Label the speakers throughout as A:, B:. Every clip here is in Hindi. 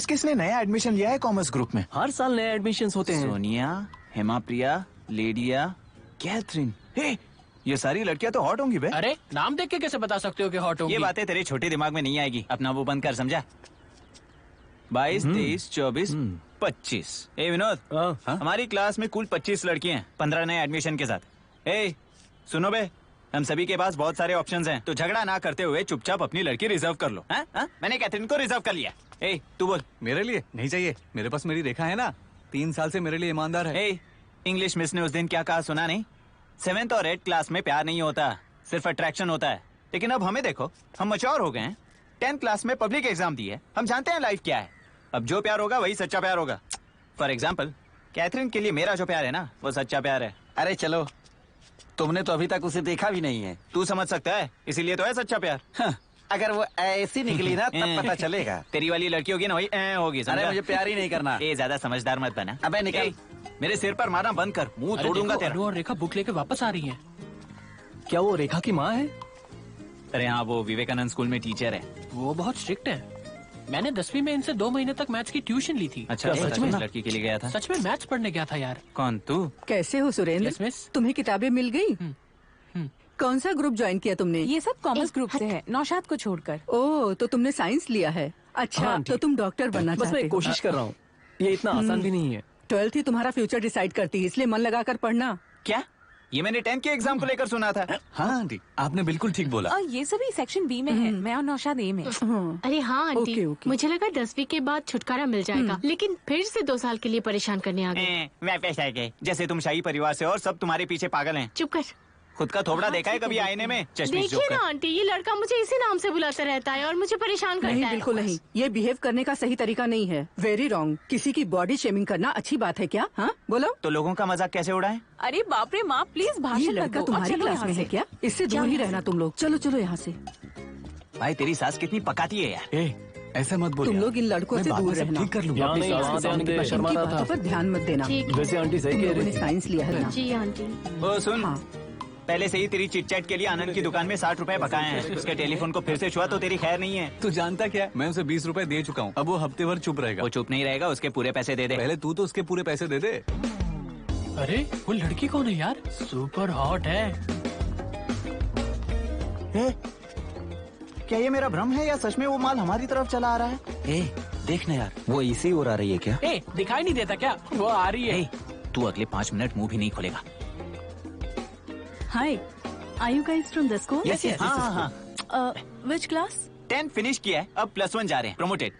A: किसने नया एडमिशन लिया है कॉमर्स ग्रुप में?
B: हर साल नए एडमिशंस होते हैं।
A: सोनिया, हेमा प्रिया, लेडिया, कैथरीन। हे, ये सारी लड़कियां तो हॉट होंगी बे।
C: अरे नाम देख के कैसे बता सकते हो कि हॉट होंगी?
A: ये बातें तेरे छोटे दिमाग में नहीं आएगी। अपना वो बंद कर, समझा? 22, 23, 24, 25। ए विनोद, हमारी क्लास में कुल 25 लड़कियां हैं, 15 नए एडमिशन के साथ। ए सुनो बे, हम सभी के पास बहुत सारे ऑप्शंस हैं, तो झगड़ा ना करते हुए चुपचाप अपनी लड़की रिजर्व कर लो। मैंने कैथरीन को रिजर्व कर लिया। ए तू बोल।
D: मेरे लिए नहीं चाहिए, मेरे पास मेरी रेखा है ना, 3 साल से मेरे लिए ईमानदार है।
A: ए इंग्लिश मिस ने उस दिन क्या कहा सुना नहीं? 7th और 8th क्लास में प्यार नहीं होता, सिर्फ अट्रैक्शन होता है। लेकिन अब हमें देखो, हम मैच्योर हो गए हैं। 10th क्लास में पब्लिक एग्जाम दी है, हम जानते हैं लाइफ क्या है। अब जो प्यार होगा वही सच्चा प्यार होगा। फॉर एग्जाम्पल, कैथरीन के लिए मेरा जो प्यार है ना, वो सच्चा प्यार है।
B: अरे चलो, तुमने तो अभी तक उसे देखा भी नहीं है।
A: तू समझ सकता है, इसीलिए तो है सच्चा प्यार।
B: हाँ, अगर वो ऐसी निकली ना तब पता चलेगा।
A: तेरी वाली लड़की होगी ना, वही होगी।
B: अरे मुझे प्यार ही नहीं करना।
A: ए ज्यादा समझदार मत बना।
B: अबे निकल।
A: मेरे सिर पर मारना बंद कर, मुंह तोड़ूंगा तेरा।
C: अनु और रेखा बुक लेके वापस आ रही हैं।
B: क्या वो रेखा की माँ है?
A: अरे हाँ, वो विवेकानंद स्कूल में टीचर है।
C: वो बहुत स्ट्रिक्ट है। मैंने 10वीं में इनसे 2 महीने तक मैथ्स की ट्यूशन ली थी।
A: अच्छा,
C: सच में?
A: लड़की के लिए गया था?
C: सच में मैथ्स पढ़ने गया था यार।
A: कौन तू?
E: कैसे हो सुरेंद्र?
C: Yes, miss.
E: तुम्हें किताबें मिल गई? कौन सा ग्रुप ज्वाइन किया तुमने?
F: ये सब कॉमर्स ग्रुप से है, नौशाद को छोड़कर।
E: ओह, तो तुमने साइंस लिया है। अच्छा,
B: हाँ,
E: तो तुम डॉक्टर बनना
B: बस
E: चाहते
B: मैं
E: हो।
B: कोशिश कर रहा हूँ, ये इतना आसान भी नहीं है।
E: 12th ही तुम्हारा फ्यूचर डिसाइड करती है, इसलिए मन लगाकर पढ़ना।
A: क्या? ये मैंने 10th के एग्जाम को लेकर सुना था।
D: हाँ आंटी, आपने बिल्कुल ठीक बोला।
F: और ये सभी सेक्शन बी में है, मैं और नौशाद ए में।
G: अरे हाँ आंटी,
E: ओके।
G: मुझे लगा 10वीं के बाद छुटकारा मिल जाएगा, लेकिन फिर से 2 साल के लिए परेशान करने आ गए।
A: वापस आ गए, जैसे तुम शाही परिवार से और सब तुम्हारे पीछे पागल हैं।
G: चुप कर।
A: खुद का थोबड़ा देखा है कभी आईने में? चश्मिश
G: देखिए ना आंटी, ये लड़का मुझे इसी नाम से बुलाता रहता है और मुझे परेशान करता
E: नहीं,
G: है।
E: बिल्कुल नहीं। ये बिहेव करने का सही तरीका नहीं है। Very wrong. किसी की बॉडी शेमिंग करना अच्छी बात है क्या? हाँ बोलो।
A: तो लोगों का मजाक कैसे उड़ाएं?
F: अरे बाप रे माँ, प्लीज
E: ये
F: भाषण मत
E: लड़का
F: दो।
E: तुम्हारी
F: चलो
E: क्लास
F: यहाँ
E: में है
F: से।
E: क्या? इससे दूर ही रहना तुम लोग। चलो चलो यहाँ से।
A: भाई तेरी सास कितनी पकाती है यार।
D: ऐसा मत बोलिए।
E: तुम लोग इन लड़कों
D: मैं
E: से
D: बाद में
E: दूर
D: सब
E: रहना।
D: ठीक कर लूंगा।
B: नहीं, वहाँ से आने कितना शर्मा
E: इनकी
B: रहा
E: बातों
B: था।
E: पर ध्यान मत देना।
G: ठीक।
B: वैसे आंटी सही
E: तुम
B: कह
E: लोगों ने
B: रही।
E: साइंस लिया है ना?
G: जी आंटी।
A: ओ सुन,
E: हाँ।
A: पहले से ही तेरी चिट चैट के लिए आनंद की दुकान में 60 रुपए बकाए हैं। उसके टेलीफोन को फिर से छुआ तो तेरी खैर नहीं है।
D: तू जानता क्या है? मैं उसे 20 रुपए दे चुका हूँ, अब वो हफ्ते भर चुप रहेगा।
A: वो चुप नहीं रहेगा, उसके पूरे पैसे दे दे।
D: पहले तू तो उसके पूरे पैसे दे दे।
C: अरे वो लड़की कौन है यार? सुपर हॉट है।
A: क्या ये मेरा भ्रम है या सच में वो माल हमारी तरफ चला आ रहा है?
B: ए, देखना यार, वो इसी ओर आ रही है क्या?
C: ए दिखाई नहीं देता क्या? वो आ रही है।
A: तू अगले 5 मिनट मुंह भी नहीं खोलेगा।
H: Hi, are you guys from the school?
A: Yes, yes. हाँ।
H: Which class?
A: 10 फिनिश किया है, अब +1 जा रहे हैं, promoted.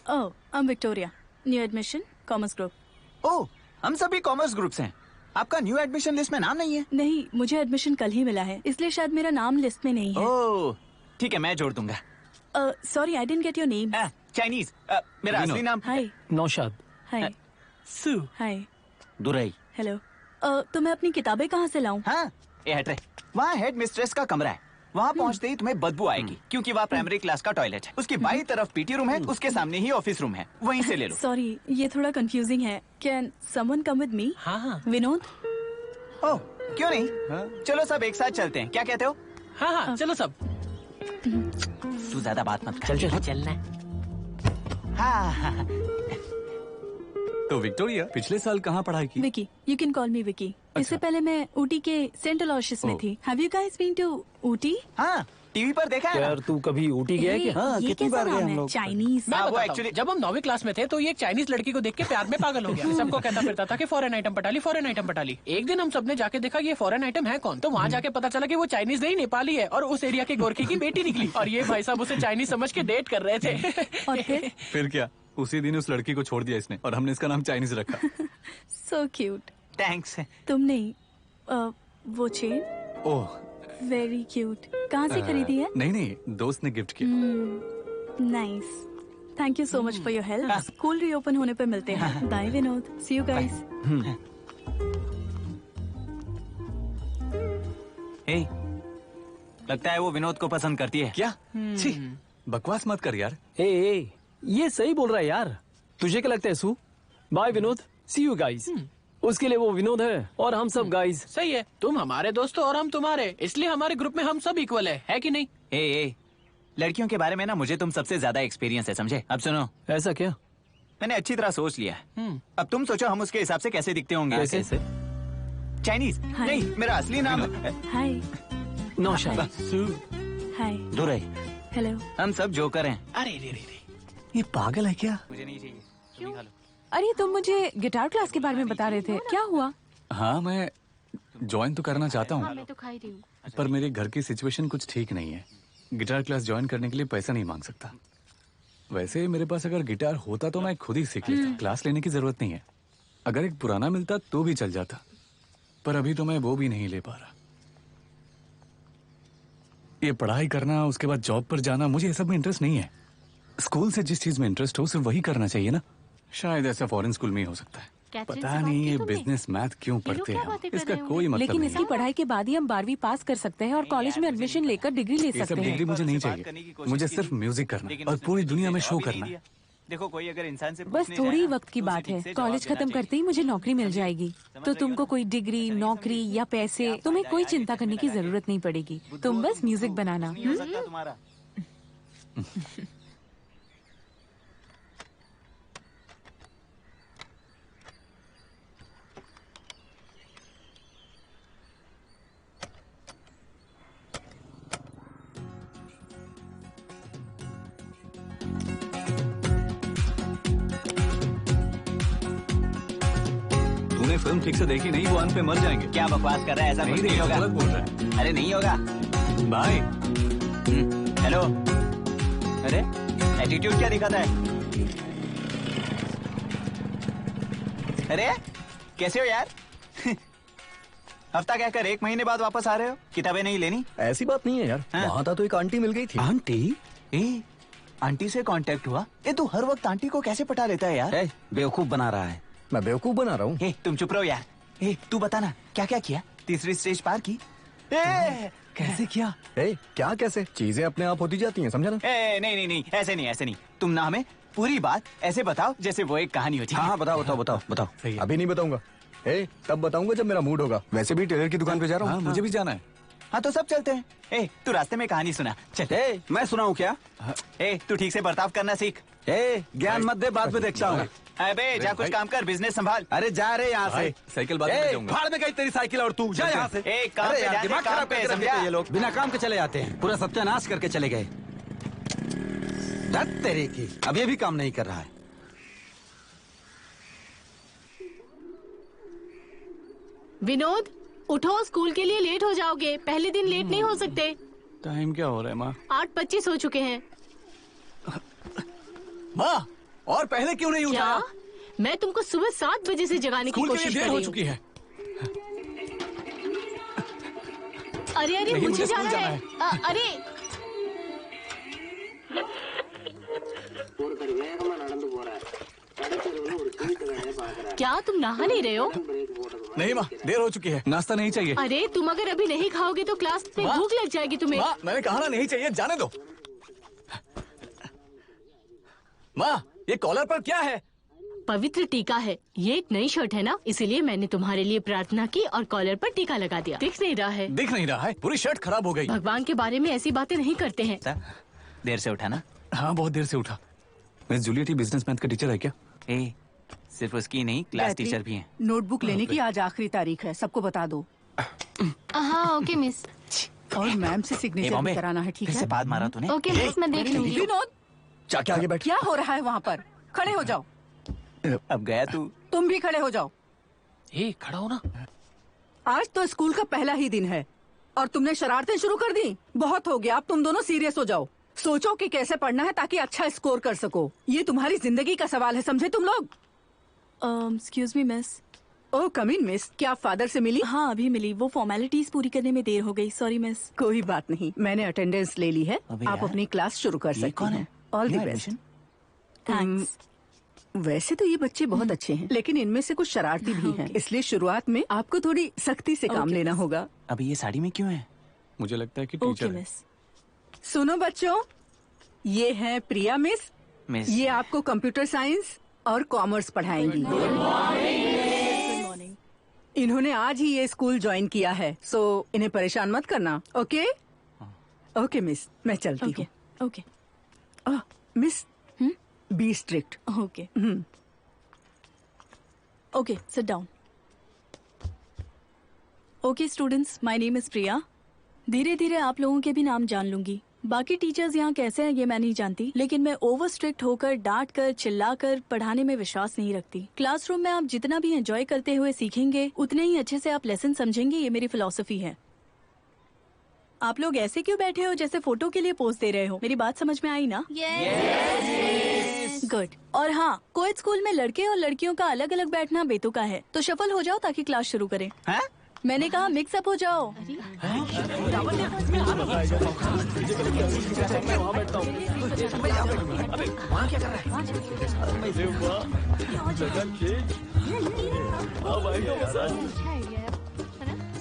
H: Oh, I'm Victoria. New admission, Commerce Group.
A: ओह, हम सभी कॉमर्स ग्रुप से हैं। आपका न्यू एडमिशन लिस्ट में नाम नहीं है?
H: नहीं, मुझे एडमिशन कल ही मिला है, इसलिए शायद मेरा नाम लिस्ट में नहीं है।
A: ओह, ठीक है, मैं जोड़ दूंगा।
H: Sorry, I didn't get your name.
A: Chinese, मेरा असली नाम।
H: Hi,
B: नौशाद।
H: hi,
C: सु।
H: hi.
B: दुरई।
H: Hello. तो मैं अपनी किताबें कहाँ से लाऊं?
A: हाँ, ये हट रहे। वहाँ हेड मिस्ट्रेस का कमरा है। वहाँ पहुँचते ही तुम्हें बदबू आएगी, क्योंकि वहाँ प्राइमरी क्लास का टॉयलेट है। उसकी बाई तरफ पीटी रूम है, उसके सामने ही ऑफिस रूम है, वहीं से ले लो।
H: Sorry, ये थोड़ा confusing है। Can someone come with me?
C: हाँ।
H: विनोद?
A: ओह, क्यों नहीं? चलो सब एक साथ चलते हैं, क्या कहते हो?
C: हाँ, चलो सब।
A: तू ज्यादा बात मत कर।
C: चलना।
A: हाँ।
D: तो विक्टोरिया, पिछले साल कहाँ पढ़ाई की?
H: Vicky, you can call me Vicky. इससे पहले मैं ऊटी के सेंट अलोयसियस में थी। Have you guys been to Ooty?
A: हाँ, टीवी पर देखा है ना?
B: यार तू कभी ऊटी गया है क्या?
H: हाँ, कितनी बार गए हम लोग? चाइनीज।
C: मैं
A: हाँ, वो
C: बताता हूँ,
A: actually-
C: जब हम 9वीं क्लास में थे तो ये एक चाइनीज लड़की को देख के प्यार में पागल हो गया। सबको कहता फिरता था कि फॉरेन आइटम पटाली, फॉरेन आइटम पटाली। एक दिन हम सबने जाके देखा ये फॉरेन आइटम है कौन, तो वहाँ जाके पता चला कि वो चाइनीज नहीं नेपाली है और उस एरिया के गोरखी की बेटी निकली। और ये भाई साहब उसे चाइनीज समझ के डेट कर रहे थे।
H: और
D: फिर क्या, उसी दिन उस लड़की को छोड़ दिया इसने और हमने इसका नाम चाइनीज रखा।
H: so cute.
A: थैंक्स।
H: तुम नहीं, वो चेन
D: ओह
H: वेरी क्यूट। कहाँ से खरीदी है?
D: नहीं, दोस्त ने गिफ्ट किया।
H: Nice, thank you so much for your help. School reopen होने पे मिलते हैं। Bye Vinod, see you guys.
A: Hey, लगता है वो विनोद को पसंद करती है।
D: क्या? छी, बकवास मत कर यार।
B: ए, ये सही बोल रहा है यार। तुझे क्या लगता है Sue? Bye Vinod, see you guys. उसके लिए वो विनोद है और हम सब गाइस।
C: सही है, तुम हमारे दोस्त हो और हम तुम्हारे, इसलिए हमारे ग्रुप में हम सब इक्वल है कि नहीं?
A: ए, लड़कियों के बारे में ना मुझे तुम सबसे ज्यादा एक्सपीरियंस है, समझे? अब सुनो,
B: ऐसा क्या?
A: मैंने अच्छी तरह सोच लिया है। अब तुम सोचो हम उसके हिसाब से कैसे दिखते होंगे।
B: कैसे?
A: चाइनीज नहीं, मेरा असली नाम
H: हाय
B: नौशाद।
H: हाय
A: दूर है।
H: हेलो।
A: हम सब जोकर हैं।
C: अरे रे रे रे।
D: ये पागल है क्या?
A: मुझे नहीं चाहिए। तुम ही खा लो।
F: अरे तुम मुझे गिटार क्लास के बारे में बता रहे थे, क्या हुआ?
D: हाँ, मैं ज्वाइन तो करना चाहता
G: हाँ
D: हूँ,
G: मैं तो खा ही रही हूँ।
D: पर मेरे घर की सिचुएशन कुछ ठीक नहीं है। गिटार क्लास ज्वाइन करने के लिए पैसा नहीं मांग सकता। वैसे मेरे पास अगर गिटार होता तो मैं खुद ही सीख लेता, क्लास लेने की जरूरत नहीं है। अगर एक पुराना मिलता तो भी चल जाता, पर अभी तो मैं वो भी नहीं ले पा रहा। ये पढ़ाई करना, उसके बाद जॉब पर जाना, मुझे ये सब में इंटरेस्ट नहीं है। स्कूल से जिस चीज में इंटरेस्ट हो सिर्फ वही करना चाहिए ना। शायद ऐसा फॉरेन स्कूल में ही हो सकता है।
G: कैथरीन
D: पता
G: से बात
D: नहीं
G: की
D: ये
G: तुमने?
D: बिजनेस मैथ क्यों
G: लोग
D: पढ़ते
G: क्या
D: हैं,
G: बातें कर
D: इसका
G: रहे
D: कोई मतलब
F: लेकिन
D: नहीं
F: इसकी पढ़ाई के बाद ही हम 12वीं पास कर सकते हैं और कॉलेज में एडमिशन लेकर डिग्री ले
D: ये सब
F: सकते
D: डिग्री
F: हैं।
D: मुझे नहीं
A: उससे बात करने की
D: चाहिए।
A: कोशिश
D: मुझे
A: की
D: सिर्फ
A: थी,
D: म्यूजिक करना
A: लेकिन
D: और
A: उसने
D: पूरी
A: मुझे
D: दुनिया में
A: जवाब
D: शो
A: ही नहीं
D: करना है।
A: दिया। देखो कोई अगर इंसान से
F: बस
A: पूछने
F: थोड़ी
A: जाए
F: ही
A: ना,
F: वक्त की
A: तो
F: बात
A: उसे
F: है,
A: ठीक से जवाब
F: कॉलेज
A: देना
F: खत्म
A: चाहिए।
F: करते ही मुझे नौकरी मिल जाएगी, तो तुमको कोई डिग्री, नौकरी या पैसे, तुम्हें कोई चिंता करने की जरूरत नहीं पड़ेगी। तुम बस म्यूजिक बनाना।
A: नहीं हो सकता तुम्हारा।
D: तूने फिल्म ठीक से देखी नहीं, वो अन पे मर जाएंगे।
A: क्या बकवास कर रहा है? ऐसा कुछ नहीं होगा।
D: गलत बोल रहा है
A: अरे नहीं होगा।
D: भाई।
A: हेलो। अरे एटीट्यूड क्या दिखाता है? अरे कैसे हो यार? हफ्ता कहकर 1 महीने बाद वापस आ रहे हो, किताबें नहीं लेनी?
B: ऐसी बात नहीं है यार,
A: हाँ?
B: वहाँ था तो एक आंटी मिल गई थी।
A: आंटी? ए, आंटी से कांटेक्ट हुआ? ए तू हर वक्त आंटी को कैसे पटा लेता है यार?
B: बेवकूफ बना रहा है। मैं बेवकूफ बना रहा हूँ?
A: ए तुम चुप रहो यार। ए तू बता ना क्या क्या किया? तीसरी स्टेज पार की? ए कैसे किया?
B: क्या कैसे? चीजें अपने आप होती जाती हैं, समझा ना?
A: ए नहीं नहीं नहीं, ऐसे नहीं ऐसे नहीं। तुम ना हमें पूरी बात ऐसे बताओ जैसे वो एक कहानी होती है।
B: हाँ बताओ बताओ बताओ बताओ।
D: सही है।
B: अभी नहीं बताऊंगा, तब बताऊंगा जब मेरा मूड होगा। वैसे भी टेलर की दुकान पे जा रहा
D: हाँ,
B: हूँ।
D: मुझे भी जाना है।
A: हाँ तो सब चलते हैं। ए तू रास्ते में कहानी सुना। चल।
B: मैं सुनाऊँ क्या?
A: ए तू ठीक से बर्ताव करना सीख।
B: ज्ञान मत दे, बाद में देखता हूँ।
A: अबे जा कुछ काम कर, बिजनेस संभाल।
B: अरे जा रहे यहाँ
D: भाई, साइकिल बाद में दूंगा।
B: भाड़ में गई तेरी साइकिल और तू जा यहाँ से।
A: एक काम
B: अरे
A: पे
B: यार,
A: ध्यान दे,
B: दिमाग
A: काम
B: खराब
A: पे,
B: करके रख
A: समझा?
B: देते ये लोग।
I: बिना काम के चले जाते हैं, पूरा सत्यानाश करके चले गए। धत तेरे की, अब ये भी काम नहीं कर रहा है।
G: विनोद उठो, स्कूल के लिए लेट हो जाओगे। पहले दिन लेट नहीं हो सकते।
D: टाइम क्या हो रहा है माँ?
G: 8:25 हो चुके हैं।
B: माँ, और पहले क्यों नहीं
G: क्या?
B: उठाया?
G: मैं तुमको सुबह 7 बजे से जगाने की
B: स्कूल के
G: कोशिश
B: लिए
G: कर
B: देर हो
G: रही हूँ।
B: चुकी है।
G: अरे अरे
B: नहीं,
G: मुझे
B: मुझे स्कूल
G: जाना
B: जाना
G: है। अरे क्या तुम नहा नहीं रहे हो?
B: नहीं माँ, देर हो चुकी है।
D: नाश्ता नहीं चाहिए?
G: अरे तुम अगर अभी नहीं खाओगे तो क्लास में
B: माँ?
G: भूख लग जाएगी तुम्हें।
B: माँ, मैंने कहा ना नहीं चाहिए, जाने दो। माँ, ये कॉलर पर क्या है?
G: पवित्र टीका है। ये एक नई शर्ट है ना, इसीलिए मैंने तुम्हारे लिए प्रार्थना की और कॉलर पर टीका लगा दिया। दिख नहीं रहा है?
B: दिख नहीं रहा है, पूरी शर्ट खराब हो गई।
G: भगवान के बारे में ऐसी बातें नहीं करते हैं।
A: देर से उठा ना?
D: हाँ, बहुत देर से उठा। मिस जूलियट बिजनेस मैथ का टीचर है क्या?
A: ए सिर्फ उसकी नहीं, क्लास
E: गायत्री,
A: टीचर भी हैं।
E: नोटबुक लेने की आज आखिरी तारीख है, सबको बता दो।
G: हाँ ओके मिस।
E: और मैम से
A: ए
E: सिग्नेचर
A: बॉम्बे,
E: भी कराना है, ठीक
A: फिर से
E: है?
A: बात मारा तूने?
G: ओके मिस, मैं देख लूंगी।
E: विनोद,
B: जाके आगे बैठ।
E: क्या हो रहा है वहाँ पर? खड़े हो जाओ।
A: अब गया तू।
E: तुम भी खड़े हो जाओ।
C: ए खड़ा हो ना।
E: आज तो स्कूल का पहला ही दिन है और तुमने शरारतें शुरू कर दी। बहुत हो गया, अब तुम दोनों सीरियस हो जाओ। सोचो कि कैसे पढ़ना है ताकि अच्छा स्कोर कर सको। ये तुम्हारी जिंदगी का सवाल है, समझे तुम लोग?
H: Excuse me miss.
E: Oh come in miss, क्या आप फादर से मिली?
H: हाँ अभी मिली, वो फॉर्मेलिटीज पूरी करने में देर हो गई, सॉरी मिस।
E: कोई बात नहीं, मैंने अटेंडेंस ले ली है।
A: अबे
E: आप
A: यार,
E: अपनी क्लास शुरू कर
A: ये
E: सकते
A: कौन
E: हैं।
A: है?
E: All the
A: new
E: best.
A: Admission?
H: Thanks.
E: वैसे तो ये बच्चे बहुत अच्छे हैं, लेकिन इनमें से कुछ शरारती भी हैं, इसलिए शुरुआत में आपको थोड़ी सख्ती से काम लेना होगा।
A: अभी ये साड़ी में क्यों है?
D: मुझे लगता है कि
H: ओके
D: टीचर है।
H: मिस।
E: सुनो बच्चों, ये है प्रिया मिस।
A: मिस
E: ये आपको कंप्यूटर साइंस और कॉमर्स पढ़ाएंगी।
H: Good morning.
E: इन्होंने आज ही ये स्कूल ज्वाइन किया है, सो इन्हें परेशान मत करना। ओके ओके मिस, मैं चलती
H: ओके।
E: हूँ।
H: Okay
E: miss be strict.
H: Okay okay, sit down. Okay students, my name is Priya. धीरे धीरे आप लोगों के भी नाम जान लूंगी. बाकी टीचर्स यहाँ कैसे हैं ये मैं नहीं जानती, लेकिन मैं ओवर स्ट्रिक्ट होकर, डांट कर, चिल्ला कर पढ़ाने में विश्वास नहीं रखती. क्लासरूम में आप जितना भी एंजॉय करते हुए सीखेंगे, उतने ही अच्छे से आप लेसन समझेंगे. ये मेरी फिलॉसफी है. आप लोग ऐसे क्यों बैठे हो जैसे फोटो के लिए पोज दे रहे हो? मेरी बात समझ में आई ना? गुड. और हाँ, कोएड स्कूल में लड़के और लड़कियों का अलग अलग बैठना बेतुका है. तो शफल हो जाओ ताकि क्लास शुरू करें.
A: हैं?
H: मैंने कहा मिक्सअप हो जाओ.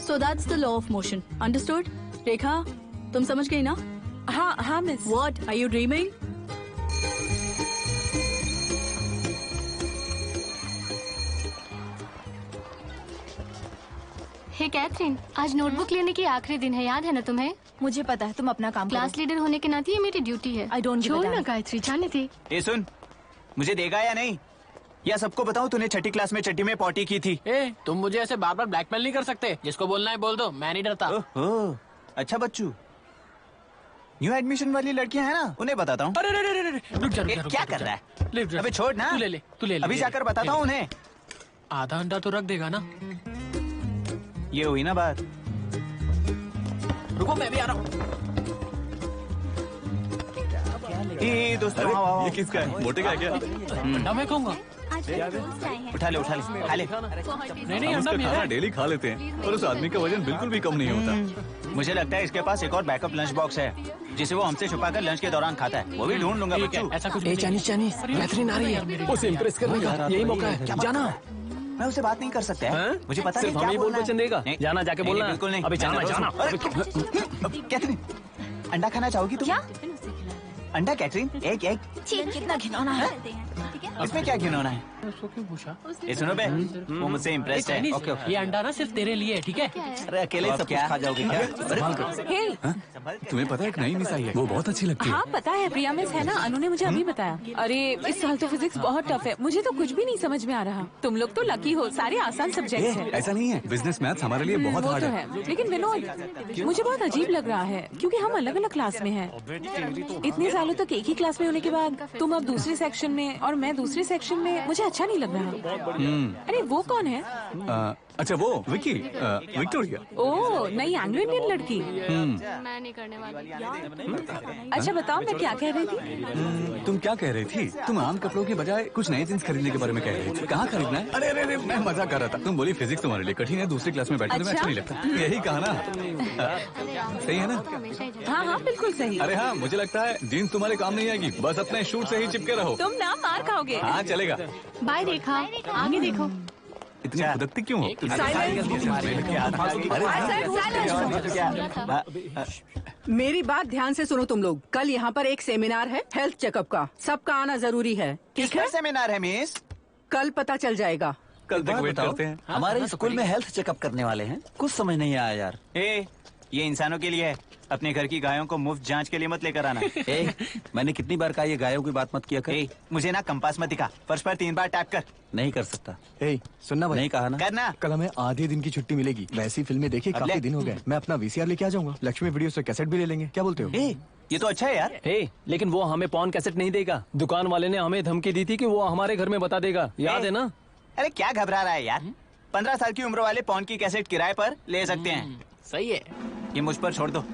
H: So that's the law of motion. Understood? Rekha, तुम समझ गई ना?
F: हाँ हाँ miss.
H: What are you dreaming?
G: Hey Catherine, आज नोटबुक लेने की आखिरी दिन है, याद है ना तुम्हें?
F: मुझे पता है, तुम अपना काम
G: क्लास लीडर होने के नाते ये मेरी ड्यूटी है.
F: I don't give a
G: छोड़ ना
F: damn.
G: गायत्री, जाने दे.
A: ए सुन, मुझे देगा या नहीं? या सबको बताऊं तूने छठी क्लास में चट्टी में पॉटी की थी?
C: ए, तुम मुझे ऐसे बार बार ब्लैकमेल नहीं कर सकते. जिसको बोलना है बोल दो, मैं नहीं डरता.
A: ओह, अच्छा बच्चू. न्यू एडमिशन वाली लड़कियां हैं ना, उन्हें बताता हूँ.
C: अरे अरे अरे रुक जा,
A: क्या कर रहा है? अबे छोड़ ना.
C: तू ले ले, तू ले ले.
A: अभी जाकर बताता हूँ उन्हें.
C: आधा अंडा तो रख देगा ना.
A: ये हुई ना बात.
C: रुको, मैं भी आ रहा हूँ.
A: दोस्तों आओ, आओ.
D: ये किसका है? मोटे का है क्या?
C: अंडा मैं खाऊंगा.
A: उठा ले खा ले.
C: नहीं
D: हम
C: अंडा
D: उसका
C: मेरा
D: खाना
C: है.
D: डेली खा लेते हैं और उस आदमी का वजन बिल्कुल भी कम नहीं होता.
A: मुझे लगता है इसके पास एक और बैकअप लंच बॉक्स है जिसे वो हमसे छुपाकर लंच के दौरान खाता है. वो भी ढूंढ लूंगा
C: ठीक है,
A: बच्चू.
C: ऐसा कुछ
B: चाइनीज कैथरीन आ रही है. उसे इम्प्रेस करने का यही मौका है. जाना.
A: मैं उसे बात नहीं कर सकता है.
B: हैं?
A: मुझे पता
B: सिर्फ
A: नहीं
B: हमें
A: क्या
B: बोल
A: बोलना
B: वचन
A: है.
B: देगा.
A: नहीं,
B: जाना जाके
A: नहीं,
B: बोलना.
A: बिल्कुल नहीं.
B: अभी जाना
A: मैंने
B: जाना.
A: अरे, कैथरीन, अंडा खाना चाहोगी तुम?
F: क्या?
A: अंडा कैथरीन, एक एक.
F: कितना घिनौना है.
A: इसमें क्या घिनौना है?
C: उसको क्यों पूछा?
A: ये सुनो बे, वो मुझसे इम्प्रेस्ड है.
C: Chinese,
A: okay okay.
C: ये अंडा ना सिर्फ तेरे लिए है, ठीक है?
I: अरे अकेले सब कुछ खा जाओगे क्या?
F: हे,
D: तुम्हें पता है एक नई मिस आई है, वो बहुत अच्छी लगती है.
F: हाँ पता है, प्रिया मिस है ना, अनु ने मुझे अभी बताया. अरे इस साल तो फिजिक्स बहुत टफ है, मुझे तो कुछ भी नहीं समझ में आ रहा. तुम लोग तो लकी हो, सारे आसान सब्जेक्ट हैं.
D: ऐसा नहीं है, बिजनेस मैथ्स हमारे लिए बहुत
F: वो
D: हार्ड
F: तो
D: है.
F: है, लेकिन विनोद मुझे बहुत अजीब लग रहा है क्योंकि हम अलग अलग क्लास में हैं. इतने सालों तक एक ही क्लास में होने के बाद तुम अब दूसरे सेक्शन में और मैं दूसरे सेक्शन में, मुझे अच्छा नहीं लग रहा. अरे वो कौन है?
D: अच्छा वो विकी, विक्टोरिया.
F: ओह नई एंग्लो इंडियन लड़की.
G: मैं नहीं करने वाली.
F: अच्छा बताओ मैं क्या कह रही थी?
D: तुम क्या कह रही थी? तुम आम कपड़ों के बजाय कुछ नए जींस खरीदने के बारे में कह रही थी. कहाँ खरीदना है? अरे अरे अरे, मैं मजाक कर रहा था. तुम बोली फिजिक्स तुम्हारे लिए कठिन है, दूसरी क्लास में बैठने में अच्छा नहीं लगता. यही कहा ना. सही है ना?
F: हाँ हाँ बिल्कुल सही.
D: अरे हाँ, मुझे लगता है जीन्स तुम्हारे काम नहीं आएगी. बस अपने शूट से ही चिपके रहो.
F: तुम ना मार खाओगे.
D: हाँ चलेगा.
G: बाय रेखा, आगे देखो.
D: इतनी खुदकती क्यों हो?
E: मेरी बात ध्यान से सुनो तुम लोग. कल यहाँ पर एक सेमिनार है हेल्थ चेकअप का. सबका आना जरूरी है, ठीक
A: किसका
E: है?
A: सेमिनार है मिस?
E: कल पता चल जाएगा.
D: कल तक वेट करते हैं.
I: हमारे स्कूल में हेल्थ चेकअप करने वाले हैं. कुछ समझ नहीं आया यार.
A: ये इंसानों के लिए है. अपने घर की गायों को मुफ्त जांच के लिए मत लेकर आना.
I: मैंने कितनी बार कहा ये गायों की बात मत किया कर.
A: मुझे ना कंपास मत दिखा. फर्श पर 3 बार टैप कर.
I: नहीं कर सकता.
J: सुनना भाई,
I: नहीं कहा ना.
A: करना.
J: कल हमें आधे दिन की छुट्टी मिलेगी. वैसी फिल्में देखी
A: अब
J: काफी
A: ले।
J: दिन हो गए. मैं अपना वीसीआर लेके आ जाऊंगा. लक्ष्मी वीडियो से कैसेट भी ले लेंगे. क्या बोलते हो?
A: ये तो अच्छा है यार.
B: हे, लेकिन वो हमें पॉन कैसेट नहीं देगा. दुकान वाले ने हमें धमकी दी थी कि वो हमारे घर में बता देगा. याद है ना?
A: अरे क्या घबरा रहा है यार. 15 साल की उम्र वाले पॉन की कैसेट किराए पर ले सकते हैं.
C: सही है.
A: ये मुझ पर छोड़ दो.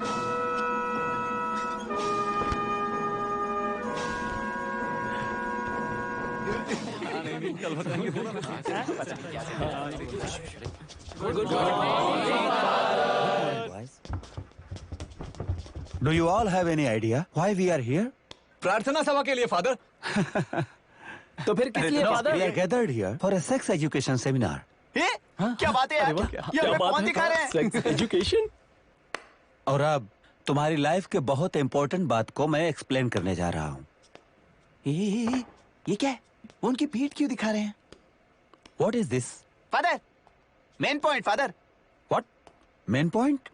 I: Do you all have any idea why we are here?
D: प्रार्थना सभा के लिए फादर.
B: तो फिर किस लिए
I: We
B: father?
I: are gathered here for a sex education seminar.
A: क्या बात है यार. ये हमें पॉन दिखा रहे हैं.
B: Sex education.
I: और अब तुम्हारी लाइफ के बहुत इम्पोर्टेंट बात को मैं एक्सप्लेन करने जा रहा हूँ.
A: ये क्या है? वो उनकी पीठ क्यों दिखा रहे हैं?
I: What is this?
A: Father, main point father.
I: What? Main point?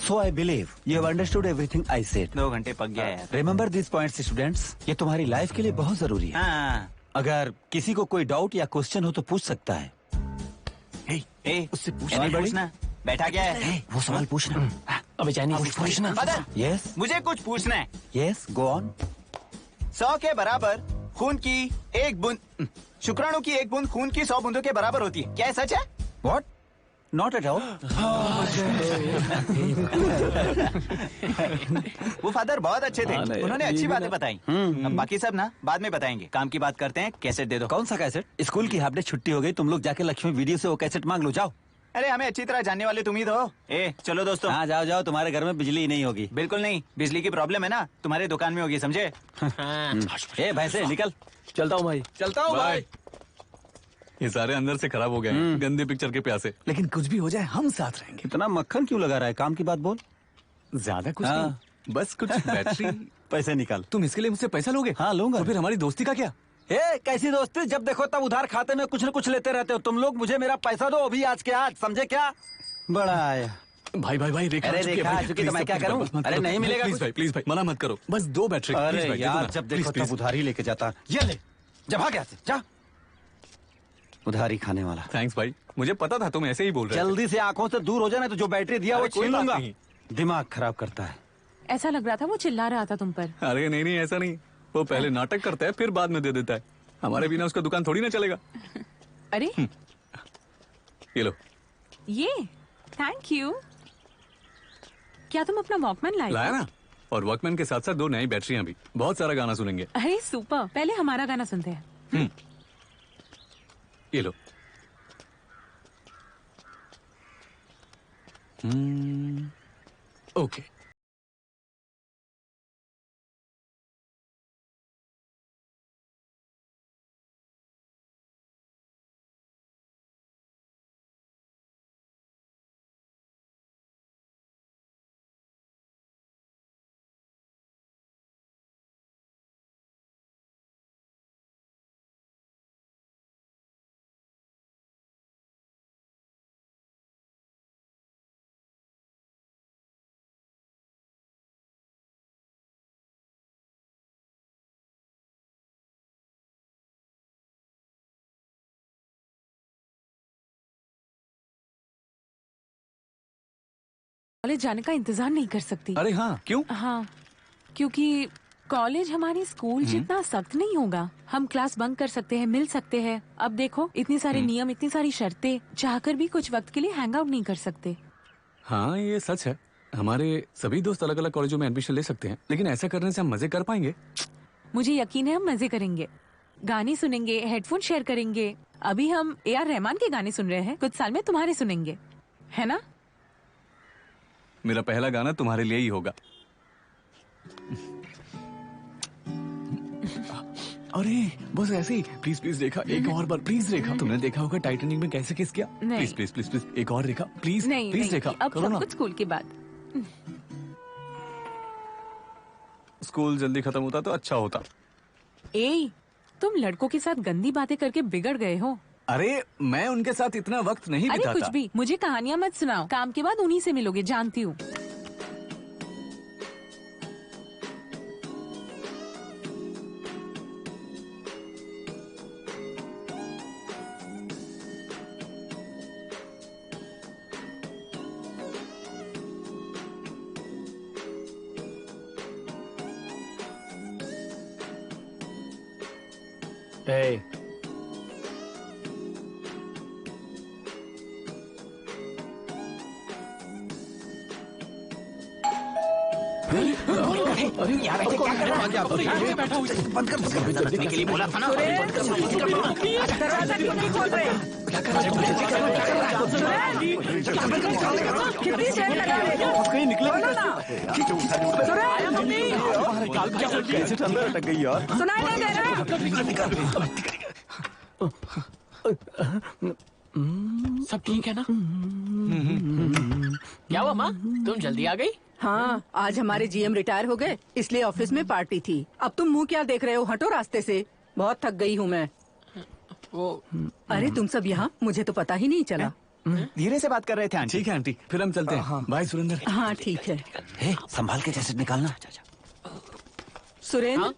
I: So I believe you have understood everything I said.
A: 2 घंटे पक गया यार।
I: Remember these points, students. ये तुम्हारी लाइफ के लिए बहुत जरूरी है।
A: हाँ।
I: अगर किसी को कोई डाउट या क्वेश्चन हो तो पूछ सकता है।
A: उससे पूछना। बैठा क्या है?
I: वो सवाल पूछना।
B: अबे चाइनीज पूछना।
I: Yes.
A: मुझे कुछ पूछना है।
I: Yes. Go on.
A: 100 के बराबर खून की एक बूंद, शुक्राणु की एक बूंद खून की 100 बूंदों के बराबर होती है। क्या सच है?
I: What? Not at all.
A: वो फादर बहुत अच्छे थे। उन्होंने अच्छी बातें बताई। अब बाकी सब ना बाद में बताएंगे। काम की बात करते हैं। कैसेट दे दो।
I: कौन सा कैसेट? स्कूल की हाफ डे छुट्टी हो गई, तुम लोग जाके लक्ष्मी वीडियो से वो कैसेट मांग लो, जाओ।
A: अरे हमें अच्छी तरह जानने वाले तुम ही तो हो। चलो दोस्तों।
I: हाँ जाओ जाओ, तुम्हारे घर में बिजली नहीं होगी।
A: बिल्कुल नहीं, बिजली की प्रॉब्लम है ना, तुम्हारे दुकान में होगी, समझे?
I: भैंसे निकल।
B: चलता हूँ भाई।
D: चलता हूँ भाई। ये सारे अंदर से खराब हो गए हैं, गंदे पिक्चर के प्यासे।
J: लेकिन कुछ भी हो जाए हम साथ रहेंगे।
I: इतना मक्खन क्यों लगा रहा है? काम की बात बोल।
D: ज्यादा कुछ नहीं, बस कुछ बैटरी।
I: पैसे निकाल।
D: तुम इसके लिए मुझसे पैसा लोगे?
I: हाँ लूंगा।
D: तो फिर हमारी दोस्ती का क्या?
I: कैसी दोस्ती? जब देखो तब उधार खाते में कुछ न कुछ लेते रहते हो तुम लोग। मुझे मेरा पैसा दो अभी, आज के आज, समझे क्या? बड़ा आया।
D: भाई भाई भाई, रेखा
I: अरे रेखा आ चुकी तो मैं क्या करूं? अरे नहीं मिलेगा।
D: प्लीज भाई मना मत करो, बस 2 बैटरी।
I: अरे यार जब देखो तब उधारी लेके जाता। ये ले, जब आ गया जा, उधारी खाने वाला।
D: थैंक्स भाई, मुझे पता था तुम ऐसे ही बोल रहे थे।
I: जल्दी से आंखों से दूर हो जाना, तो जो बैटरी दिया वो छीन लूंगा। दिमाग खराब करता है।
F: ऐसा लग रहा था वो चिल्ला रहा था तुम पर।
D: अरे नहीं नहीं, ऐसा नहीं। वो पहले नाटक करता है फिर बाद में दे देता है। हमारे बिना उसका दुकान थोड़ी ना चलेगा।
F: अरे
D: ये लो।
F: ये थैंक यू। क्या तुम अपना वॉकमैन
D: लाया ना? और वॉकमैन के साथ साथ 2 नई बैटरियां भी। बहुत सारा गाना सुनेंगे।
F: अरे सुपर। पहले हमारा गाना सुनते हैं।
D: ये लो। ओके।
F: कॉलेज जाने का इंतजार नहीं कर सकती।
D: अरे हाँ, क्यों?
F: हाँ, क्योंकि कॉलेज हमारी स्कूल जितना सख्त नहीं होगा। हम क्लास बंक कर सकते हैं, मिल सकते हैं। अब देखो इतने सारे नियम, इतनी सारी शर्तें, चाहकर भी कुछ वक्त के लिए हैंग आउट नहीं कर सकते।
D: हाँ ये सच है। हमारे सभी दोस्त अलग अलग कॉलेजों में एडमिशन ले सकते हैं, लेकिन ऐसा करने से हम मजे कर पाएंगे?
F: मुझे यकीन है हम मजे करेंगे, गाने सुनेंगे, हेडफोन शेयर करेंगे। अभी हम AR रहमान के गाने सुन रहे हैं, कुछ साल में तुम्हारे सुनेंगे, है ना?
D: मेरा पहला गाना तुम्हारे लिए ही होगा। अरे बस ऐसे ही। प्लीज प्लीज रेखा, एक और बार प्लीज रेखा। तुमने देखा होगा टाइटैनिक में कैसे किस किया? प्लीज प्लीज प्लीज प्लीज एक और रेखा, प्लीज
F: नहीं,
D: प्लीज
F: नहीं,
D: रेखा,
F: अब
D: करो ना।
F: सब कुछ स्कूल के बाद।
D: स्कूल जल्दी खत्म होता तो अच्छा होता।
F: तुम लड़कों के साथ गंदी बातें करके बिगड़ गए हो।
D: अरे मैं उनके साथ इतना वक्त नहीं
F: अरे
D: बिताता।
F: कुछ भी, मुझे कहानियां मत सुनाओ। काम के बाद उन्हीं से मिलोगे, जानती हूँ।
A: अरे यार ऐसे क्या कर रहा है?
C: बैठा हुआ
A: बंद कर करने के लिए बोला था ना।
E: दरवाजा क्यों नहीं खोल रहे? कितनी देर लगा रहे हो?
I: कहीं निकले
E: बोलो ना।
I: कैसे अंदर अटक गई यार।
E: सुनाई नहीं दे रहा?
C: सब ठीक है ना? क्या हुआ माँ, तुम जल्दी आ गई?
E: हाँ, आज हमारे GM रिटायर हो गए, इसलिए ऑफिस में पार्टी थी। अब तुम मुंह क्या देख रहे हो? हटो रास्ते से, बहुत थक गई हूँ मैं।
C: वो
E: अरे तुम सब यहाँ, मुझे तो पता ही नहीं चला।
A: धीरे से बात कर रहे थे आंटी।
D: ठीक है आंटी, फिर हम चलते हैं। बाय सुरेंद्र।
E: हाँ ठीक है।
I: संभाल के जैसे निकालना।
E: सुरेंद्र,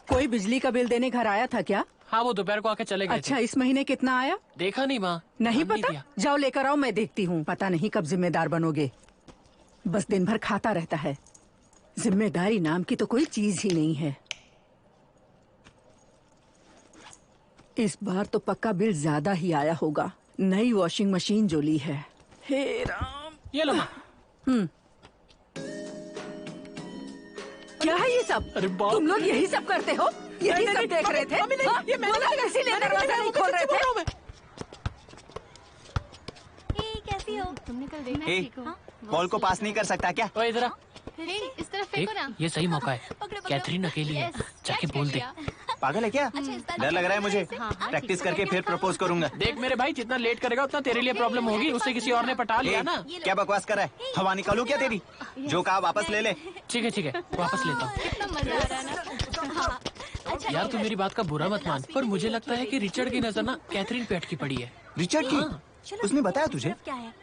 E: कोई बिजली का बिल देने घर आया था क्या?
C: हाँ, वो दोपहर को आके चले गए
E: अच्छा,
C: थे।
E: इस महीने कितना आया?
C: देखा नहीं माँ।
E: नहीं
C: ध्यान
E: पता?
C: दिया।
E: जाओ लेकर आओ, मैं देखती हूँ। पता नहीं कब जिम्मेदार बनोगे। बस दिन भर खाता रहता है। जिम्मेदारी नाम की तो कोई चीज ही नहीं है। इस बार तो पक्का बिल ज्यादा ही आया होगा। नई वॉशिंग मशीन जो ली है। हे राम।
C: ये लो माँ।
E: क्या है ये सब?
C: अरे बाप
E: तुम लोग यही सब करते हो? यही सब देख रहे थे? हाँ?
C: ये मैंने
E: बोला इसीलिए दरवाजा नहीं खोल रहे थे?
K: कैसी हो? तुमने कल देखा
A: ए, बॉल को पास नहीं कर सकता क्या?
C: ओ इधर आ।
K: इस तरफ फेंको ना।
C: ये सही मौका है। कैथरीन अकेली है, जाके बोल दे।
A: पागल है क्या? डर लग रहा है मुझे। प्रैक्टिस करके फिर प्रपोज करूंगा।
C: देख मेरे भाई, जितना लेट करेगा उतना तेरे लिए प्रॉब्लम होगी। उससे किसी और ने पटा लिया ना।
A: क्या बकवास कर रहा है? हवा निकालू क्या तेरी? जो कहा वापस ले ले।
C: ठीक है, वापस लेता हूँ।
K: कितना मजा आ रहा है ना।
C: यार तू मेरी बात का बुरा मत मान, पर मुझे लगता है कि रिचर्ड की नजर ना कैथरीन पे अटकी पड़ी है।
A: रिचर्ड की? उसने बताया तुझे?
K: क्या है?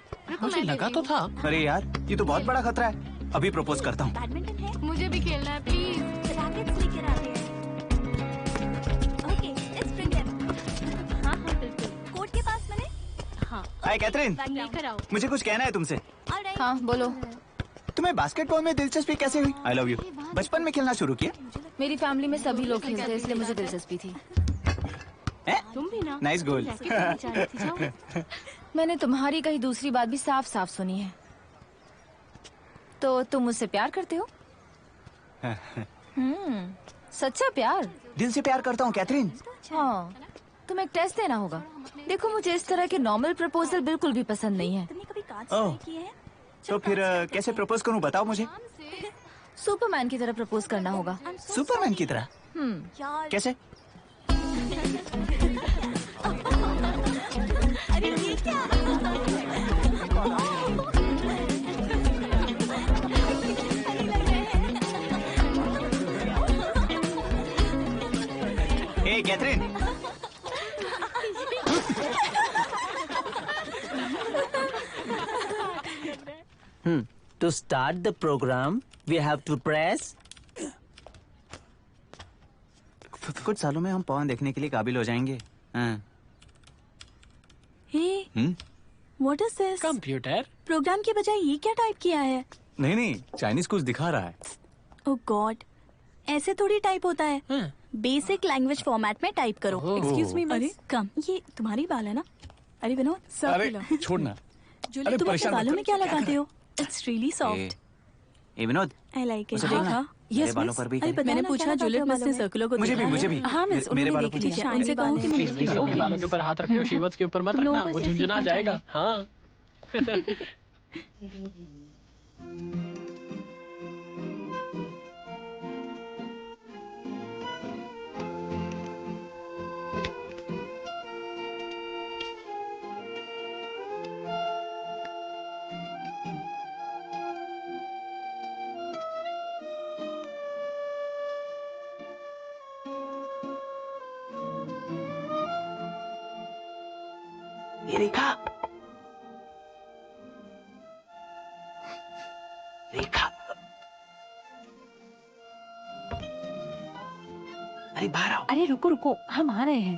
C: मुझे लगा तो था।
A: अरे यार, ये तो बहुत बड़ा खतरा है। अभी प्रपोज करता हूँ।
K: बैडमिंटन है? मुझे भी खेलना है प्लीज। रैकेट्स लेकर आते हैं। Okay, let's bring them. हाँ बिल्कुल। कोर्ट के पास मैंने। हाँ।
A: हाय कैथरीन,
K: लेकर आओ।
A: मुझे कुछ कहना है तुमसे।
K: हाँ बोलो।
A: तुम्हें बास्केटबॉल में दिलचस्पी कैसे हुई? आई लव यू। बचपन में खेलना शुरू किया?
K: मेरी फैमिली में सभी लोग खेलते हैं, इसलिए मुझे दिलचस्पी थी। तुम भी ना।
A: Nice goal.
K: मैंने तुम्हारी कहीं दूसरी बात भी साफ साफ सुनी है। तो तुम मुझसे प्यार करते हो? सच्चा प्यार?
A: दिल से प्यार करता हूँ कैथरीन।
K: हाँ, तुम्हें एक टेस्ट देना होगा। देखो, मुझे इस तरह के नॉर्मल प्रपोजल बिल्कुल भी पसंद नहीं है।
A: ओह, तो फिर कैसे प्रपोज करूँ बताओ मुझे।
K: सुपरमैन की तरह प्रपोज करना होगा।
A: सुपरमैन की तरह? कैसे?
K: अरे ये क्या?
A: हे Catherine,
L: To start the program, we have to press.
A: कुछ सालों में हम पवन देखने के लिए काबिल हो जाएंगे। हाँ।
H: Hey, what is this?
C: Computer.
H: Program के बजाय ये क्या टाइप किया है?
D: नहीं, चाइनीज कुछ दिखा रहा है।
H: ओह गॉड, ऐसे थोड़ी टाइप होता है। बेसिक लैंग्वेज फॉर्मेट में टाइप करो।
F: एक्सक्यूज मी,
H: अरे कम, ये तुम्हारी बाल है ना? अरे विनोद, सब
D: अरे छोड़ना।
H: जूली, तुम अपने बालों में क्या लगाते हो? It's really soft.
A: A Vinod,
H: I like it.
A: देखा? मेरे बालों पर भी
H: अरे मैंने पूछा जूलियट मिस ने सर्कुलर को
A: मुझे भी
H: हाँ मिस,
A: मेरे बालों
H: देख
A: पर
H: लिया। उनसे कहूँ कि
C: मेरे बालों के ऊपर हाथ रखे हो, शिवत के ऊपर मत रखना, वो झुंझुना जाएगा। हाँ।
A: ये रेखा, रेखा, अरे बाहर आओ।
F: अरे रुको रुको, हम आ रहे हैं।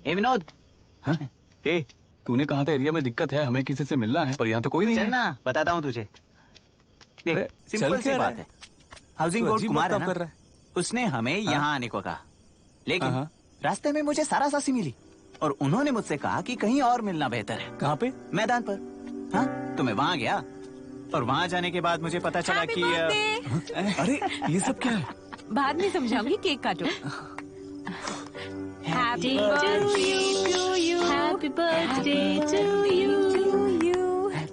A: ए विनोद।
D: हाँ? ए, तूने कहा था एरिया में दिक्कत है, हमें किसी से मिलना है, पर यहाँ तो कोई नहीं है।
A: चलना, बताता हूँ तुझे। देख, सिंपल सी बात है। हाउसिंग बोर्ड कुमार है ना, उसने हमें यहाँ आने को कहा, लेकिन रास्ते में मुझे सारा सासी मिली और उन्होंने मुझसे कहा कि कहीं और मिलना बेहतर है।
D: कहाँ पे?
A: मैदान पर। हाँ, तो मैं वहाँ गया और वहाँ जाने के बाद मुझे पता चला कि
D: अरे ये सब क्या है?
F: बाद में समझाऊंगी, केक काटो।
G: Happy birthday to you. Happy birthday to you.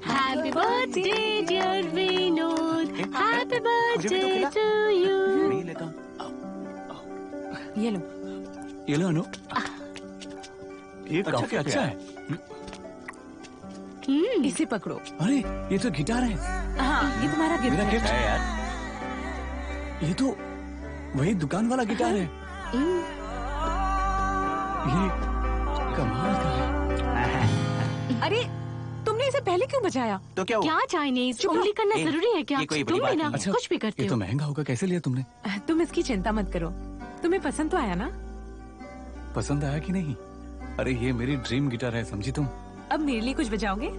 G: Happy birthday dear Vinod. Happy birthday to you.
F: ये लो।
D: ये लो अनु। ये काफी अच्छा है।
F: इसे पकड़ो।
D: अरे ये तो गिटार है।
F: हाँ, ये तुम्हारा गिफ्ट
D: मेरा गिफ्ट
F: है
D: है यार। ये तो वही दुकान वाला गिटार है। ये कमाल का है।
F: अरे तुमने इसे पहले क्यों बजाया?
A: तो क्या हुआ?
G: क्या चाइनीज उंगली करना जरूरी है क्या?
A: ये कोई बड़ी
G: तुम
A: बात
G: भी ना
A: नहीं है।
G: कुछ भी करते
D: ये तो
G: हो।
D: महंगा होगा, कैसे लिया तुमने?
F: तुम इसकी चिंता मत करो, तुम्हें पसंद तो आया ना?
D: पसंद आया कि नहीं? अरे ये मेरी ड्रीम गिटार है, समझी तुम?
F: अब मेरे लिए कुछ बजाओगे?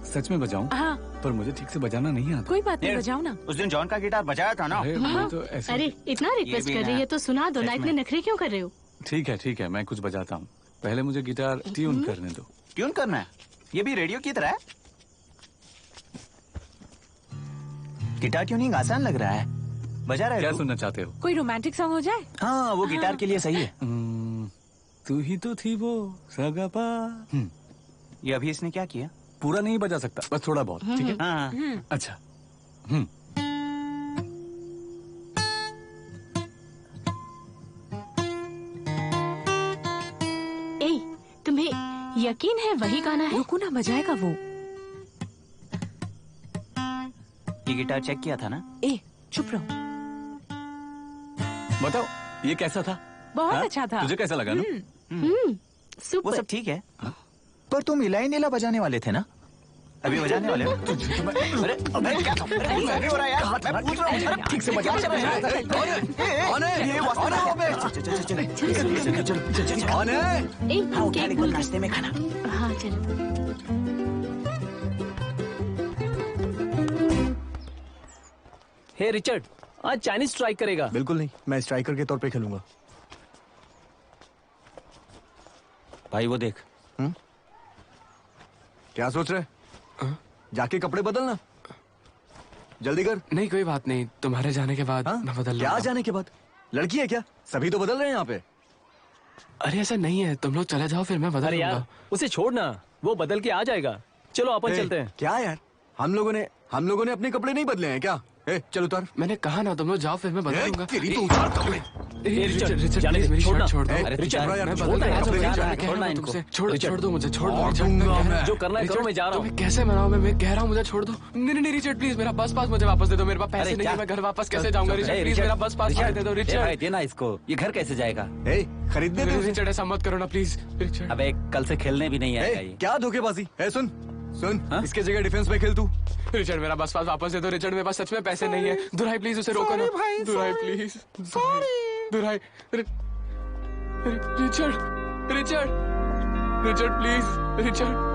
D: सच में बजाऊं?
F: हाँ।
D: पर मुझे ठीक से बजाना नहीं आता।
F: कोई बात नहीं, बजाओ ना।
A: उस दिन जॉन का गिटार बजाया था ना।
D: मैं तो ऐसे।
G: अरे इतना रिक्वेस्ट
A: भी
G: कर
A: ना।
G: रही है तो सुना दो ना,
A: सच
G: इतने
A: में।
G: नखरे क्यों कर रहे हो?
D: ठीक है, मैं कुछ बजाता हूँ। पहले मुझे गिटार ट्यून करने दो।
A: ट्यून करना है? ये भी रेडियो की तरह है। गिटार ट्यूनिंग आसान लग रहा है। बजा रहे
D: क्या
A: हो?
D: सुनना चाहते हो?
F: कोई रोमांटिक सॉन्ग हो जाए?
A: हाँ, वो गिटार के लिए सही है।
D: तू ही तो थी वो सगापा।
A: ये अभी इसने क्या किया?
D: पूरा नहीं बजा सकता, बस थोड़ा बहुत। ठीक है।
A: हाँ।
D: अच्छा।
G: ए, तुम्हें यकीन है वही गाना है?
F: रुको ना, बजाएगा वो।
A: ये गिटार चेक किया था ना?
F: ए चुप रहो।
D: बताओ ये कैसा था?
F: बहुत
D: हाँ?
F: अच्छा था।
D: तुझे कैसा लगा ना?
A: वो सब ठीक है, पर तुम इलाई नीला बजाने वाले थे ना? अभी बजाने वाले हो? अरे अबे क्या हो रहा है यार? मैं पूछ रहा हूँ, अरे ठीक से बजा।
I: कौन है? ये वास्तव में वो चल। कौन है?
G: ए,
A: हाँ,
G: केक बोल
A: नाश्ते में खाना।
G: हाँ चलो।
B: हे रिचर्ड, आज चाइनीज स्ट्राइक करेगा।
J: बिल्कुल नहीं, मैं स्ट्राइकर के तौर पे खेलूंगा।
A: भाई वो देख।
J: क्या सोच रहे? जाके कपड़े बदलना, जल्दी कर।
M: नहीं कोई बात नहीं, तुम्हारे जाने के बाद मैं बदल
J: क्या
M: लूंगा।
J: जाने के बाद? लड़की है क्या? सभी तो बदल रहे हैं यहाँ पे।
M: अरे ऐसा नहीं है, तुम लोग चले जाओ फिर मैं बदल
B: अरे यार
M: लूंगा।
B: उसे छोड़ना, वो बदल के आ जाएगा। चलो अपन चलते हैं।
J: क्या यार, हम लोगों ने अपने कपड़े नहीं बदले हैं क्या? चल उतार।
M: मैंने कहा ना तुम लोग जाओ फिर मैं बदल लूंगा।
J: तेरी तो उतार कपड़े।
M: रिचर्ड
B: जाने
M: प्लीज
B: दे,
M: मेरी
B: छोड़ना।
M: शर्ट छोड़ दो।
B: अरे रिचर्ड,
M: मैं
B: छोड़ना
M: बदल
B: यार,
M: लूंगा,
B: छोड़ना
M: मैं कह रहा हूँ
B: इनको।
M: तुमसे। छोड़
B: रिचर्ड,
M: दो मुझे, छोड़ दो।
J: और
M: रिचर्ड,
J: दूंगा
M: मैं
J: मैं।
B: जो करना है करो, मैं जा रहा
M: तुम्हें
B: हूँ।
M: कैसे मनाऊं मैं कह रहा हूँ मुझे छोड़ दो। नहीं रिचर्ड प्लीज मेरा बस पास मुझे वापस दे दो। मेरे पास पैसे नहीं है, मैं घर वापस कैसे जाऊंगा? रिचर्ड प्लीज मेरा बस पास दे दो। रिचर्ड
A: देना इसको, ये घर कैसे जाएगा?
J: खरीदने दे उसे।
M: रिचर्ड ऐसा मत करो ना प्लीज। रिचर्ड
A: अबे कल से खेलने भी नहीं आएगा ये।
J: क्या धोखेबाजी है? सुन, इसके जगह डिफेंस में खेल तू।
M: रिचर्ड मेरा बस पास वापस दे दो। रिचर्ड मेरे पास सच में पैसे नहीं है। दुराई प्लीज उसे रोको ना। Durai please. Durai. Richard please. Richard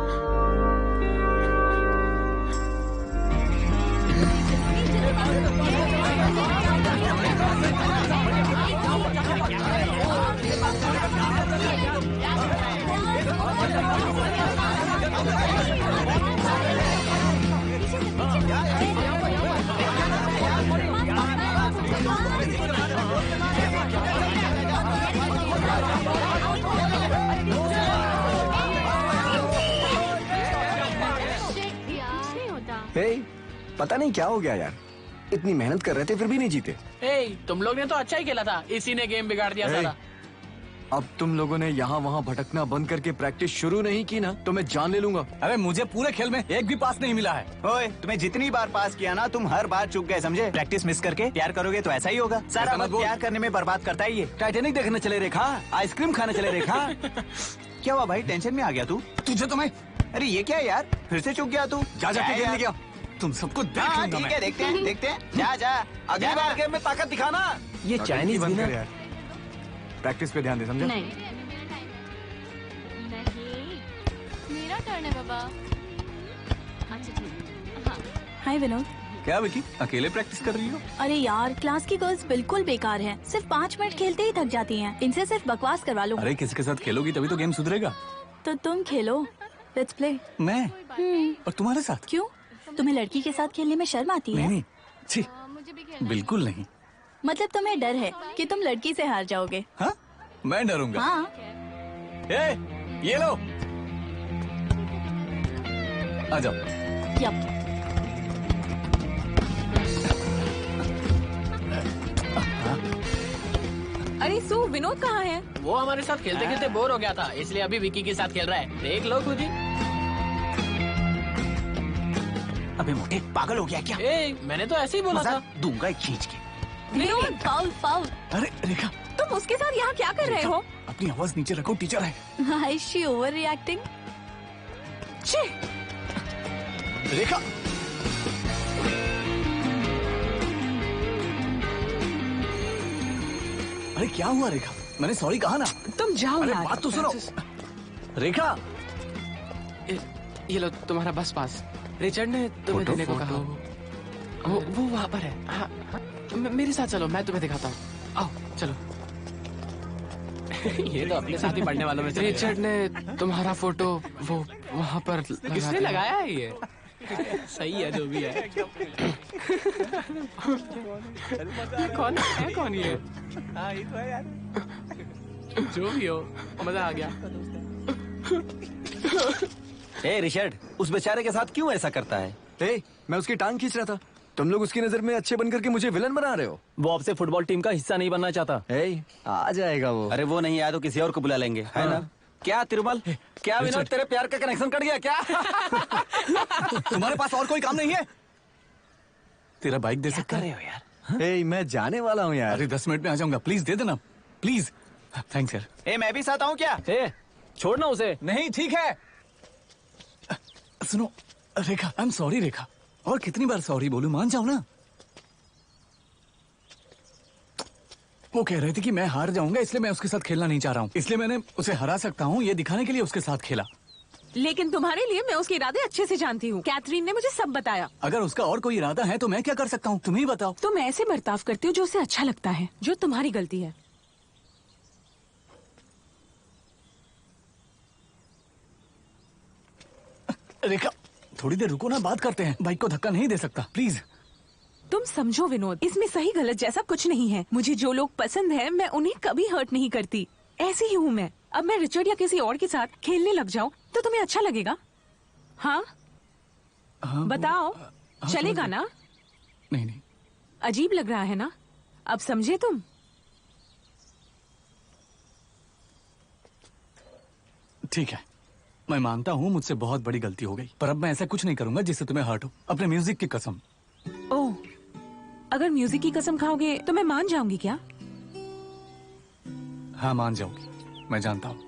J: पता नहीं क्या हो गया यार, इतनी मेहनत कर रहे थे फिर भी नहीं जीते।
C: तुम लोग ने तो अच्छा ही खेला था, इसी ने गेम बिगाड़ दिया सारा।
J: अब तुम लोगों ने यहाँ वहाँ भटकना बंद करके प्रैक्टिस शुरू नहीं की ना तो मैं जान ले लूंगा।
D: अरे मुझे पूरे खेल में एक भी पास नहीं मिला है।
A: ओए, तुम्हें जितनी बार पास किया ना, तुम हर बार चूक गए, समझे? प्रैक्टिस मिस करके प्यार करोगे तो ऐसा ही होगा। सारा वक्त प्यार करने में बर्बाद करता है ये।
I: टाइटैनिक देखने चले रेखा, आइसक्रीम खाने चले रेखा।
A: क्या हुआ भाई, टेंशन में आ गया तू?
I: तुझे तो मैं,
A: अरे ये क्या यार, फिर से चूक गया तू?
J: जाके खेलने गया।
D: तुम सबको देख
A: हाँ
D: लूंगा
A: ठीक
D: मैं।
A: है, देखते हैं। जा
I: अगली बार गेम में ताकत दिखाना।
B: ये चाइनीज
J: बंद
B: भी
J: कर
B: ना,
J: यार, प्रैक्टिस पे ध्यान दे, समझा?
G: नहीं
K: मेरा टर्न है बाबा।
G: अच्छा ठीक। हाँ
H: हाय विनोद।
D: क्या विकी, अकेले प्रैक्टिस कर रही हो?
H: अरे यार क्लास की गर्ल्स बिल्कुल बेकार हैं। सिर्फ 5 मिनट खेलते ही थक जाती हैं। इनसे सिर्फ बकवास करवा लो।
D: अरे किसी के साथ खेलोगी तभी तो गेम सुधरेगा।
H: तो तुम खेलो, लेट्स प्ले।
D: मैं और तुम्हारे साथ?
H: क्यों, तुम्हें लड़की के साथ खेलने में शर्म आती है?
D: नहीं, छी, बिल्कुल नहीं।
H: मतलब तुम्हें डर है कि तुम लड़की से हार जाओगे?
D: हाँ, मैं डरूंगा।
H: हाँ।
D: ये लो, आ जाओ।
H: यप।
F: अरे सू, विनोद कहाँ है?
C: वो हमारे साथ खेलते खेलते बोर हो गया था, इसलिए अभी विकी के साथ खेल रहा है। देख लो खुद ही।
A: अबे मोटे पागल हो गया क्या?
C: मैंने तो ऐसे ही बोला था।
A: दूंगा एक खींच के।
H: Vinod, foul foul.
D: अरे रेखा,
F: तुम उसके साथ यहाँ क्या कर रहे हो?
D: अपनी आवाज नीचे रखो, टीचर है।
H: Is she overreacting?
D: Rekha, अरे क्या हुआ रेखा? मैंने सॉरी कहा ना।
F: तुम जाओ
D: अरे
F: यार।
D: बात तो सुनो। रेखा,
M: ये लो तुम्हारा बस पास। रिचर्ड ने तुम्हें देने को कहा। वो वहाँ पर है। हाँ, मेरे साथ चलो, मैं तुम्हें दिखाता हूँ। आओ चलो।
C: ये तो अपने साथ ही पढ़ने वालों में से
M: रिचर्ड ने तुम्हारा फोटो वो वहाँ पर
C: किसने लगाया है ये? सही है जो भी है। कौन है कौन ये? जो भी हो, मजा आ गया।
I: ए रिचर्ड, उस बेचारे के साथ क्यों ऐसा करता है?
J: मैं उसकी टांग खींच रहा था। तुम लोग उसकी नजर में अच्छे बनकर के मुझे विलन बना रहे हो।
B: वो आपसे फुटबॉल टीम का हिस्सा नहीं बनना चाहता।
J: आ जाएगा वो।
I: अरे वो नहीं आया तो किसी और को बुला लेंगे, है ना? क्या तिरुमल, क्या विनोद, तेरे प्यार का कनेक्शन कट गया क्या?
J: तुम्हारे पास और कोई काम नहीं है?
D: तेरा बाइक दे सकता
A: है
J: यार? मैं जाने वाला हूँ यार।
D: अरे 10 मिनट में आ जाऊंगा, प्लीज दे देना, प्लीज। थैंक्स यार।
A: मैं भी साथ आऊँ क्या?
B: छोड़ना उसे।
D: नहीं, ठीक है। सुनो रेखा, आई एम सॉरी रेखा। और कितनी बार सॉरी बोलूं, मान जाओ ना। वो कह रहे थे कि मैं हार जाऊंगा, इसलिए मैं उसके साथ खेलना नहीं चाह रहा हूँ। इसलिए मैंने उसे हरा सकता हूँ ये दिखाने के लिए उसके साथ खेला।
F: लेकिन तुम्हारे लिए मैं उसके इरादे अच्छे से जानती हूँ। कैथरीन ने मुझे सब बताया।
D: अगर उसका और कोई इरादा है तो मैं क्या कर सकता हूँ, तुम ही बताओ।
F: तुम ऐसे बर्ताव करती हो जो उसे अच्छा लगता है, जो तुम्हारी गलती है।
D: रेखा, थोड़ी देर रुको ना, बात करते हैं। बाइक को धक्का नहीं दे सकता, प्लीज।
F: तुम समझो विनोद, इसमें सही गलत जैसा कुछ नहीं है। मुझे जो लोग पसंद है मैं उन्हें कभी हर्ट नहीं करती। ऐसी ही हूँ मैं। अब मैं रिचर्ड या किसी और के साथ खेलने लग जाऊँ तो तुम्हें अच्छा लगेगा? हाँ, बताओ। चलेगा ना?
D: नहीं नहीं,
F: अजीब लग रहा है ना? अब समझे तुम?
D: ठीक है, मैं मानता हूँ मुझसे बहुत बड़ी गलती हो गई, पर अब मैं ऐसा कुछ नहीं करूंगा जिससे तुम्हें हर्ट हो। अपने म्यूजिक की कसम।
F: ओह, अगर म्यूजिक की कसम खाओगे तो मैं मान जाऊंगी क्या?
D: हाँ, मान जाऊंगी, मैं जानता हूँ।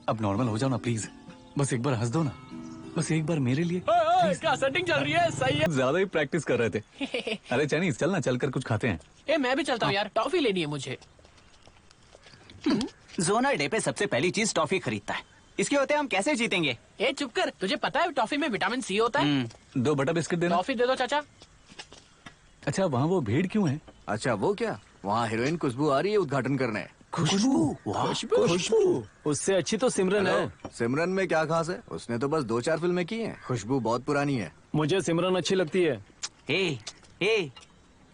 D: अब नॉर्मल हो जाओ ना प्लीज। बस एक बार हंस दो ना, बस एक बार मेरे लिए।
C: क्या सेटिंग चल रही है? सही है।
D: ज्यादा ही प्रैक्टिस कर रहे थे। अरे चाइनीज, चल ना, चलकर कुछ खाते हैं।
C: मैं भी चलता हूँ यार, टॉफी लेनी है मुझे।
A: जोनल डे पे सबसे पहली चीज टॉफी खरीदता है। इसके होते हम कैसे जीतेंगे?
C: चुप कर, तुझे पता है टॉफी में विटामिन सी होता है?
D: 2 बटर बिस्किट देना।
C: टॉफी दे दो चाचा।
D: अच्छा, वहाँ वो भीड़ क्यों है?
J: अच्छा वो क्या, वहाँ हीरोइन खुशबू आ रही है उद्घाटन करने।
B: खुशबू? खुशबू? उससे अच्छी तो सिमरन है।
J: सिमरन में क्या खास है? उसने तो बस 2-4 फिल्में की हैं। खुशबू बहुत पुरानी है।
B: मुझे सिमरन अच्छी लगती है।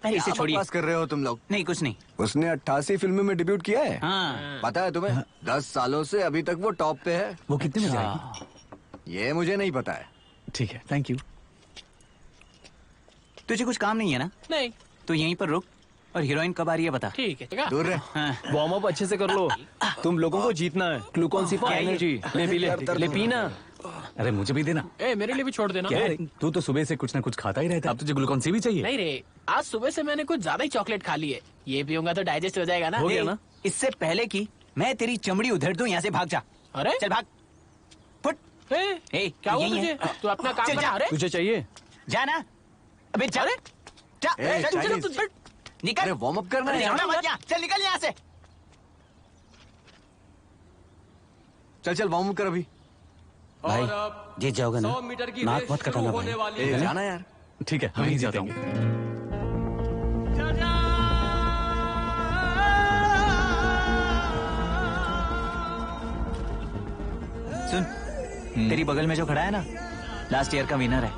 A: पहले इसे छोड़िए।
J: बकवास कर रहे हो तुम लोग।
A: नहीं, कुछ नहीं।
J: उसने 88 फिल्मों में डेब्यूट किया है।
A: हाँ।
J: पता है तुम्हें? 10 सालों से अभी तक वो टॉप पे है।
D: वो कितने में जाएगी?
J: ये मुझे नहीं पता है।
D: ठीक है, थैंक यू।
A: तुझे कुछ काम नहीं है ना?
C: नहीं।
A: तो यहीं पर रुक, और हीरोइन कब आ रही है बता।
C: ठीक है,
J: दूर रहे।
B: वार्म अप अच्छे से कर लो। तुम लोगों को जीतना है। ग्लूकोन सी फॉर एनर्जी। ले पी ले पीना।
D: अरे मुझे भी देना।
C: मेरे लिए भी छोड़ देना।
D: क्या है? तू तो सुबह से कुछ ना कुछ खाता ही रहता है। अब तुझे ग्लूकोन सी भी चाहिए?
C: नहीं रे, आज सुबह से मैंने कुछ ज्यादा ही चॉकलेट खा ली है। ये पीऊंगा तो डाइजेस्ट हो जाएगा ना?
B: हो गया ना?
A: इससे पहले कि मैं तेरी चमड़ी उधेड़ दूं, यहाँ से भाग जा।
C: अरे
A: चल भाग, फुट।
C: क्या हुआ तुझे? तू अपना काम कर। अरे
B: तुझे चाहिए?
A: जा ना। अबे जा। निकल।
J: अरे वार्म अप करना है।
A: चल निकल यहाँ से।
J: चल वार्म अप कर अभी।
I: भाई जीत जाओगे ना? नाक मत कटाना भाई।
J: जाना यार।
D: ठीक है, मैं ही जाता हूँ।
A: सुन, तेरी बगल में जो खड़ा है ना, लास्ट ईयर का विनर है।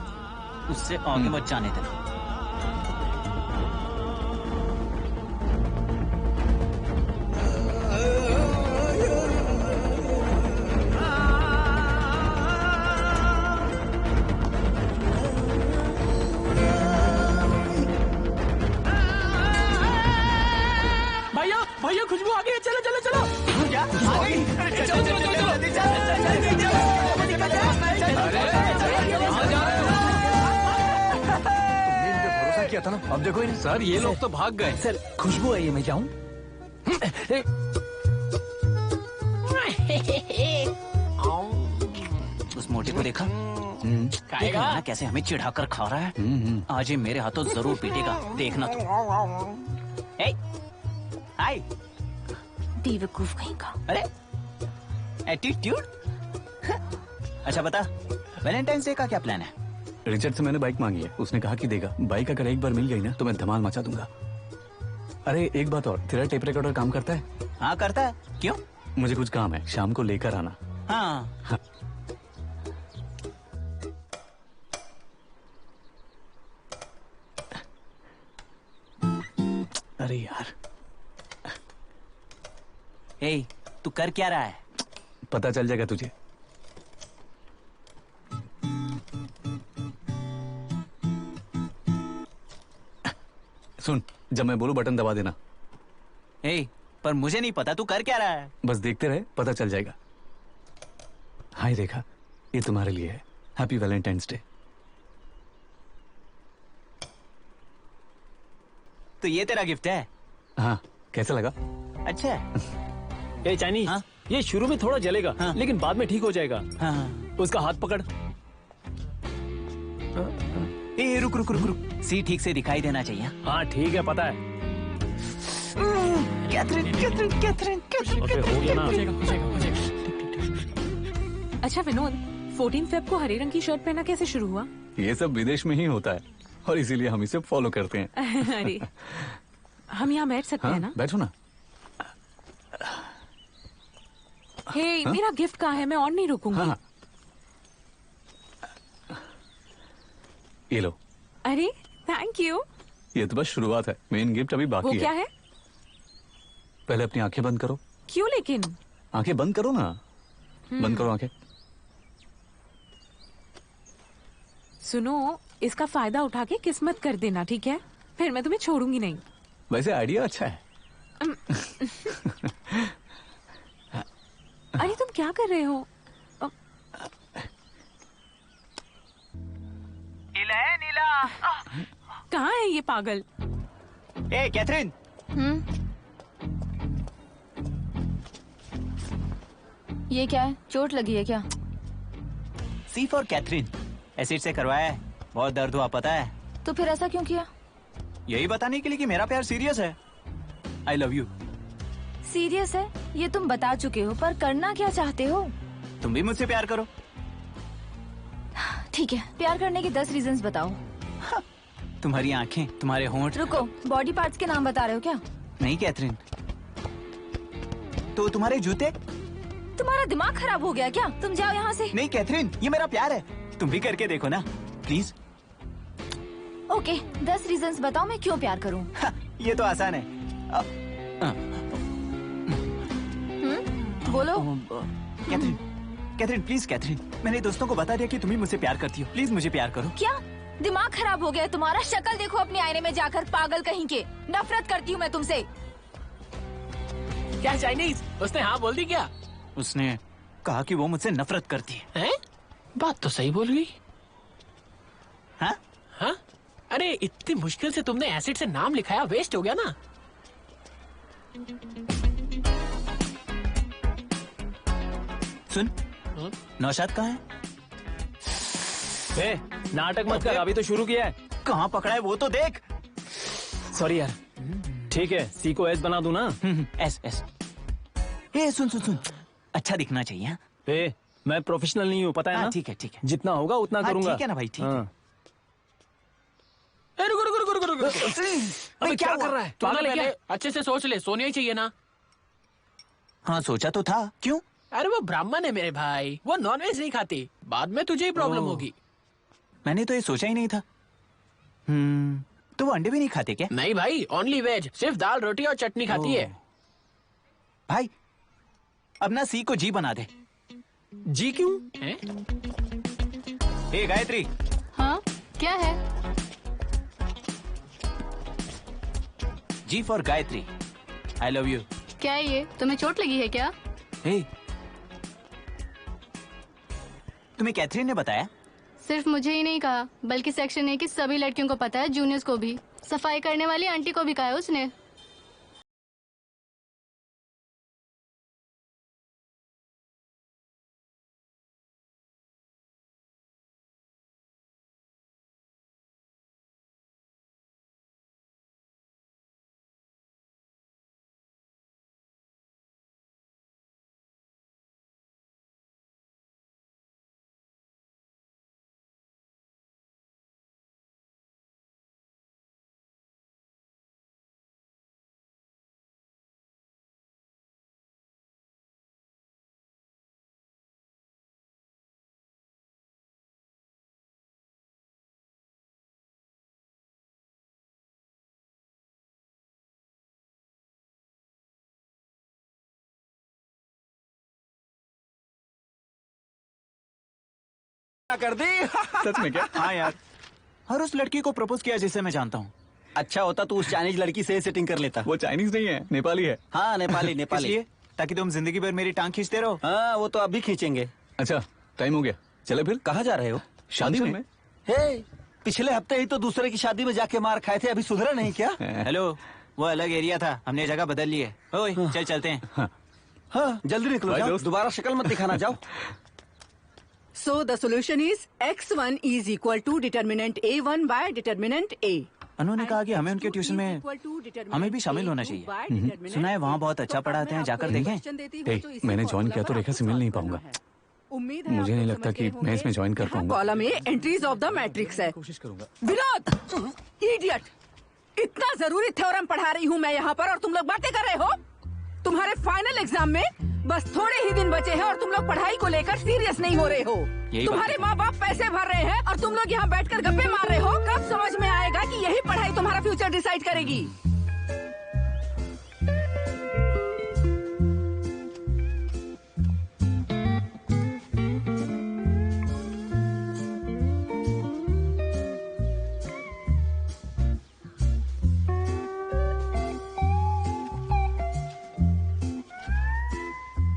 A: उससे आगे मत जाने देना।
C: भैया खुशबू आ गई है। चलो चलो चलो।
A: क्या आ गई? चलो चलो चलो चलो।
J: कहता ना, अब देखो इन्हें।
D: सर ये लोग तो भाग गए।
B: सर खुशबू आई है, मैं जाऊं?
A: उस मोटे को देखा? देखा ना कैसे हमें चिढ़ाकर खा रहा है। आज ये मेरे हाथों जरूर पीटेगा, देखना तू। हाय
K: बेवकूफ कहीं का।
A: अरे एटीट्यूड। अच्छा बता, वैलेंटाइन डे का क्या प्लान है?
D: रिचर्ड से मैंने बाइक मांगी है, उसने कहा कि देगा। बाइक अगर एक बार मिल गई ना तो मैं धमाल मचा दूंगा। अरे एक बात और, तेरा टेप रिकॉर्डर काम करता है?
A: हाँ करता है। क्यों?
D: मुझे कुछ काम है, शाम को लेकर आना।
A: हाँ।
D: अरे यार।
A: ए, तू कर क्या रहा है?
D: पता चल जाएगा तुझे। सुन, जब मैं बोलूं बटन दबा देना।
A: ए, पर मुझे नहीं पता तू कर क्या रहा है।
D: बस देखते रहे, पता चल जाएगा। हाय रेखा, ये तुम्हारे लिए है। Happy Valentine's day.
A: तो ये तेरा गिफ्ट है?
D: हाँ, कैसा लगा?
A: अच्छा है।
B: ए चाइनीज, हाँ? ये शुरू में थोड़ा जलेगा, हाँ? लेकिन बाद में ठीक हो जाएगा।
A: हाँ।
B: उसका हाथ पकड़।
A: ए रुक रुक रुक रुक, सी ठीक से दिखाई देना चाहिए।
B: हाँ ठीक है, पता है।
A: कैथरीन कैथरीन कैथरीन
B: कैथरीन हो गया ना।
F: अच्छा विनोद, 14 फेब को हरे रंग की शर्ट पहना कैसे शुरू हुआ?
D: ये सब विदेश में ही होता है और इसीलिए हम इसे फॉलो करते हैं।
F: अरे हम यहाँ बैठ सकते हैं ना?
D: बैठो ना।
F: हे, मेरा गिफ्ट कहाँ है? मैं और नहीं रुकूंगी।
D: हाँ। ये लो।
F: अरे थैंक यू।
D: ये तो बस शुरुआत है, मेन गिफ्ट अभी बाकी है।
F: वो क्या है?
D: पहले अपनी आंखें बंद करो।
F: क्यों लेकिन?
D: आंखें बंद करो ना। बंद करो आंखें।
F: सुनो, इसका फायदा उठा के किस्मत कर देना, ठीक है? फिर मैं तुम्हें छोड़ूंगी नहीं।
D: वैसे आइडिया अच्छा है।
F: अरे तुम क्या कर रहे हो?
A: नीला है नीला।
F: कहाँ है ये पागल?
A: ए कैथरीन।
K: ये क्या है? चोट लगी है क्या?
A: सी फॉर कैथरीन। एसिड से करवाया है, बहुत दर्द हुआ पता है।
K: तो फिर ऐसा क्यों किया?
A: यही बताने के लिए कि मेरा प्यार सीरियस है। आई लव यू।
K: सीरियस है ये तुम बता चुके हो, पर करना क्या चाहते हो?
A: तुम भी मुझसे प्यार करो।
K: ठीक है, प्यार करने के 10 रीजंस बताओ।
A: हाँ, तुम्हारी आंखें, तुम्हारे होंठ।
K: रुको, बॉडी पार्ट्स के नाम बता रहे हो क्या?
A: नहीं कैथरीन। तो तुम्हारे जूते।
K: तुम्हारा दिमाग खराब हो गया क्या? तुम जाओ यहाँ से।
A: नहीं कैथरीन, ये मेरा प्यार है, तुम भी करके देखो ना प्लीज।
K: ओके, 10 रीजंस बताओ मैं क्यों प्यार करूं।
A: हाँ, ये तो आसान है।
K: बोलो।
A: कैथरीन, कैथरीन प्लीज कैथरीन, मैंने दोस्तों को बता दिया कि तुम ही मुझसे प्यार करती हो, प्लीज मुझे प्यार करो।
K: क्या दिमाग खराब हो गया है तुम्हारा? शक्ल देखो अपने आईने में जाकर, पागल कहीं के। नफरत करती हूँ मैं तुमसे।
C: क्या चाइनीज, उसने हाँ बोल दी क्या?
A: उसने कहा कि वो मुझसे नफरत करती
C: है। बात तो सही बोल गई।
A: हाँ?
C: हाँ? अरे इतनी मुश्किल से तुमने एसिड से नाम लिखाया, वेस्ट हो गया ना।
A: सुन, नौशाद कहाँ है?
B: नाटक मत कर, अभी तो शुरू किया है।
A: कहाँ पकड़ा है वो तो देख।
B: सॉरी यार। ठीक है, सी को एस बना दूं ना?
A: S S. ए सुन सुन सुन, अच्छा दिखना चाहिए। हाँ?
B: ए, मैं प्रोफेशनल नहीं हूँ, पता है ना?
A: ठीक है ठीक है,
B: जितना होगा उतना करूंगा।
A: ठीक है ना भाई, ठीक है।
C: रुको रुको रुको रुको रुको।
A: अबे क्या कर रहा है?
C: पागल है क्या? अच्छे से सोच ले, सोनिया ही चाहिए ना।
A: हाँ सोचा तो था, क्यों?
C: अरे वो ब्राह्मण है मेरे भाई, वो नॉनवेज नहीं खाती, बाद में तुझे ही प्रॉब्लम होगी।
A: मैंने तो ये सोचा ही नहीं था। तो वो अंडे भी नहीं खाते क्या?
C: नहीं भाई, ओनली वेज, सिर्फ दाल रोटी और चटनी खाती है।
A: भाई अब ना सी को जी बना दे।
C: जी क्यों?
A: ए गायत्री।
K: हाँ क्या है?
A: G for Gayatri. I love you.
K: क्या है ये? तुम्हें चोट लगी है क्या?
A: हे, तुम्हें कैथरीन ने बताया?
K: सिर्फ मुझे ही नहीं कहा, बल्कि सेक्शन ए की सभी लड़कियों को पता है, जूनियर्स को भी। सफाई करने वाली आंटी को भी कहा है उसने।
I: कर दी।
D: सच में क्या?
A: हाँ यार, और उस लड़की को प्रपोज किया जिसे मैं जानता हूँ।
I: अच्छा होता तू उस चाइनीज लड़की से सेटिंग कर लेता।
D: वो चाइनीज नहीं है, नेपाली है।
I: हाँ नेपाली नेपाली।
A: इसलिए ताकि तुम जिंदगी भर मेरी टांग खींचते रहो।
I: हाँ वो तो अभी खींचेंगे।
D: अच्छा टाइम हो गया, चले फिर।
I: कहाँ जा रहे हो?
D: शादी में।
I: हे, पिछले हफ्ते ही तो दूसरे की शादी में जाके मार खाए थे, अभी सुधरा नहीं क्या?
A: हेलो, वो अलग एरिया था, हमने जगह बदल ली है। ओए चल चलते हैं।
I: हाँ जल्दी निकलो, जाओ, दोबारा शक्ल मत दिखाना, जाओ।
E: So the solution is x1 is equal to determinant a1 by determinant a.
A: उन्होंने कहा कि हमें उनके ट्यूशन में हमें भी शामिल होना चाहिए। सुना है वहाँ बहुत अच्छा पढ़ाते हैं, जाकर देखें।
D: मैंने ज्वाइन किया तो रेखा से मिल नहीं पाऊंगा। मुझे नहीं लगता कि मैं इसमें ज्वाइन कर पाऊंगा।
E: Column A entries of the matrix है।
D: कोशिश करूंगा।
E: विनोद, इडियट! इतना जरूरी थ्योरम पढ़ा रही हूँ मैं यहाँ पर और तुम लोग बातें कर रहे हो। तुम्हारे फाइनल एग्जाम में बस थोड़े ही दिन बचे हैं और तुम लोग पढ़ाई को लेकर सीरियस नहीं हो रहे हो। तुम्हारे माँ बाप पैसे भर रहे हैं और तुम लोग यहाँ बैठकर गप्पे मार रहे हो। कब समझ में आएगा कि यही पढ़ाई तुम्हारा फ्यूचर डिसाइड करेगी?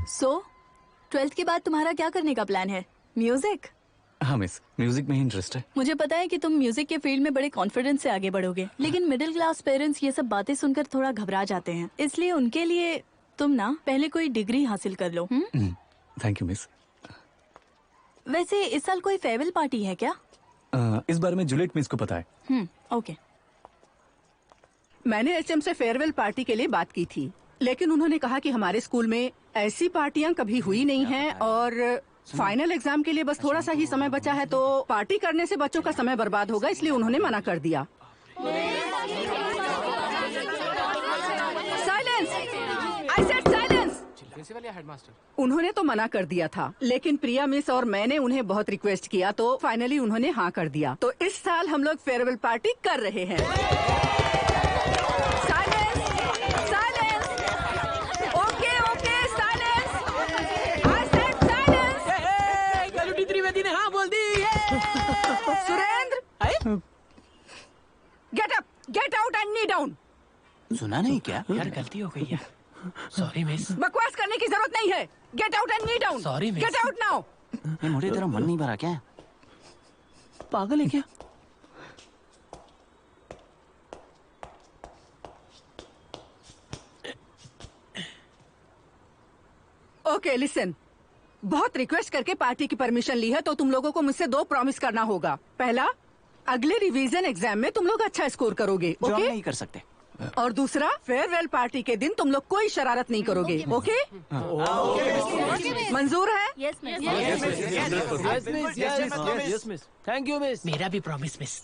H: सो 12th के बाद तुम्हारा क्या करने का प्लान है? म्यूजिक?
D: हाँ मिस, म्यूजिक में ही इंटरेस्ट है।
H: मुझे पता है कि तुम म्यूजिक के फील्ड में बड़े कॉन्फिडेंस से आगे बढ़ोगे, लेकिन मिडिल क्लास पेरेंट्स ये सब बातें सुनकर थोड़ा घबरा जाते हैं। इसलिए उनके लिए तुम ना पहले कोई डिग्री हासिल कर लो।
D: Thank you miss.
H: वैसे इस साल कोई फेयरवेल पार्टी है क्या?
D: इस बारे में जूलियट मिस को पता है।
H: ओके।
E: मैंने एचएम से फेयरवेल पार्टी के लिए बात की थी, लेकिन उन्होंने कहा कि हमारे स्कूल में ऐसी पार्टियां कभी हुई नहीं हैं और फाइनल एग्जाम के लिए बस थोड़ा सा ही समय बचा है, तो पार्टी करने से बच्चों का समय बर्बाद होगा, इसलिए उन्होंने मना कर दिया। Silence! I said silence!
M: Principal या हेडमास्टर?
E: उन्होंने तो मना कर दिया था, लेकिन प्रिया मिस और मैंने उन्हें बहुत रिक्वेस्ट किया तो फाइनली उन्होंने हाँ कर दिया। तो इस साल हम लोग फेयरवेल पार्टी कर रहे हैं।
C: त्रिवेदी ने हाँ बोल दी।
E: Surendra, get up, get out and knee down.
A: सुना नहीं क्या?
C: यार गलती हो गई है। Sorry miss.
E: बकवास करने की जरूरत नहीं है। Get out and knee down.
C: Sorry miss.
E: Get out now.
A: ये मुझे तेरा मन नहीं भरा क्या?
C: पागल है क्या?
E: ओके लिसन, बहुत रिक्वेस्ट करके पार्टी की परमिशन ली है, तो तुम लोगों को मुझसे 2 प्रॉमिस करना होगा। पहला, अगले रिवीजन एग्जाम में तुम लोग अच्छा स्कोर करोगे,
A: जो हम
E: ओके?
A: नहीं कर सकते।
E: और दूसरा, फेयरवेल पार्टी के दिन तुम लोग कोई शरारत नहीं करोगे, ओके? मंजूर है?
K: Yes miss.
C: Thank you miss. मेरा भी प्रॉमिस मिस।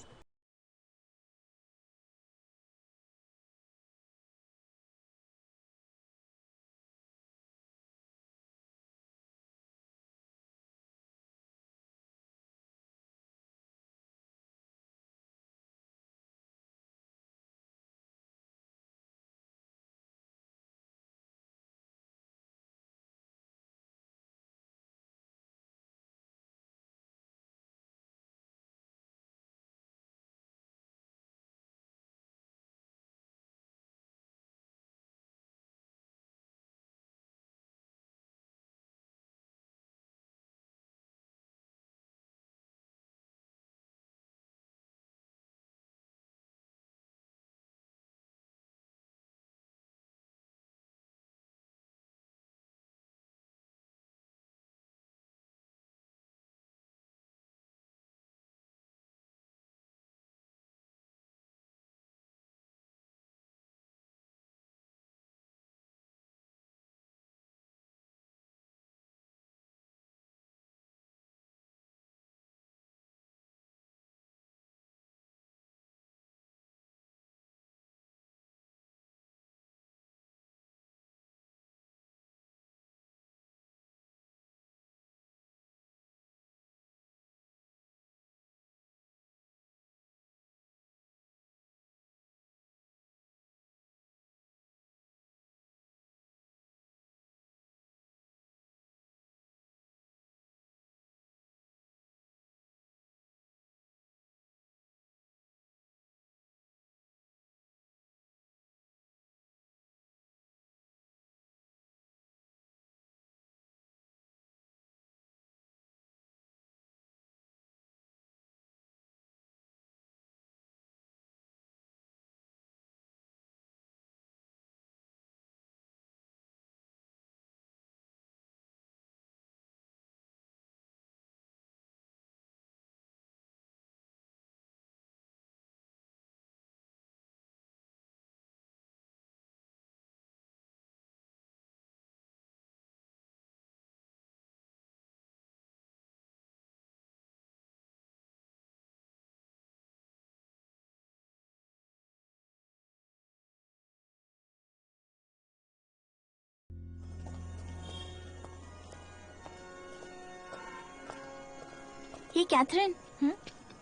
K: ये कैथरीन,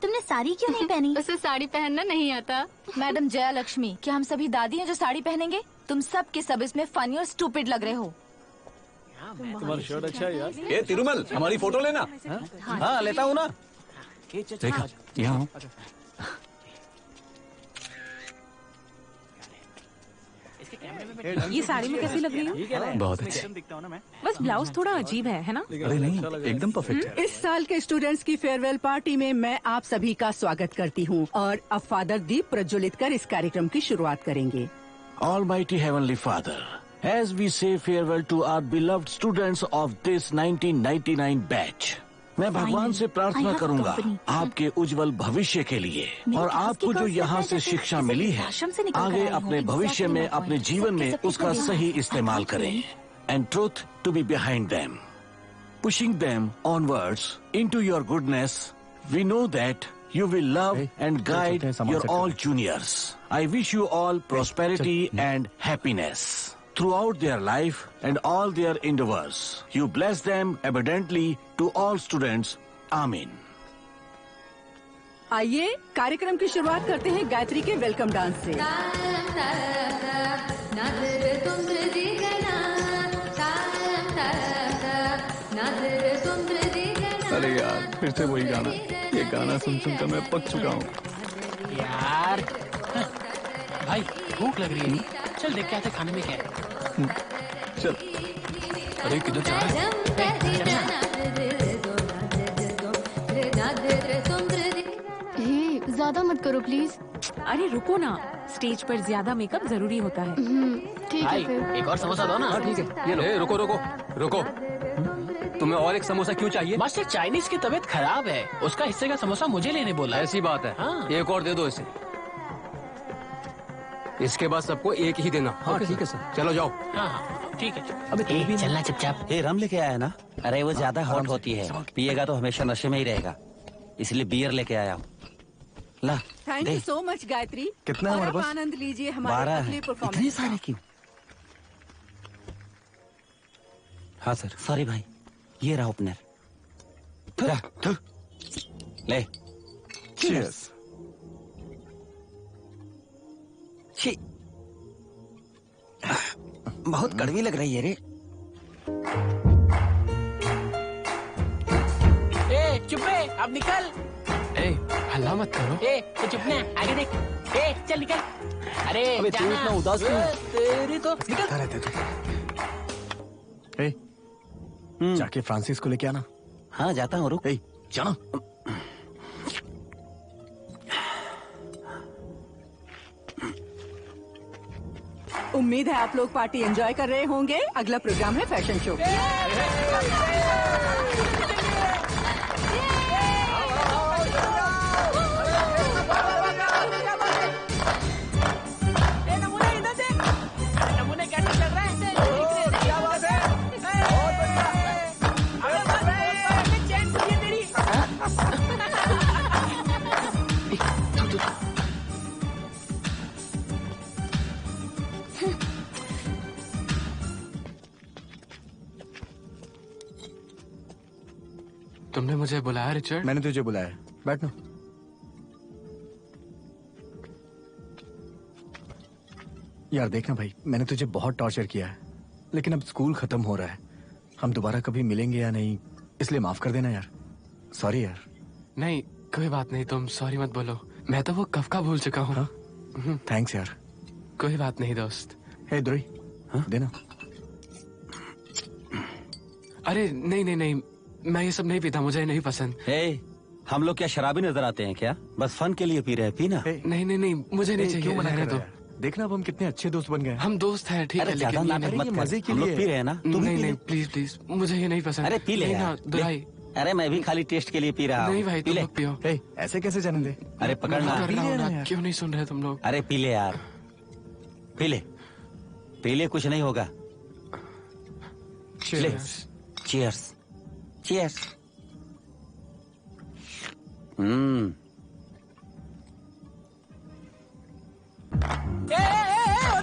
K: तुमने साड़ी क्यों नहीं पहनी?
N: उसे साड़ी पहनना नहीं आता।
O: मैडम जया लक्ष्मी, क्या हम सभी दादी हैं जो साड़ी पहनेंगे? तुम सब के सब इसमें फनी और स्टूपिड लग रहे हो।
B: तुम्हारा शर्ट अच्छा है यार।
I: ए तिरुमल, हमारी फोटो लेना। हाँ लेता हूँ ना।
D: देखा यहाँ हूँ।
F: ये साड़ी में कैसी लग रही है?
D: बहुत अच्छी।
F: बस ब्लाउज थोड़ा अजीब है ना?
D: अरे नहीं, एकदम परफेक्ट है।
E: इस साल के स्टूडेंट्स की फेयरवेल पार्टी में मैं आप सभी का स्वागत करती हूँ और अब फादर दीप प्रज्वलित कर इस कार्यक्रम की शुरुआत करेंगे।
P: Almighty Heavenly Father, as we say farewell to our beloved students of this 1999 batch, मैं भगवान से प्रार्थना करूंगा आपके उज्जवल भविष्य के लिए और आपको जो यहाँ से शिक्षा मिली है आगे अपने भविष्य में अपने जीवन में उसका सही इस्तेमाल करें। And truth to be behind them, pushing them onwards into your goodness. We know that you will love and guide your all juniors. I wish you all prosperity and happiness throughout their life and all their endeavors. You bless them abundantly to all students. Amen.
E: आइए कार्यक्रम की शुरुआत करते हैं गायत्री के वेलकम डांस से।
D: अरे यार फिर से वही गाना। ये गाना सुन सुनकर मैं पक चुका हूँ
C: यार। भाई भूख लग रही है, चल देख के आते खाने में क्या है।
D: चल। अरे किधर जा रहा
N: है? ज्यादा मत करो प्लीज।
F: अरे रुको ना, स्टेज पर ज्यादा मेकअप जरूरी होता है।
N: ठीक है फिर।
M: एक और समोसा दो ना।
B: ठीक है, ये लो। रुको रुको रुको, तुम्हें और एक समोसा क्यों चाहिए?
C: मास्टर चाइनीज की तबीयत खराब है, उसका हिस्से का समोसा मुझे लेने बोला।
B: ऐसी बात है।
C: हाँ।
B: एक और दे दो इसे। इसके बाद सबको एक ही देना। हाँ ठीक है सर। चलो जाओ।
C: हाँ ठीक है।
B: अबे तू भी
C: चलना चुपचाप।
I: ये रम लेके आया ना? अरे वो ज्यादा हॉट होती है, पिएगा तो हमेशा नशे में ही रहेगा, इसलिए बियर लेके आया हूँ। ला
E: thank you so much Gayatri.
I: कितना है हमारे पास?
E: आनंद लीजिए हमारे अगले परफॉर्मेंस।
I: इतने सारे क्यों? हाँ सर। सॉरी भाई, ये रहा ओपनर। ले।
J: Cheers.
I: छी, बहुत कड़वी लग रही है रे।
C: ए चुप रे, अब निकल।
M: ए हल्ला मत करो।
C: ए तो चुप ना, आगे देख। ए चल निकल। अरे
B: अबे तू इतना उदास क्यों है?
C: तेरी तो निकल।
J: जाके फ्रांसिस को लेके आना।
I: हाँ जाता हूँ, रुक।
J: जाना।
E: उम्मीद है आप लोग पार्टी एंजॉय कर रहे होंगे। अगला प्रोग्राम है फैशन शो।
M: तुमने मुझे बुलाया रिचर्ड?
J: मैंने तुझे बुलाया, बैठ ना। यार देखना भाई, मैंने तुझे बहुत टॉर्चर किया है, लेकिन अब स्कूल खत्म हो रहा है, हम दोबारा कभी मिलेंगे या नहीं, इसलिए माफ कर देना यार। सॉरी यार।
M: नहीं कोई बात नहीं, तुम सॉरी मत बोलो, मैं तो वो कब का भूल चुका हूँ।
J: थैंक्स यार।
M: कोई बात नहीं दोस्त।
J: हे द्रोही, देना।
M: अरे नहीं नहीं नहीं, मैं ये सब नहीं पीता, मुझे नहीं पसंद।
I: हम लोग क्या शराबी नजर आते हैं क्या? बस फन के लिए पी रहे हैं, पीना।
M: नहीं नहीं नहीं, मुझे नहीं चाहिए।
J: क्यों मना
M: रहने
J: कर रहा है? देखना अब हम कितने अच्छे दोस्त बन गए।
M: हम दोस्त हैं, ठीक है, लेकिन
I: मजे के लिए पी रहे हैं ना?
M: नहीं नहीं प्लीज प्लीज, मुझे ये नहीं पसंद।
I: अरे पी ले
M: ना दुराई।
I: अरे मैं भी खाली टेस्ट के लिए पी रहा हूँ।
M: नहीं भाई, तुम लोग पियो।
J: ऐसे कैसे जाने दे?
I: अरे पकड़ना।
M: क्यों नहीं सुन रहे तुम लोग?
I: अरे पी ले यार, पी ले, पी ले, कुछ नहीं होगा। Cheers, cheers.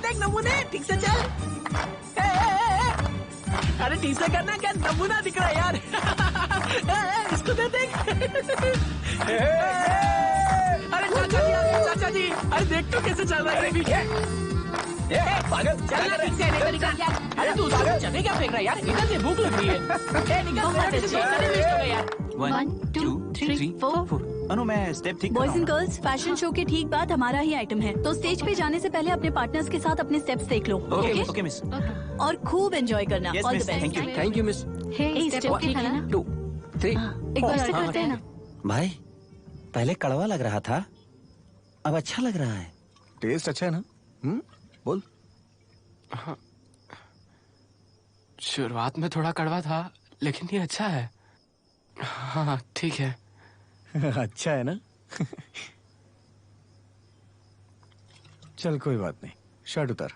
C: देख नमूने, ठीक से चल। अरे ठीक से करना, क्या नमूना दिख रहा है यार। इसको दे देख। अरे चाचा जी, अरे देख तो कैसे चल रहा है अभी। पागल, चलना ठीक से, निकल यार। अरे तू चने क्या फेंक रहा है यार? निकल से, भूख लग रही है। निकल, चने वेस्ट हो गए यार।
A: 1 2 3 4। अनु मैं स्टेप ठीक
H: boys and girls, fashion show के ठीक बाद हमारा ही आइटम है, तो स्टेज पे जाने से पहले अपने पार्टनर्स के साथ अपने स्टेप्स देख लो।
A: Okay miss.
H: और खूब एंजॉय करना। All the best.
B: Thank you miss.
N: Step ठीक है ना?
B: 2 3
N: एक बार से करते हैं ना।
I: भाई पहले कड़वा लग रहा था, अब अच्छा लग रहा है।
J: टेस्ट अच्छा है ना? बोल।
M: शुरुआत में थोड़ा कड़वा था, लेकिन ये अच्छा है। हाँ ठीक है।
J: अच्छा है ना? चल कोई बात नहीं, शर्ट उतार।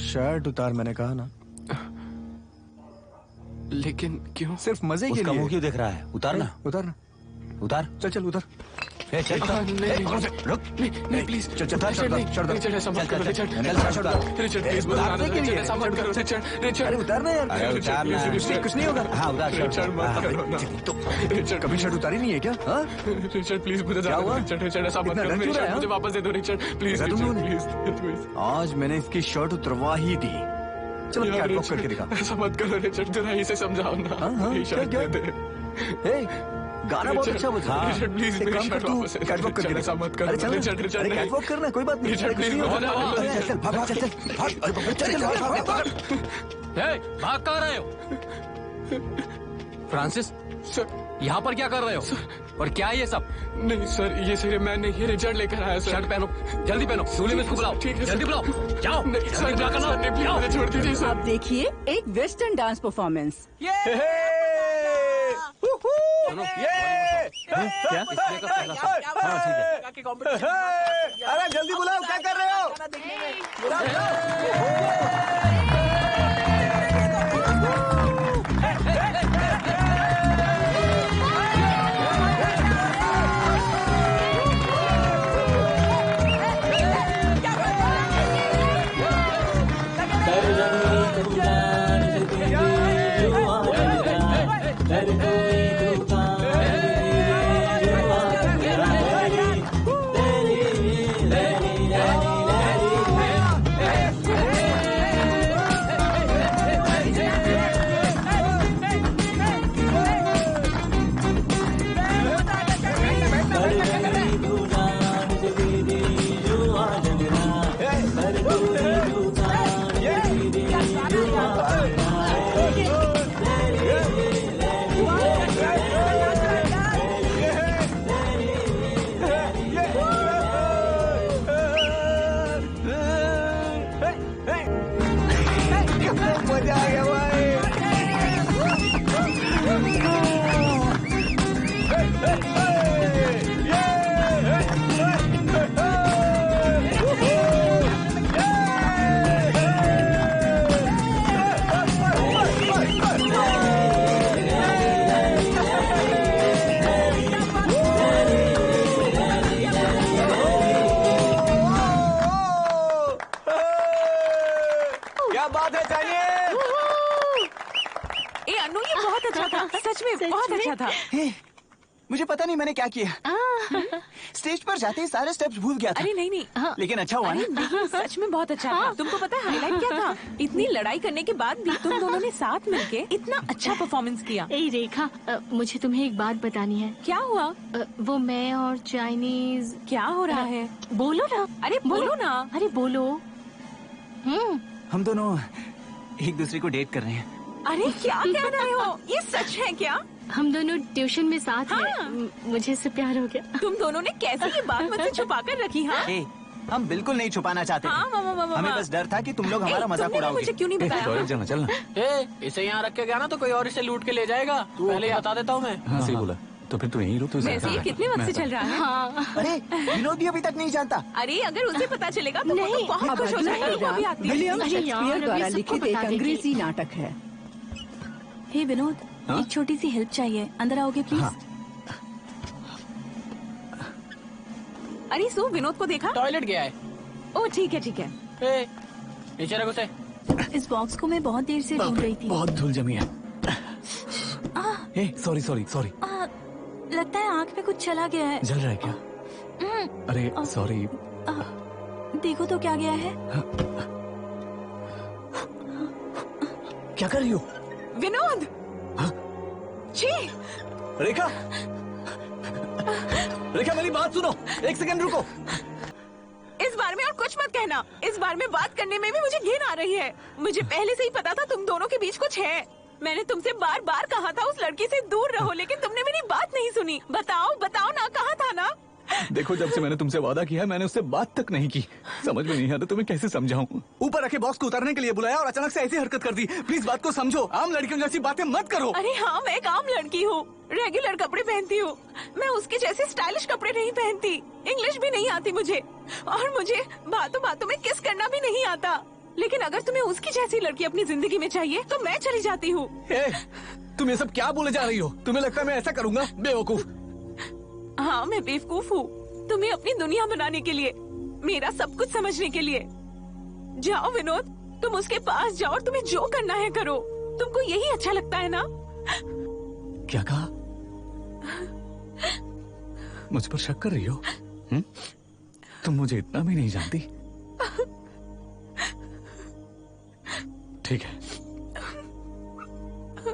J: शर्ट उतार मैंने कहा ना।
M: लेकिन क्यों?
J: सिर्फ मजे के
I: उसका
J: लिए।
I: मुंह क्यों देख रहा है? उतारना।
J: उतारना।
I: उतार।
J: चल उतार।
I: चल
M: नहीं प्लीज।
J: चल
M: रिचर्ड ऐसा मत करो। रिचर्ड प्लीज रिचर्ड
J: उतारना यार। कुछ नहीं होगा।
I: हाँ उतार।
J: रिचर्ड कभी शर्ट उतारी नहीं है क्या?
M: रिचर्ड प्लीज मुझे
J: क्या हुआ?
M: रिचर्ड ऐसा मत करो। मेरी शर्ट मुझे वापस दे दो रिचर्ड प्लीज। प्लीज
J: आज मैंने इसकी शर्ट उतरवा ही दी। चलो कैटवॉक करके दिखा।
M: ऐसा मत करो रिचर्ड, जरा इसे समझाओ ना। मेरी शर्ट दे दे।
J: गाना बहुत अच्छा बजा।
M: रिचर्ड प्लीज मेरी शर्ट वापस दे।
J: कैटवॉक करके
M: ऐसा मत करो। रिचर्ड
J: कैटवॉक करना कोई बात नहीं।
M: रिचर्ड प्लीज
J: चल
B: भाग कहाँ रहे हो? फ्रांसिस यहाँ पर क्या कर रहे हो? और क्या है ये सब?
M: नहीं सर, ये सिर्फ मैं नहीं, ये रिचर्ड लेकर आया सर।
B: शर्ट पहनो, जल्दी पहनो। सूली में इसको बुलाओ।
M: ठीक है
B: जल्दी बुलाओ। जाओ।
M: सर क्या करना? प्लीज मुझे छोड़ दीजिए सर।
E: अब देखिए एक वेस्टर्न डांस परफॉर्मेंस।
B: क्या? इसमें का पहला सॉन्ग। हाँ ठीक है।
I: अरे जल्दी बुलाओ, क्या कर रहे हो? मुझे पता नहीं मैंने क्या किया। स्टेज पर जाते ही सारे स्टेप्स भूल गया था।
F: अरे नहीं
A: लेकिन अच्छा हुआ
F: अरे नहीं, सच में बहुत अच्छा था। तुमको पता है हाईलाइट क्या था? इतनी लड़ाई करने के बाद भी तुम दोनों ने साथ मिलके इतना अच्छा परफॉर्मेंस किया।
G: ए रेखा, मुझे तुम्हें एक बात बतानी है।
F: क्या हुआ?
G: वो मैं और चाइनीज।
F: क्या हो रहा है?
G: बोलो ना।
F: अरे बोलो ना।
G: अरे बोलो।
A: हम दोनों एक दूसरे को डेट कर रहे हैं।
F: अरे क्या कह रहे हो? ये सच है क्या?
G: हम दोनों ट्यूशन में साथ हैं। मुझे इससे प्यार हो गया।
F: तुम दोनों ने कैसे ये बात मुझसे छुपा कर रखी? हाँ
A: हम बिल्कुल नहीं छुपाना चाहते थे। हमें बस डर था कि तुम लोग हमारा मजाक उड़ाओगे।
F: मुझे क्यों नहीं बताया?
D: चलना चलना।
C: इसे यहाँ रख के गया ना तो कोई और इसे लूट के ले जाएगा। पहले ही बता देता हूँ मैं।
D: हाँ सही बोला। तो फिर तू यहीं रुक।
F: वैसे ये कितने वक्त से चल रहा है?
G: हाँ।
A: अरे विनोद भी अभी तक नहीं जानता।
F: अरे अगर उसे पता चलेगा तो वो तो बहुत खुश हो जाएगा। वो भी आती है।
E: विलियम शेक्सपियर द्वारा लिखित एक अंग्रेजी नाटक है।
H: हे विनोद, एक छोटी सी हेल्प चाहिए, अंदर आओगे प्लीज?
F: अरे सो विनोद को देखा?
C: टॉयलेट गया है।
F: ओ ठीक है
C: नीचे रख उसे।
H: इस बॉक्स को मैं बहुत देर से ढूंढ रही थी।
D: बहुत धूल जमी है। Sorry sorry sorry.
H: लगता है आँख में कुछ चला गया है।
D: जल रहा है क्या? अरे सॉरी।
H: देखो तो क्या गया है।
J: क्या कर रही हो?
F: विनोद। छी।
J: रेखा, रेखा मेरी बात सुनो, एक सेकंड रुको।
F: इस बार में और कुछ मत कहना। इस बार में बात करने में भी मुझे घिन आ रही है। मुझे पहले से ही पता था तुम दोनों के बीच कुछ है। मैंने तुमसे बार बार कहा था उस लड़की से दूर रहो, लेकिन तुमने मेरी बात नहीं सुनी। बताओ बताओ ना, कहा था ना।
D: देखो, जब से मैंने तुमसे वादा किया मैंने उससे बात तक नहीं की। समझ में नहीं आता तुम्हें कैसे समझाऊं। ऊपर रखे बॉक्स को उतारने के लिए बुलाया और अचानक से ऐसी हरकत कर दी। प्लीज बात को समझो, आम लड़कियों जैसी बातें मत करो।
F: अरे हाँ, मैं एक आम लड़की हूँ, रेगुलर कपड़े पहनती हूँ। मैं उसके जैसे स्टाइलिश कपड़े नहीं पहनती। इंग्लिश भी नहीं आती मुझे, और मुझे बातों बातों में किस करना भी नहीं आता। लेकिन अगर तुम्हें उसकी जैसी लड़की अपनी जिंदगी में चाहिए तो मैं चली जाती हूँ।
D: तुम ये सब क्या बोले जा रही हो? तुम्हें लगता है मैं ऐसा करूंगा? बेवकूफ।
F: हाँ, मैं बेवकूफ हूँ तुम्हें अपनी दुनिया बनाने के लिए, मेरा सब कुछ समझने के लिए। जाओ विनोद, तुम उसके पास जाओ और तुम्हें जो करना है करो। तुमको यही अच्छा लगता है ना?
D: क्या कहा? मुझ पर शक कर रही हो? तुम मुझे इतना भी नहीं जानती। ठीक है,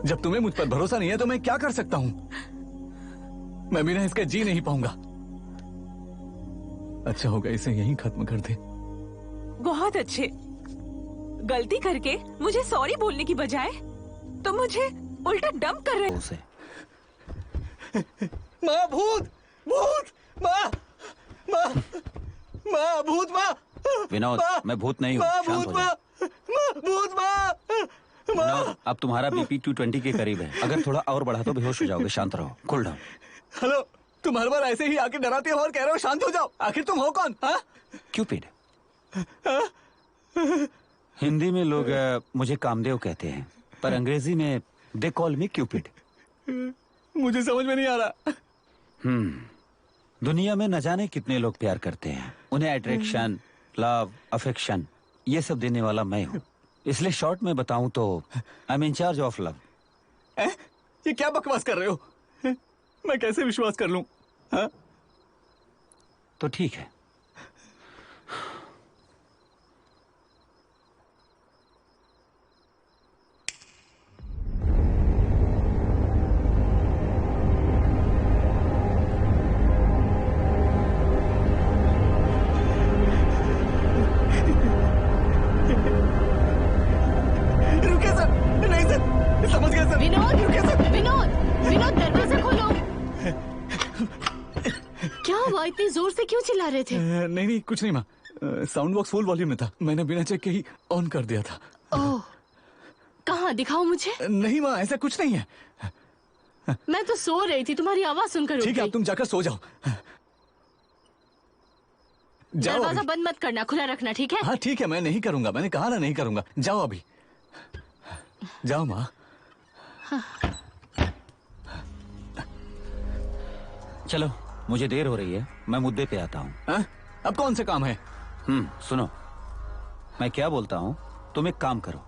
D: जब तुम्हें मुझ पर भरोसा नहीं है तो मैं क्या कर सकता हूं? मैं बिना इसके जी नहीं पाऊंगा। अच्छा होगा इसे यहीं खत्म कर दे।
F: बहुत अच्छे। गलती करके मुझे सॉरी बोलने की बजाय तुम मुझे उल्टा डंप कर रहे हो।
J: माँ भूत, भूत, माँ, माँ, माँ भूत, माँ।
A: विनोद, मैं भूत नहीं हूँ, शांत हो जा।
J: भूत, माँ।
A: विनोद, अब तुम्हारा बीपी 220 के करीब है। अगर थोड़ा और बढ़ा तो बेहोश हो जाओगे। शांत रहो, कूल डाउन।
D: हेलो, तुम हर बार ऐसे ही आके डराते हो और कह रहे हो शांत हो जाओ। आखिर तुम हो कौन?
A: क्यूपिड। हिंदी में लोग मुझे कामदेव कहते हैं, पर अंग्रेजी में दे कॉल मी क्यूपिड।
D: मुझे समझ में नहीं आ रहा।
A: दुनिया में न जाने कितने लोग प्यार करते हैं। उन्हें अट्रैक्शन, लव, अफेक्शन ये सब देने वाला मैं हूँ। इसलिए शॉर्ट में बताऊं तो I am in charge of love.
D: ये क्या बकवास कर रहे हो? मैं कैसे विश्वास कर लूं?
A: तो ठीक है,
G: इतनी जोर से क्यों चिल्ला रहे थे?
D: नहीं कुछ नहीं माँ, साउंड बॉक्स फुल वॉल्यूम में था। मैंने बिना चेक के ही ऑन कर दिया था।
G: ओह, कहाँ दिखाओ मुझे।
D: नहीं माँ, ऐसा कुछ नहीं है।
G: मैं तो सो रही थी, तुम्हारी आवाज सुनकर।
D: ठीक है, अब तुम जाकर सो जाओ।
G: दरवाजा बंद मत करना, खुला रखना, ठीक है?
D: हाँ ठीक है, मैं नहीं करूंगा। मैंने कहा ना नहीं करूंगा। जाओ अभी, जाओ माँ।
A: चलो, मुझे देर हो रही है, मैं मुद्दे पे आता हूँ।
D: अब कौन से काम है?
A: सुनो, मैं क्या बोलता हूँ, तुम एक काम करो।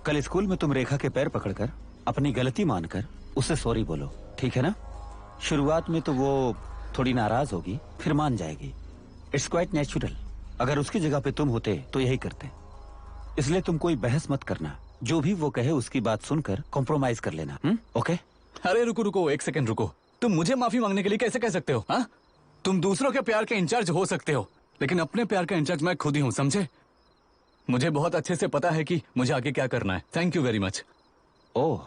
A: कल स्कूल में तुम रेखा के पैर पकड़कर अपनी गलती मानकर उससे सॉरी बोलो, ठीक है ना? शुरुआत में तो वो थोड़ी नाराज होगी, फिर मान जाएगी। It's quite natural. अगर उसकी जगह पे तुम होते तो यही करते। इसलिए तुम कोई बहस मत करना, जो भी वो कहे उसकी बात सुनकर कॉम्प्रोमाइज कर लेना। ओके?
D: अरे रुको रुको, एक सेकंड रुको। तुम मुझे माफी मांगने के लिए कैसे कह सकते हो? हाँ, तुम दूसरों के प्यार के इंचार्ज हो सकते हो, लेकिन अपने प्यार का इंचार्ज मैं खुद ही हूँ, समझे? मुझे बहुत अच्छे से पता है कि मुझे आगे क्या करना है। Thank you very much.
A: Oh,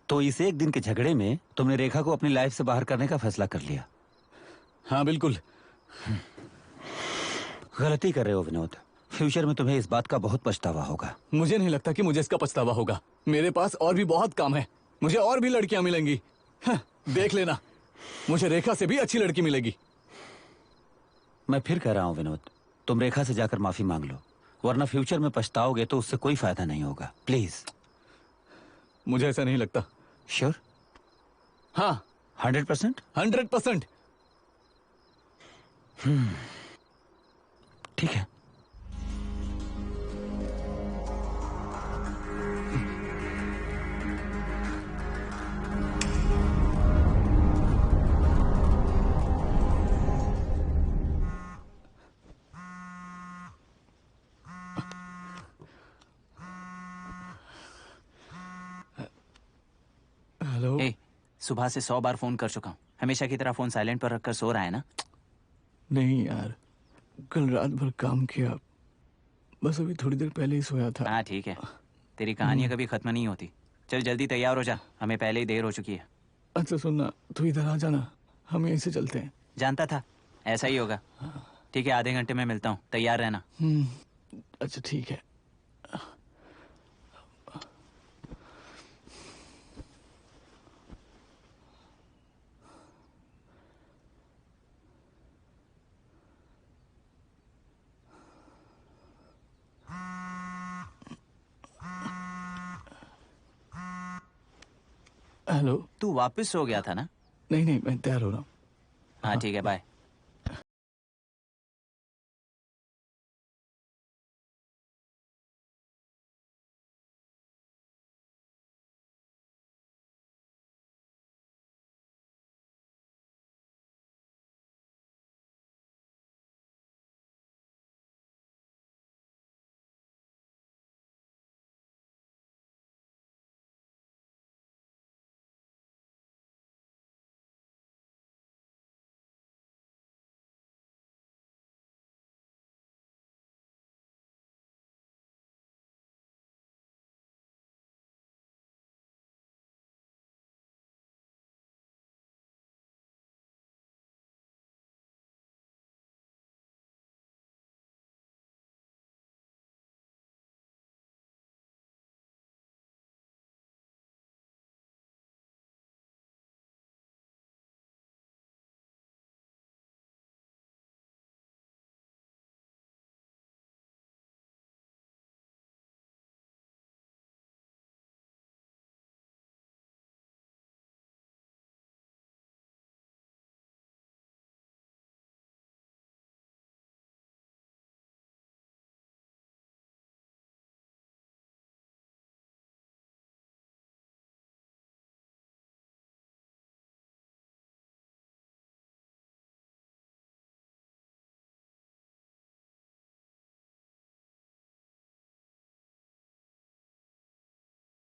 A: तो इस एक दिन के झगड़े में तुमने रेखा को अपनी लाइफ से बाहर करने का फैसला कर लिया?
D: हाँ बिल्कुल।
A: गलती कर रहे हो विनोद। फ्यूचर में तुम्हें इस बात का बहुत पछतावा होगा।
D: मुझे नहीं लगता कि मुझे इसका पछतावा होगा। मेरे पास और भी बहुत काम है, मुझे और भी लड़कियां मिलेंगी। देख लेना, मुझे रेखा से भी अच्छी लड़की मिलेगी।
A: मैं फिर कह रहा हूँ विनोद, तुम रेखा से जाकर माफी मांग लो, वरना फ्यूचर में पछताओगे तो उससे कोई फायदा नहीं होगा। प्लीज।
D: मुझे ऐसा नहीं लगता।
A: श्योर?
D: हाँ,
A: 100%?
D: 100%।
A: ठीक है। सुबह से 100 बार फोन कर चुका हूँ। हमेशा की तरह फोन साइलेंट पर रखकर सो रहा है ना?
D: नहीं यार, कल रात भर काम किया, बस अभी थोड़ी देर पहले ही सोया था।
A: हाँ ठीक है, तेरी कहानियाँ कभी खत्म नहीं होती। चल जल्दी तैयार हो जा, हमें पहले ही देर हो चुकी है।
D: अच्छा सुनना, तू इधर आ जाना, हम यहीं से चलते हैं।
A: जानता था ऐसा ही होगा। ठीक है, आधे घंटे में मिलता हूँ, तैयार रहना।
D: अच्छा ठीक है। हेलो।
A: तू वापस सो गया था ना?
D: नहीं नहीं, मैं तैयार हो रहा हूँ।
A: हाँ ठीक है, बाय।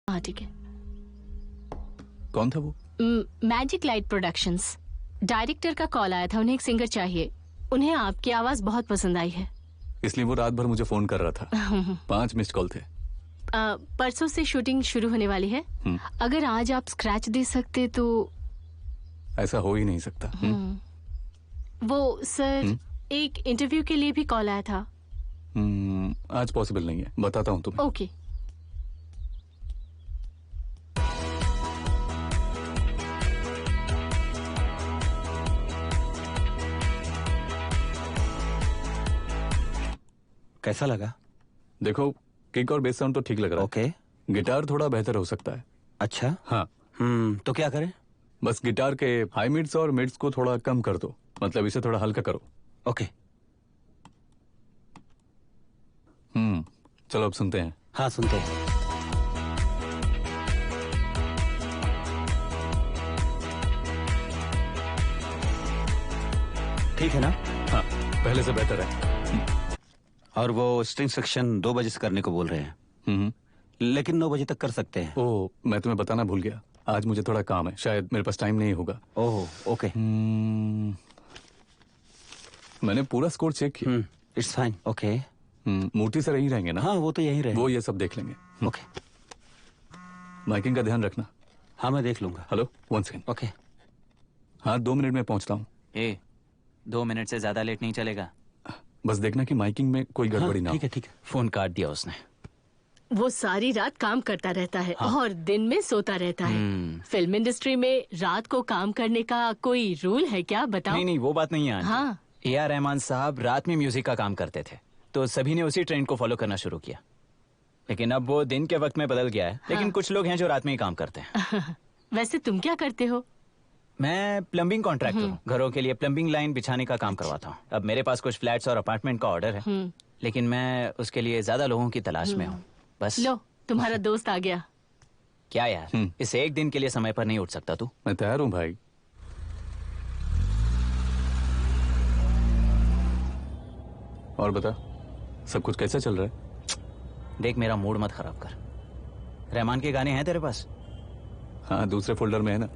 G: हाँ ठीक है।
D: कौन था वो?
G: Magic light productions. डायरेक्टर का कॉल आया था, उन्हें एक सिंगर चाहिए। उन्हें आपकी आवाज बहुत पसंद आई है,
D: इसलिए वो रात भर मुझे फोन कर रहा था। 5 मिस्ड कॉल थे।
G: परसों से शूटिंग शुरू होने वाली है। अगर आज आप स्क्रैच दे सकते तो।
D: ऐसा हो ही नहीं सकता।
G: वो सर, एक इंटरव्यू के लिए भी कॉल आया था।
D: आज पॉसिबल नहीं है, बताता हूँ तुम्हें।
G: ओके।
I: कैसा लगा?
D: देखो, किक और बेस साउंड तो ठीक लग रहा है।
I: ओके।
D: गिटार थोड़ा बेहतर हो सकता है।
I: अच्छा।
D: हाँ।
I: तो क्या करें?
D: बस गिटार के हाई मिड्स और मिड्स को थोड़ा कम कर दो, मतलब इसे थोड़ा हल्का करो।
I: ओके।
D: चलो अब सुनते हैं।
I: हाँ सुनते हैं। ठीक है ना?
D: हाँ, पहले से बेहतर है।
I: और वो स्ट्रिंग सेक्शन 2 बजे से करने को बोल रहे हैं। लेकिन 9 बजे तक कर सकते हैं।
D: ओह, मैं तुम्हें बताना भूल गया, आज मुझे थोड़ा काम है, शायद मेरे पास टाइम नहीं होगा।
I: Oh okay.
D: मैंने पूरा स्कोर चेक किया।
I: It's fine. Okay.
D: Murthy sir यहीं रहेंगे ना?
I: हाँ वो तो यहीं रहेंगे।
D: वो ये सब देख लेंगे।
I: ओके।
D: माइकिंग का ध्यान रखना।
I: हाँ मैं देख लूंगा।
D: Hello, 1 second.
I: ओके।
D: हाँ 2 मिनट में पहुंचता हूँ।
A: 2 मिनट से ज्यादा लेट नहीं चलेगा।
D: बस देखना कि माइकिंग में कोई गड़बड़ी ना हो।
I: ठीक है ठीक है।
A: फोन काट दिया उसने।
G: वो सारी रात काम करता रहता है और दिन में सोता रहता है। फिल्म इंडस्ट्री में रात को काम करने का कोई रूल है क्या, बताओ?
A: नहीं नहीं, वो बात नहीं है।
G: हाँ।
A: A.R. रहमान साहब रात में म्यूजिक का काम करते थे, तो सभी ने उसी ट्रेंड को फॉलो करना शुरू किया। लेकिन अब वो दिन के वक्त में बदल गया है। लेकिन कुछ लोग हैं जो रात में ही काम करते हैं।
G: वैसे तुम क्या करते हो?
A: मैं प्लम्बिंग कॉन्ट्रैक्टर हूँ। घरों के लिए प्लम्बिंग लाइन बिछाने का काम करवाता हूँ। अब मेरे पास कुछ फ्लैट्स और अपार्टमेंट का ऑर्डर है, लेकिन मैं उसके लिए ज्यादा लोगों की तलाश में हूँ। बस।
G: लो, तुम्हारा दोस्त आ गया।
A: क्या यार, इस एक दिन के लिए समय पर नहीं उठ सकता तू?
D: मैं तैयार हूँ भाई। और बता, सब कुछ कैसा चल रहा है?
A: देख, मेरा मूड मत खराब कर। रहमान के गाने हैं तेरे पास?
D: हाँ, दूसरे फोल्डर में है ना।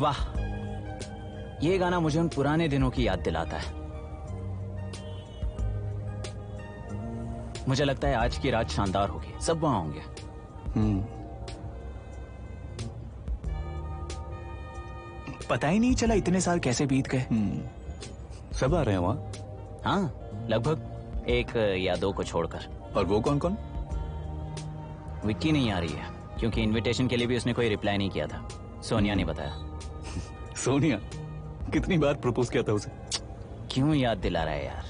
A: वाह, ये गाना मुझे उन पुराने दिनों की याद दिलाता है। मुझे लगता है आज की रात शानदार होगी, सब वहां होंगे। पता ही नहीं चला इतने साल कैसे बीत गए।
D: सब आ रहे हैं वहाँ?
A: हाँ, लगभग एक या दो को छोड़कर।
D: और वो कौन कौन?
A: विक्की नहीं आ रही है क्योंकि इनविटेशन के लिए भी उसने कोई रिप्लाई नहीं किया था। सोनिया ने बताया।
D: सोनिया? कितनी बार प्रपोज किया था उसे?
A: क्यों याद दिला रहा है यार?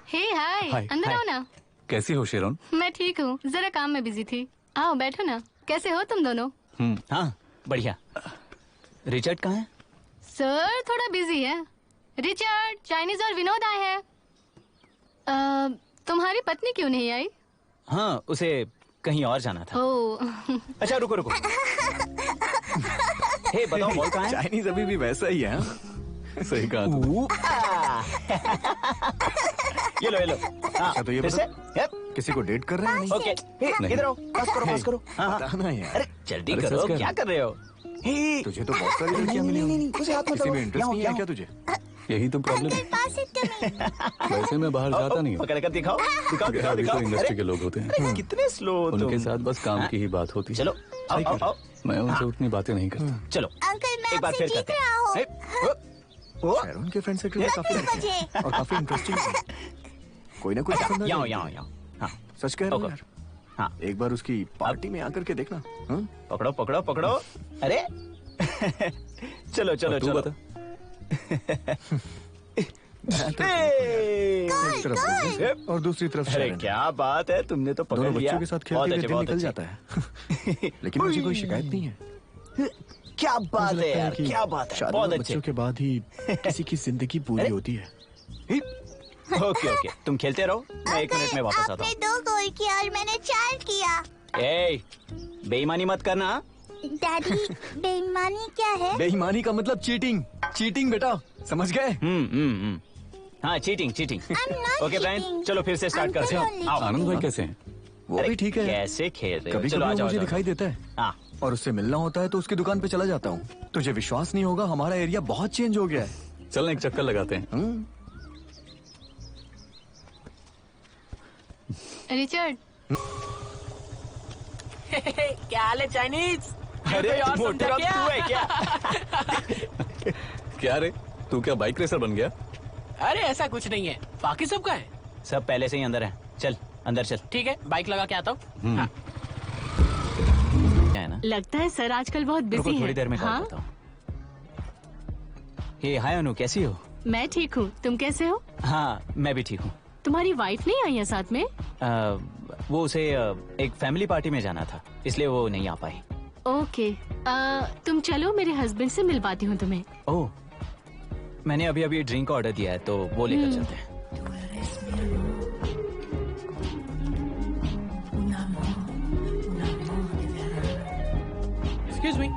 N: हे हाय, अंदर आओ ना।
D: कैसी हो शेरोन?
N: मैं ठीक हूँ, जरा काम में बिजी थी। आओ बैठो ना। कैसे हो तुम दोनों?
A: हाँ बढ़िया। रिचर्ड कहाँ है?
N: सर थोड़ा बिजी है। रिचर्ड, चाइनीज और विनोद आए हैं। तुम्हारी पत्नी क्यों नहीं आई?
A: हाँ, उसे कहीं और जाना था। अच्छा रुको रुको। हे बताओ बॉल कहाँ है?
J: चाइनीज अभी भी वैसा ही है।
D: सही कहा।
A: ये लो ये लो।
J: अच्छा तो ये बता, किसी को डेट कर रहे हैं?
A: ओके, इधर आओ, पास करो पास करो। हाँ
J: बताना यार।
A: अरे जल्दी करो, क्या कर रहे हो?
J: तुझे तो बहुत सारी लड़कियां मिली होंगी, किसी में इंटरेस्ट नहीं है क्या तुझे?
D: यही तो प्रॉब्लम है। वैसे मैं बाहर जाता नहीं हूँ।
A: पकड़ कर दिखाओ दिखाओ दिखाओ
D: तो इंडस्ट्री के लोग होते हैं।
A: कितने स्लो हो तुम।
D: उनके साथ बस काम की ही बात होती है।
A: चलो आओ आओ आओ।
D: मैं उनसे उतनी बातें नहीं करता।
A: चलो
K: अंकल मैं
A: एक बार फिर करते हैं।
J: शेरोन के फ्रेंड सर्कल काफी लड़के हैं और काफी इंटरेस्टिंग है। कोई ना कोई पसंद आ
A: यहाँ
J: जाएगी।
A: यहाँ यहाँ।
J: सच कह रहा हूँ यार।
A: हाँ
J: एक बार उसकी पार्टी में आकर के देखना।
A: पकड़ो पकड़ो पकड़ो। अरे चलो चलो चलो।
J: बता। और दूसरी तरफ
A: अरे क्या बात है, तुमने तो पकड़
J: दोनों
A: लिया।
J: बच्चों के साथ खेलते हुए दिन निकल जाता है। लेकिन मुझे कोई शिकायत नहीं है।
A: क्या बात है यार, क्या बात है। बहुत अच्छे।
J: बच्चों के बाद ही किसी की जिंदगी पूरी होती है।
A: ओके ओके, तुम खेलते रहो, मैं 1 मिनट में वापस आता हूँ।
K: 2 गोल किया और मैंने 4 किया।
A: ए, बेईमानी मत करना।
K: डैडी, बेईमानी क्या है?
J: बेईमानी का मतलब चीटिंग। चीटिंग बेटा, समझ गए?
A: हाँ चीटिंग चीटिंग। ओके ब्रायन, चलो फिर से स्टार्ट करते हैं। आओ।
D: आनंद भाई कैसे हैं?
J: वो भी ठीक है।
A: कैसे खेल रहे हो?
J: कभी
A: चलो आ
J: कभी
A: जाओ
J: मुझे
A: आ जाओ।
J: दिखाई देता है।
A: हाँ
J: और उससे मिलना होता है तो उसकी दुकान पे चला जाता हूँ। तुझे विश्वास नहीं होगा, हमारा एरिया बहुत चेंज हो गया है।
D: चलना एक चक्कर लगाते हैं।
N: रिचर्ड
C: क्या हाल है चाइनीज?
A: अरे मोटे बाप तू है क्या?
D: क्या रे, तू क्या बाइक रेसर बन गया?
C: अरे ऐसा कुछ नहीं है। बाकी सब कहाँ है?
A: सब पहले से ही अंदर है। चल अंदर चल।
C: ठीक है, बाइक लगा के आता हूँ। हाँ।
A: है ना?
G: लगता है सर आजकल बहुत
A: रुको
G: बिजी
A: थोड़ी
G: है।
A: देर में कॉल
G: हाँ?
A: करता हूँ। हे हाय अनु, कैसी हो?
G: मैं ठीक हूँ, तुम कैसे हो?
A: हाँ मैं भी ठीक हूँ।
G: तुम्हारी वाइफ नहीं आई है साथ में?
A: वो उसे एक फैमिली पार्टी में जाना था, इसलिए वो नहीं आ पाई।
G: ओके, तुम चलो, मेरे हस्बैंड से मिलवाती हूँ तुम्हें।
A: ओह, मैंने अभी अभी ड्रिंक ऑर्डर दिया है तो वो लेकर चलते हैं।
C: Excuse me.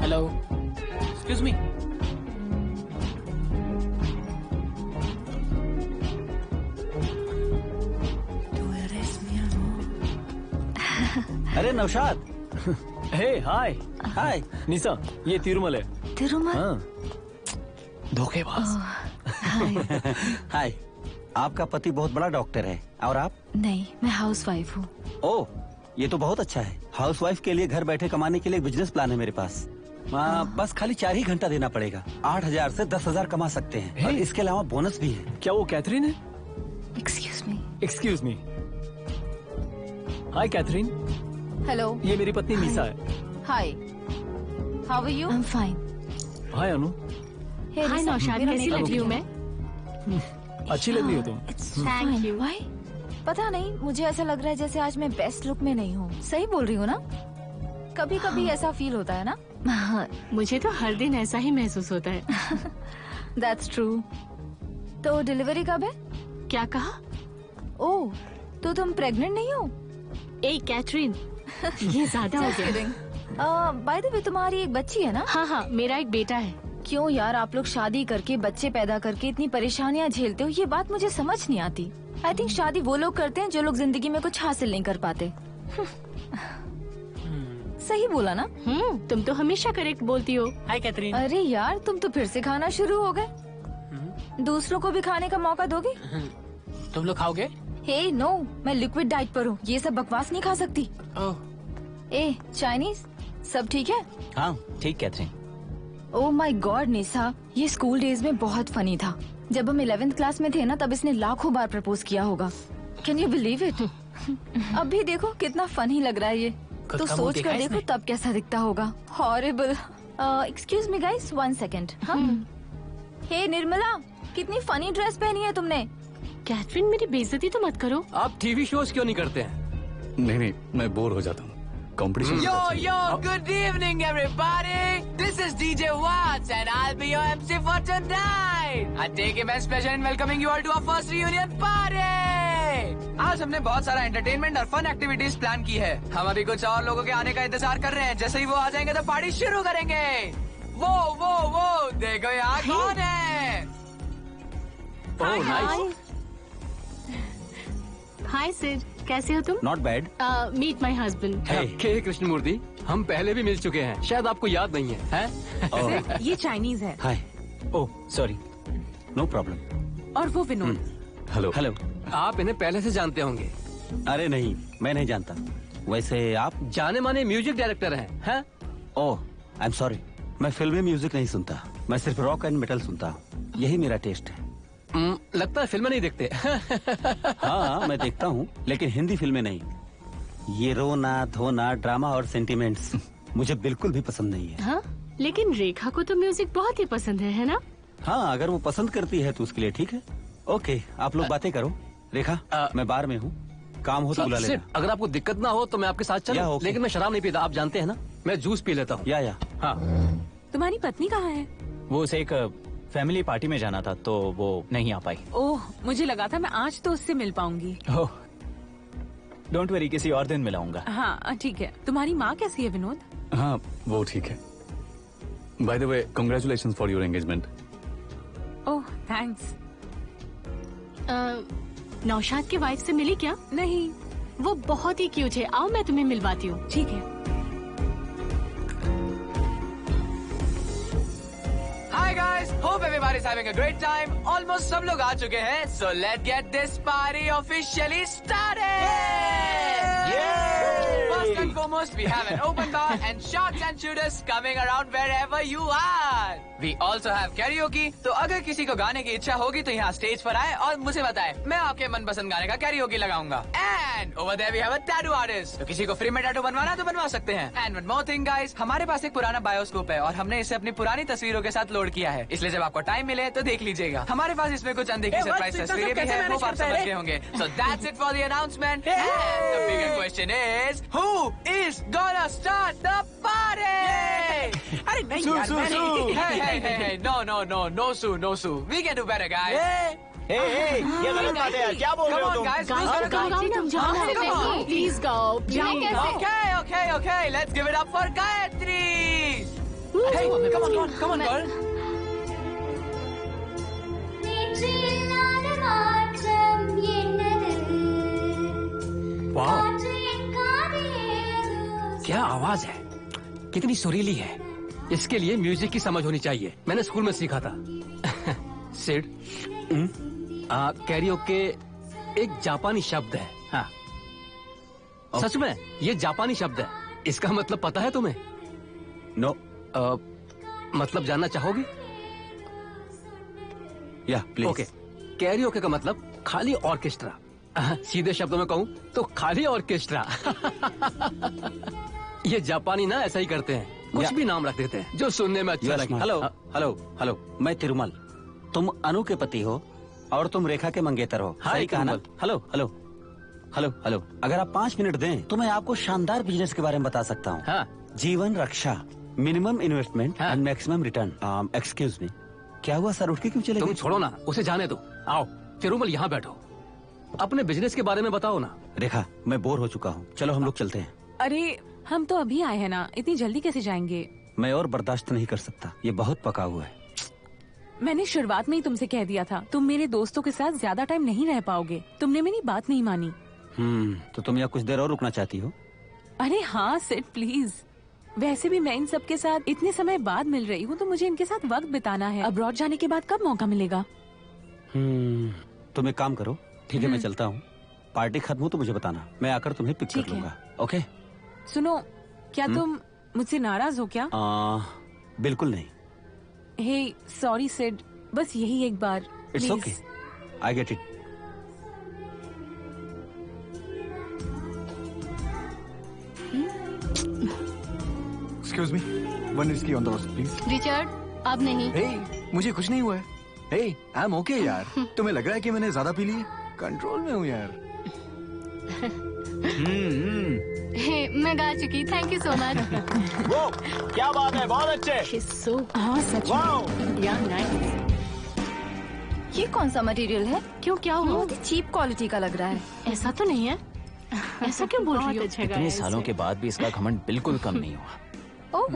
C: Hello, excuse me.
I: अरे नौशाद।
B: हे हाय
I: हाय
B: निशा, ये तिरुमल है।
O: तिरुमल?
B: हाँ
I: धोखेबाज। हाय, आपका पति बहुत बड़ा डॉक्टर है और आप?
O: नहीं, मैं हाउसवाइफ हूँ।
I: ओह, ये तो बहुत अच्छा है। हाउसवाइफ के लिए घर बैठे कमाने के लिए बिजनेस प्लान है मेरे पास। बस खाली 4 ही घंटा देना पड़ेगा। 8,000 से 10,000 कमा सकते हैं और इसके अलावा बोनस भी है।
B: क्या वो कैथरीन है?
O: Excuse me.
B: Excuse me. Hi Catherine,
O: hello.
B: ये मेरी पत्नी निशा है।
O: Hi, how are you? I am fine.
B: Hi Anu.
G: Hi Naushad, कैसी लग रही हूँ मैं?
B: अच्छी लग रही हो तुम।
O: Thank you. Why? पता नहीं, मुझे ऐसा लग रहा है जैसे आज मैं बेस्ट लुक में नहीं हूँ। सही बोल रही हूँ ना? कभी कभी ऐसा फील होता है ना?
G: हाँ, मुझे तो हर दिन ऐसा ही महसूस होता है।
O: That's true. तो डिलीवरी कब है?
G: क्या कहा?
O: ओह, तो तुम प्रेग्नेंट नहीं हो?
G: ए कैथरीन, ये ज्यादा हो गया।
O: बाय द वे, तुम्हारी एक बच्ची है ना?
G: हाँ हाँ, मेरा एक बेटा है।
O: क्यों यार, आप लोग शादी करके बच्चे पैदा करके इतनी परेशानियाँ झेलते हो, ये बात मुझे समझ नहीं आती। आई थिंक शादी वो लोग करते हैं जो लोग जिंदगी में कुछ हासिल नहीं कर पाते। सही बोला ना?
G: तुम तो हमेशा करेक्ट बोलती हो।
C: हाय कैथरीन।
O: अरे यार तुम तो फिर से खाना शुरू हो गए। दूसरों को भी खाने का मौका दोगे?
C: तुम लोग खाओगे?
O: हे नो, मैं लिक्विड डाइट पर हूँ, ये सब बकवास नहीं खा सकती। ए चाइनीज सब ठीक है?
A: हाँ ठीक कैथरीन।
O: ओह माय गॉड निशा, ये स्कूल डेज में बहुत फनी था। जब हम 11th क्लास में थे ना, तब इसने लाखों बार प्रपोज किया होगा। Can you believe it? अब भी देखो कितना फनी लग रहा है ये। तो सोच कर देखो तब कैसा दिखता होगा। Horrible. Excuse me guys, 1 second. Hey Nirmala, कितनी फनी ड्रेस पहनी है तुमने।
G: कैथरीन मेरी बेइज्जती तो मत करो।
B: आप टीवी शोज क्यों नहीं करते हैं?
D: नहीं, मैं बोर हो जाता हूँ। Competition.
M: Yo, good evening everybody. This is DJ Watts and I'll be your MC for tonight. I take immense pleasure in welcoming you all to our first reunion party. आज हमने बहुत सारा एंटरटेनमेंट और फन एक्टिविटीज प्लान की है। हम अभी कुछ और लोगों के आने का इंतजार कर रहे हैं। जैसे ही वो आ जाएंगे तो पार्टी शुरू करेंगे। वो देखो यहाँ कौन है।
B: Oh nice.
G: हाय सिड, कैसे हो तुम?
A: Not bad.
G: Meet my husband.
B: K Krishnamurthy, हम पहले भी मिल चुके हैं, शायद आपको याद नहीं है, हैं?
F: ये चाइनीज है।
A: Hi. Oh sorry, no problem.
F: और वो विनोद।
D: हेलो।
A: हेलो।
B: आप इन्हें पहले से जानते होंगे।
I: अरे नहीं, मैं नहीं जानता। वैसे आप
B: जाने माने म्यूजिक डायरेक्टर हैं?
I: ओह आई एम सॉरी, मैं फिल्मी म्यूजिक नहीं सुनता, मैं सिर्फ रॉक एंड मेटल सुनता हूँ। यही मेरा टेस्ट है।
B: लगता है फिल्में नहीं देखते।
I: हाँ मैं देखता हूँ, लेकिन हिंदी फिल्में नहीं। ये रोना धोना ड्रामा और सेंटिमेंट्स मुझे बिल्कुल भी पसंद नहीं है।
G: हाँ, लेकिन रेखा को तो म्यूजिक बहुत ही पसंद है ना?
I: हाँ, अगर वो पसंद करती है तो उसके लिए ठीक है। ओके, आप लोग बातें करो। रेखा, मैं बार में हूँ, काम हो तो बुला लेना।
B: अगर आपको दिक्कत ना हो तो मैं आपके साथ चलूं, लेकिन मैं शराब नहीं पीता, आप जानते हैं ना। मैं जूस पी लेता हूँ।
I: या
B: हाँ।
F: तुम्हारी पत्नी कहाँ है?
A: वो उसे एक फैमिली पार्टी में जाना था तो वो नहीं आ पाई।
F: ओह, मुझे लगा था मैं आज तो उससे मिल पाऊंगी।
A: ओह, डोंट वरी, किसी और दिन मिलाऊंगा।
F: हाँ ठीक है। तुम्हारी माँ कैसी है विनोद?
D: हाँ वो ठीक है। By the way, congratulations for your engagement.
F: Oh thanks.
G: Naushad की वाइफ से मिली क्या?
F: नहीं।
G: वो बहुत ही क्यूट है, आओ मैं तुम्हें मिलवाती हूँ।
F: ठीक है।
M: Hi guys, hope everybody's having a great time. Almost सब लोग आ चुके हैं, so let's get this party officially started. First and foremost, we have an open bar and shots and shooters coming around wherever you are. We also have karaoke. तो अगर किसी को गाने की इच्छा होगी तो यहाँ स्टेज पर आए और मुझे बताए, मैं आपके मनपसंद गाने का karaoke लगाऊंगा। And over there we have a tattoo artist. तो किसी को फ्री में टैटू बनवाना तो बनवा सकते हैं। And one more thing guys, हमारे पास एक पुराना बायोस्कोप है और हमने इसे अपनी पुरानी तस्वीरों के साथ लोड किया है, इसलिए जब आपको टाइम मिले तो देख लीजिएगा। हमारे पास इसमें कुछ अनदेखी सरप्राइज तस्वीरें भी हैं, होप आप समझ गए होंगे। So that's it for the announcement. And the bigger question is, who is gonna start the party?
C: अरे नहीं यार,
M: Hey, no, Sue. We can do better, guys.
A: ये गलत बात है यार, क्या बोल रहे हो तुम?
M: Guys,
G: तुम जाओ, प्लीज गाओ।
M: Okay, let's give it up for Gayatri. Hey, come on, girl.
B: वाह, क्या आवाज है, कितनी सुरीली है। इसके लिए म्यूजिक की समझ होनी चाहिए, मैंने स्कूल में सीखा था। सिड, कैरियोके एक जापानी शब्द है। हाँ, सच में ये जापानी शब्द है। इसका मतलब पता है तुम्हें?
I: नो।
B: मतलब जानना चाहोगे?
I: या प्लीज।
B: ओके, कैरियोके का मतलब खाली ऑर्केस्ट्रा। सीधे शब्दों में कहूँ तो खाली ऑर्केस्ट्रा। ये जापानी ना ऐसा ही करते हैं, कुछ भी नाम रख देते हैं जो सुनने में अच्छा लगे।
I: हेलो, मैं तिरुमल। तुम अनु के पति हो और तुम रेखा के मंगेतर हो। सही कहा ना? हेलो। अगर आप 5 मिनट दें तो मैं आपको शानदार बिजनेस के बारे में बता सकता हूँ।
B: हाँ।
I: Jeevan Raksha, minimum investment and maximum return. Excuse me, क्या हुआ सर, उठ के क्यों चले गए?
B: तुम छोड़ो ना, उसे जाने दो। आओ तिरुमल, यहाँ बैठो, अपने बिजनेस के बारे में बताओ ना।
I: रेखा, मैं बोर हो चुका हूँ, चलो हम लोग चलते हैं।
F: अरे हम तो अभी आए हैं ना, इतनी जल्दी कैसे जाएंगे?
I: मैं और बर्दाश्त नहीं कर सकता, ये बहुत पका हुआ है।
F: मैंने शुरुआत में ही तुमसे कह दिया था, तुम मेरे दोस्तों के साथ ज्यादा टाइम नहीं रह पाओगे। तुमने मेरी बात नहीं मानी।
I: तो तुम यहाँ कुछ देर और रुकना चाहती हो?
F: अरे हाँ सिड प्लीज। वैसे भी मैं इन सब के साथ इतने समय बाद मिल रही हूँ, तो मुझे इनके साथ वक्त बिताना है। अब्रॉड जाने के बाद कब मौका मिलेगा?
I: तुम एक काम करो, ठीक है मैं चलता हूँ। पार्टी खत्म हो तो मुझे बताना, मैं आकर तुम्हें पिक कर लूंगा। ओके?
F: सुनो, क्या तुम मुझसे नाराज हो क्या?
I: बिल्कुल नहीं।
F: हे सॉरी सिड, बस यही एक बार।
I: It's okay, I get it.
J: Excuse me, one whisky on the roast please.
N: Richard, अब नहीं।
J: मुझे कुछ नहीं हुआ है। आई एम ओके यार। तुम्हें लग रहा है कि मैंने ज्यादा पी ली है? कंट्रोल में हूँ यार।
N: हे, मैं गा चुकी, थैंक यू सो मच।
B: वो क्या बात है, बहुत अच्छे।
G: हाँ सच में। या नाइस।
O: ये कौन सा मटेरियल है?
N: क्यों, क्या हुआ?
O: बहुत ही चीप क्वालिटी का लग रहा है।
G: ऐसा तो नहीं है। ऐसा क्यों बोल रही हो?
A: इतने सालों के बाद भी इसका घमंड बिल्कुल कम नहीं हुआ।
O: ओह,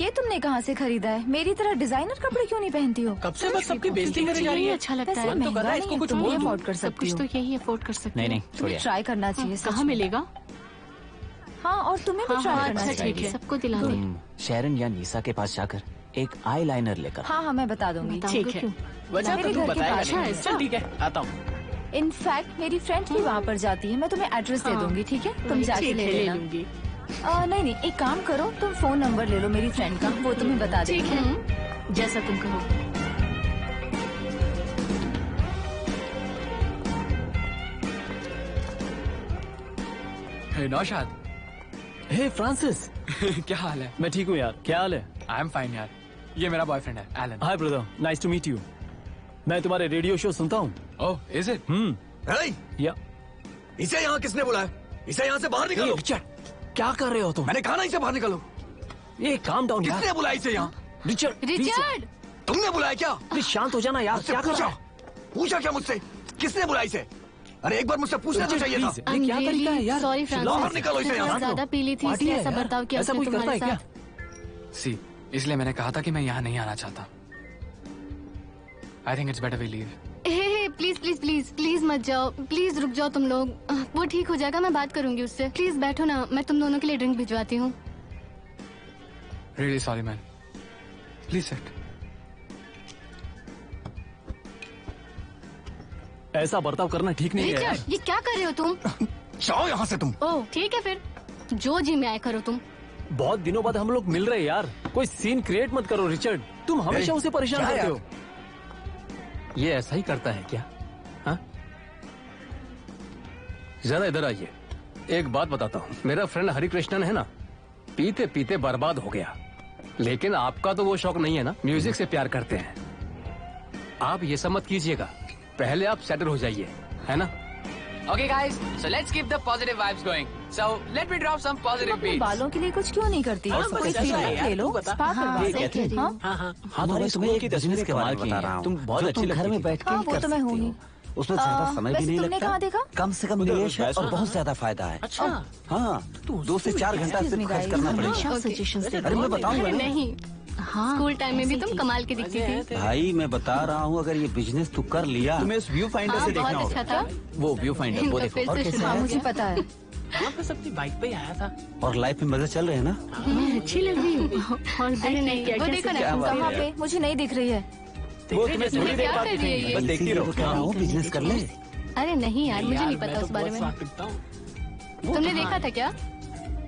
O: ये तुमने कहाँ से खरीदा है? मेरी तरह डिजाइनर कपड़े क्यों नहीं पहनती हो?
C: कब से बस सबकी बेइज्जती करे जा रही है।
G: अच्छा लगता
O: वैसे
G: है।
C: मन तो कर रहा है इसको कुछ
O: तुम
C: बोल
O: ये
C: दूं।
O: अफोर्ड कर
G: सब
O: सकती
G: कुछ
O: हो।
G: तो यही अफोर्ड कर सकते
A: नहीं नहीं
O: तुम्हें
A: छोड़िए।
O: ट्राई करना चाहिए।
G: कहाँ मिलेगा?
O: हाँ, और तुम्हें भी
G: हाँ,
O: ट्राई
G: हाँ,
O: करना
G: अच्छा
O: चाहिए।
G: ठीक है, सबको दिला दे।
A: तुम शेरन या नीसा के पास जाकर एक आई लाइनर लेकर।
O: हाँ हाँ, मैं बता दूंगी।
G: ठीक है।
C: वजह तो
O: मेरे
C: तू
O: घर के
C: बताएगा
O: पास
C: नहीं।
O: है।
C: चल ठीक है, आता हूँ।
O: इनफैक्ट मेरी फ्रेंड भी वहाँ पर जाती है। मैं तुम्हें एड्रेस दे दूंगी, ठीक है? तुम जाके
G: ठीक
O: ले
G: है, ले
O: लेना।
G: लूंगी।
O: नहीं नहीं, एक काम करो, तुम फोन नंबर ले लो मेरी फ्रेंड का, वो तुम्हें बता
G: ठीक
O: देगी।
G: है, जैसा तुम कहो।
D: हे नौशाद।
B: हे फ्रांसिस।
D: क्या हाल है?
B: मैं ठीक हूँ यार, क्या हाल है?
D: आई एम फाइन यार। ये मेरा बॉयफ्रेंड है, Alan.
B: Hi brother, nice to meet you. मैं तुम्हारे रेडियो शो सुनता हूँ।
D: Oh, is it?
B: या
J: इसे यहाँ किसने बुलाया? इसे यहाँ से बाहर निकालो।
B: रिचर्ड, क्या कर रहे हो तुम?
J: मैंने कहा ना इसे बाहर निकालो।
B: ये काम डाउन यार।
J: किसने बुलाया इसे यहाँ?
B: रिचर्ड,
N: रिचर्ड,
J: तुमने बुलाया क्या?
B: प्लीज शांत हो जाना यार। क्या कर रहा है?
J: पूछा क्या मुझसे? किसने बुलाया इसे? अरे एक बार मुझसे पूछना तो चाहिए था।
B: ये क्या तरीका है यार?
N: सॉरी
J: बाहर निकालो इसे यहाँ।
N: ज्यादा पी ली थी, इसलिए ऐसा बर्ताव किया
B: ऐसा
N: उसने
B: कोई करता है
N: तुम्हारे
B: क्या?
N: साथ।
D: सी, इसलिए मैंने कहा था कि मैं यहाँ नहीं आना चाहता। I think it's better we leave.
N: Hey please please please please मत जाओ, प्लीज रुक जाओ तुम लोग। वो ठीक हो जाएगा, मैं बात करूंगी उससे। प्लीज बैठो ना, मैं तुम दोनों के लिए ड्रिंक भिजवाती हूँ।
D: Really sorry man, please sit.
B: ऐसा बर्ताव करना ठीक नहीं है यार।
N: रिचर्ड, ये क्या कर रहे हो तुम?
J: जाओ यहाँ से तुम।
N: ओह ठीक है फिर, जो जी में आए करो तुम।
B: बहुत दिनों बाद हम लोग मिल रहे हैं यार, कोई सीन क्रिएट मत करो रिचर्ड। तुम हमेशा उसे परेशान
J: क्या
B: करते
J: यार?
B: हो। ये ऐसा ही करता है क्या? हाँ? जरा इधर आइए, एक बात बताता हूँ। मेरा फ्रेंड हरिकृष्णन है ना, पीते पीते बर्बाद हो गया। लेकिन आपका तो वो शौक नहीं है ना, म्यूजिक से प्यार करते हैं आप। ये सब मत कीजिएगा, पहले आप सेटल हो जाइए, है ना?
M: Okay guys, so let's keep the positive vibes going. So let me drop some
O: तुम
M: positive
O: अपने
M: beats.
O: बालों के लिए कुछ क्यों नहीं करती? कोई फीडबैक ले लो, स्पा करवा
I: ये
O: दो।
I: कहते हैं।
O: हाँ
I: हाँ, तुम्हारे तुम्हें एक बिजनेस के बारे में बता रहा हूँ।
A: तुम बहुत
I: जो
A: अच्छी
I: तुम घर
A: लगती
I: में
A: थी।
I: बैठ के
O: हाँ,
I: ही
O: वो
I: कर
O: तो मैं
I: सकती
O: हूँ ही।
I: हो। उसमें ज्यादा समय भी
O: वैसे
I: नहीं
O: तुमने
I: लगता।
O: कहाँ देखा?
I: कम से कम निवेश है और बहुत ज्यादा फायदा है।
C: अच्छा,
I: हाँ, 2 से 4 घंटा सिर्फ खर्च करना पड़ेगा।
O: सजेशन
I: अरे मैं बताऊंगा
N: अरे
I: ना।
N: नहीं, हाँ स्कूल टाइम में भी तुम कमाल की दिखती थी।
I: भाई मैं बता रहा हूँ, अगर ये बिजनेस तू कर लिया।
A: तुम्हें उस व्यू फाइंडर से देखना
N: बहुत
A: होगा।
N: अच्छा था।
A: वो व्यू फाइंडर, वो
N: इनका
A: देखो।
N: फिर
A: और
N: से
A: कैसे
N: शुरू
O: हाँ
N: हो
O: मुझे
N: गया।
O: पता है।
C: हाँ बस अपनी बाइक पे आया था।
I: और लाइफ में मजे चल रहे हैं ना?
G: मैं अच्छी लग रही हूँ। और
N: अरे नहीं, वो देखो ना,
O: कहाँ पे? मुझे नहीं दिख रही है।
A: वो तुम्हें थोड़ी देर
N: क्या
A: बाद
N: कर रही है
A: दिखेंगी,
N: ये?
A: बस देखती रहो।
I: कह रहा हूँ बिजनेस कर ले।
N: अरे नहीं यार, मुझे नहीं पता उस बारे में। तुमने देखा था क्या?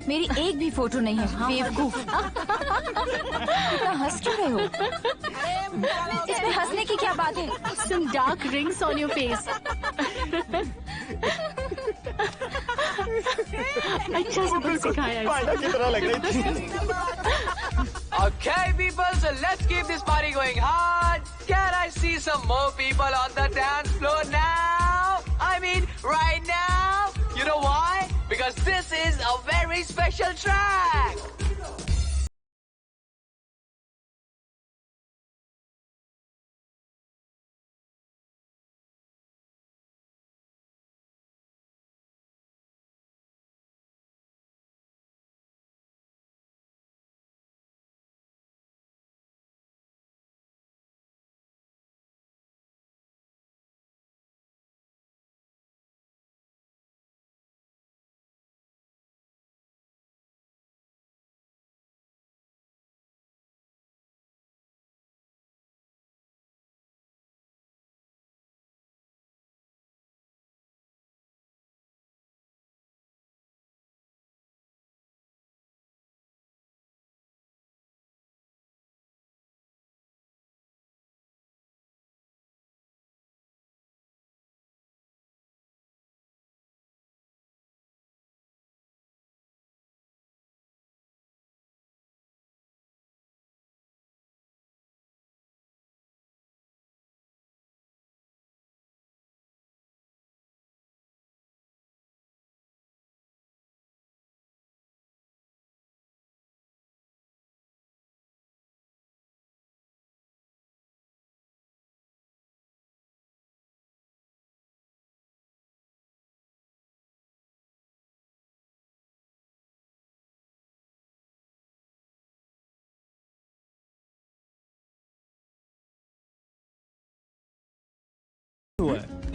O: मेरी एक भी फोटो नहीं है, बेवकूफ। इतना हंस क्यों रहे हो? इसमें हंसने की क्या बात है?
G: some dark rings on your face. अच्छा सबक सिखाया इसको।
M: Okay people, so let's keep this party going hard. Can I see some more people on the dance floor now? I mean, right now. You know why? Because this is a very special track.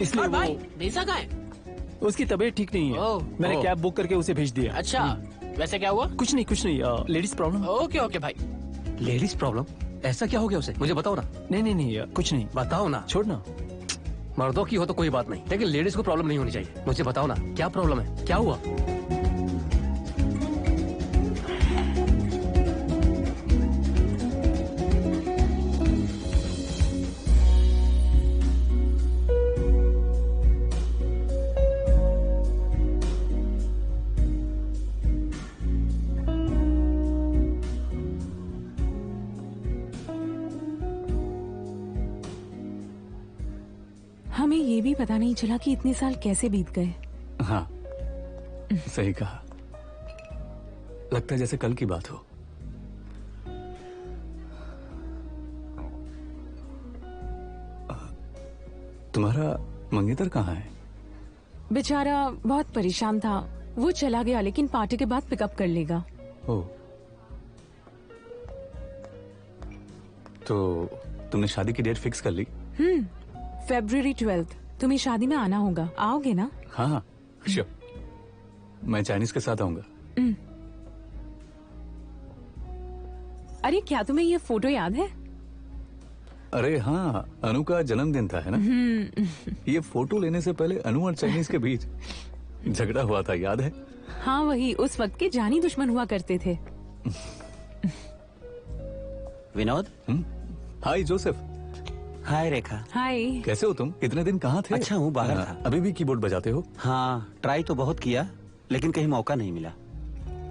J: इसलिए
C: और भाई
J: वो
C: नेसा कहाँ है?
J: उसकी तबीयत ठीक नहीं है। मैंने कैब बुक करके उसे भेज दिया।
C: अच्छा, वैसे क्या हुआ?
J: कुछ नहीं लेडीज प्रॉब्लम।
C: ओके ओके भाई।
B: Ladies problem? ऐसा क्या हो गया उसे? मुझे बताओ ना।
J: नहीं कुछ नहीं।
B: बताओ ना।
J: छोड़ ना।
B: मर्दों की हो तो कोई बात नहीं, लेकिन लेडीज को प्रॉब्लम नहीं होनी चाहिए। मुझे बताओ ना, क्या प्रॉब्लम है, क्या हुआ?
F: हमें ये भी पता नहीं चला कि इतने साल कैसे बीत गए।
D: हाँ, सही कहा। लगता है जैसे कल की बात हो। तुम्हारा मंगेतर कहाँ है?
F: बेचारा बहुत परेशान था। वो चला गया, लेकिन पार्टी के बाद पिकअप कर लेगा।
D: ओ, तो तुमने शादी की डेट फिक्स कर ली?
F: February 12th। तुम्हें शादी में आना होगा, आओगे ना?
D: हाँ श्योर। मैं चाइनीज के साथ आऊंगा।
F: अरे क्या तुम्हें ये फोटो याद है?
D: अरे हाँ, अनु का जन्मदिन था, है ना? ये फोटो लेने से पहले अनु और चाइनीज के बीच झगड़ा हुआ था, याद है?
F: हाँ वही, उस वक्त के जानी दुश्मन हुआ करते थे।
I: विनोद।
D: हाय जोसेफ।
I: हाय रेखा।
F: हाय।
D: कैसे हो तुम? इतने दिन कहाँ थे?
I: अच्छा हूँ, बाहर था।
D: अभी भी कीबोर्ड बजाते हो?
I: हाँ, ट्राई तो बहुत किया, लेकिन कहीं मौका नहीं मिला।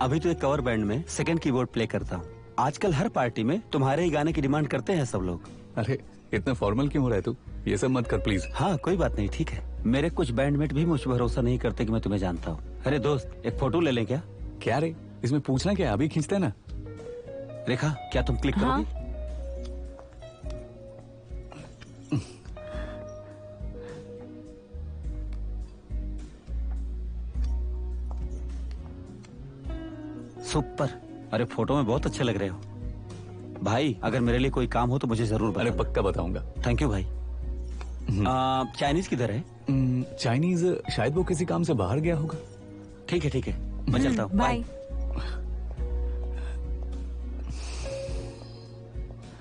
I: अभी तो एक कवर बैंड में सेकंड कीबोर्ड प्ले करता हूँ। आजकल हर पार्टी में तुम्हारे ही गाने की डिमांड करते हैं सब लोग।
D: अरे इतना फॉर्मल क्यों हो रहा है तू? ये सब मत कर प्लीज।
I: हाँ कोई बात नहीं, ठीक है। मेरे कुछ बैंडमेट भी मुझ पर भरोसा नहीं करते कि मैं तुम्हें जानता हूँ। अरे दोस्त, एक फोटो ले लें क्या?
D: क्या रे, इसमें पूछना क्या है? अभी खींचते हैं ना।
I: रेखा, क्या तुम क्लिक करोगी? सुपर। अरे फोटो में बहुत अच्छे लग रहे हो भाई। अगर मेरे लिए कोई काम हो तो मुझे जरूर बताना।
D: अरे पक्का बताऊंगा।
I: थैंक यू भाई। चाइनीज किधर है?
D: चाइनीज शायद वो किसी काम से बाहर गया होगा।
I: ठीक है, मैं चलता हूँ।
F: बाय।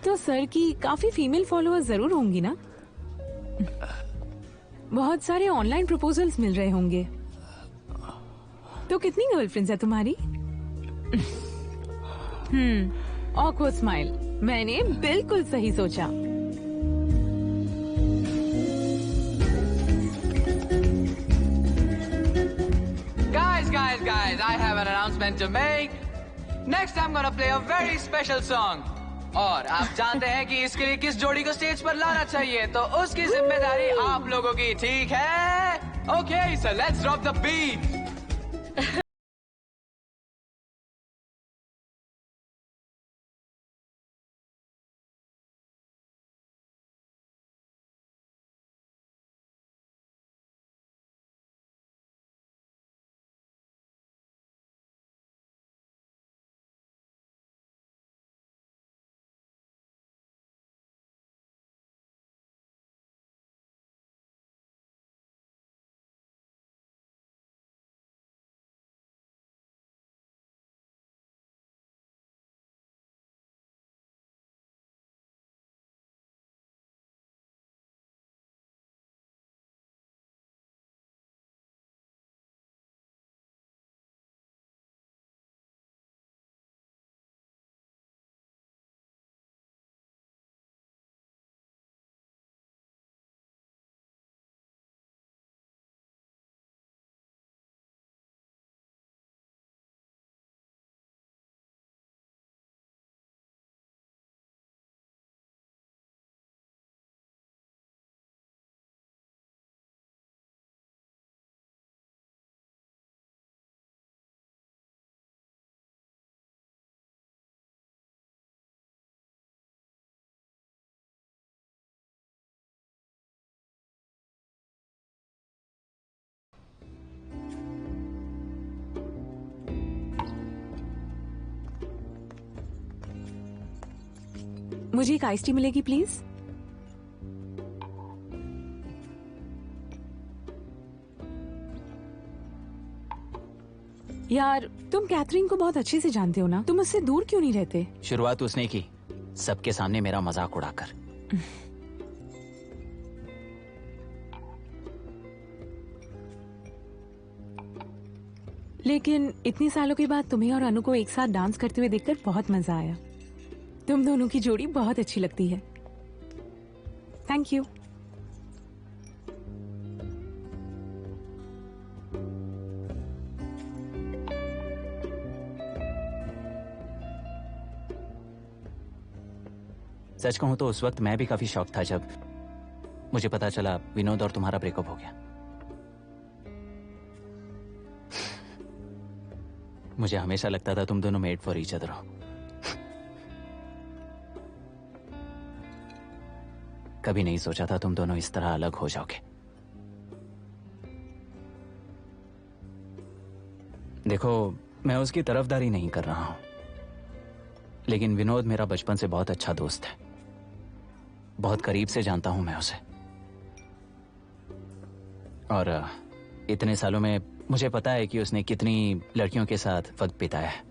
F: तो सर की काफी फीमेल फॉलोअर्स जरूर होंगी ना? बहुत सारे ऑनलाइन प्रपोजल्स मिल रहे होंगे। तो कितनी गर्लफ्रेंड्स है तुम्हारी? Awkward smile. मैंने बिल्कुल सही सोचा।
M: Guys, I have an announcement to make. Next I'm gonna play a very special song. और आप जानते हैं कि इसके लिए किस जोड़ी को स्टेज पर लाना चाहिए, तो उसकी जिम्मेदारी आप लोगों की, ठीक है? Okay, so let's drop the beat.
F: मुझे एक आइस टी मिलेगी प्लीज। यार तुम कैथरीन को बहुत अच्छे से जानते हो ना, तुम उससे दूर क्यों नहीं रहते?
A: शुरुआत उसने की, सबके सामने मेरा मजाक उड़ाकर।
F: लेकिन इतने सालों के बाद तुम्हें और अनु को एक साथ डांस करते हुए देखकर बहुत मजा आया। तुम दोनों की जोड़ी बहुत अच्छी लगती है। Thank you.
A: सच कहूं तो उस वक्त मैं भी काफी शॉक था जब मुझे पता चला विनोद और तुम्हारा ब्रेकअप हो गया। मुझे हमेशा लगता था तुम दोनों मेड फॉर ईच अदर हो। कभी नहीं सोचा था तुम दोनों इस तरह अलग हो जाओगे। देखो, मैं उसकी तरफदारी नहीं कर रहा हूं, लेकिन विनोद मेरा बचपन से बहुत अच्छा दोस्त है। बहुत करीब से जानता हूं मैं उसे, और इतने सालों में मुझे पता है कि उसने कितनी लड़कियों के साथ वक्त बिताया है।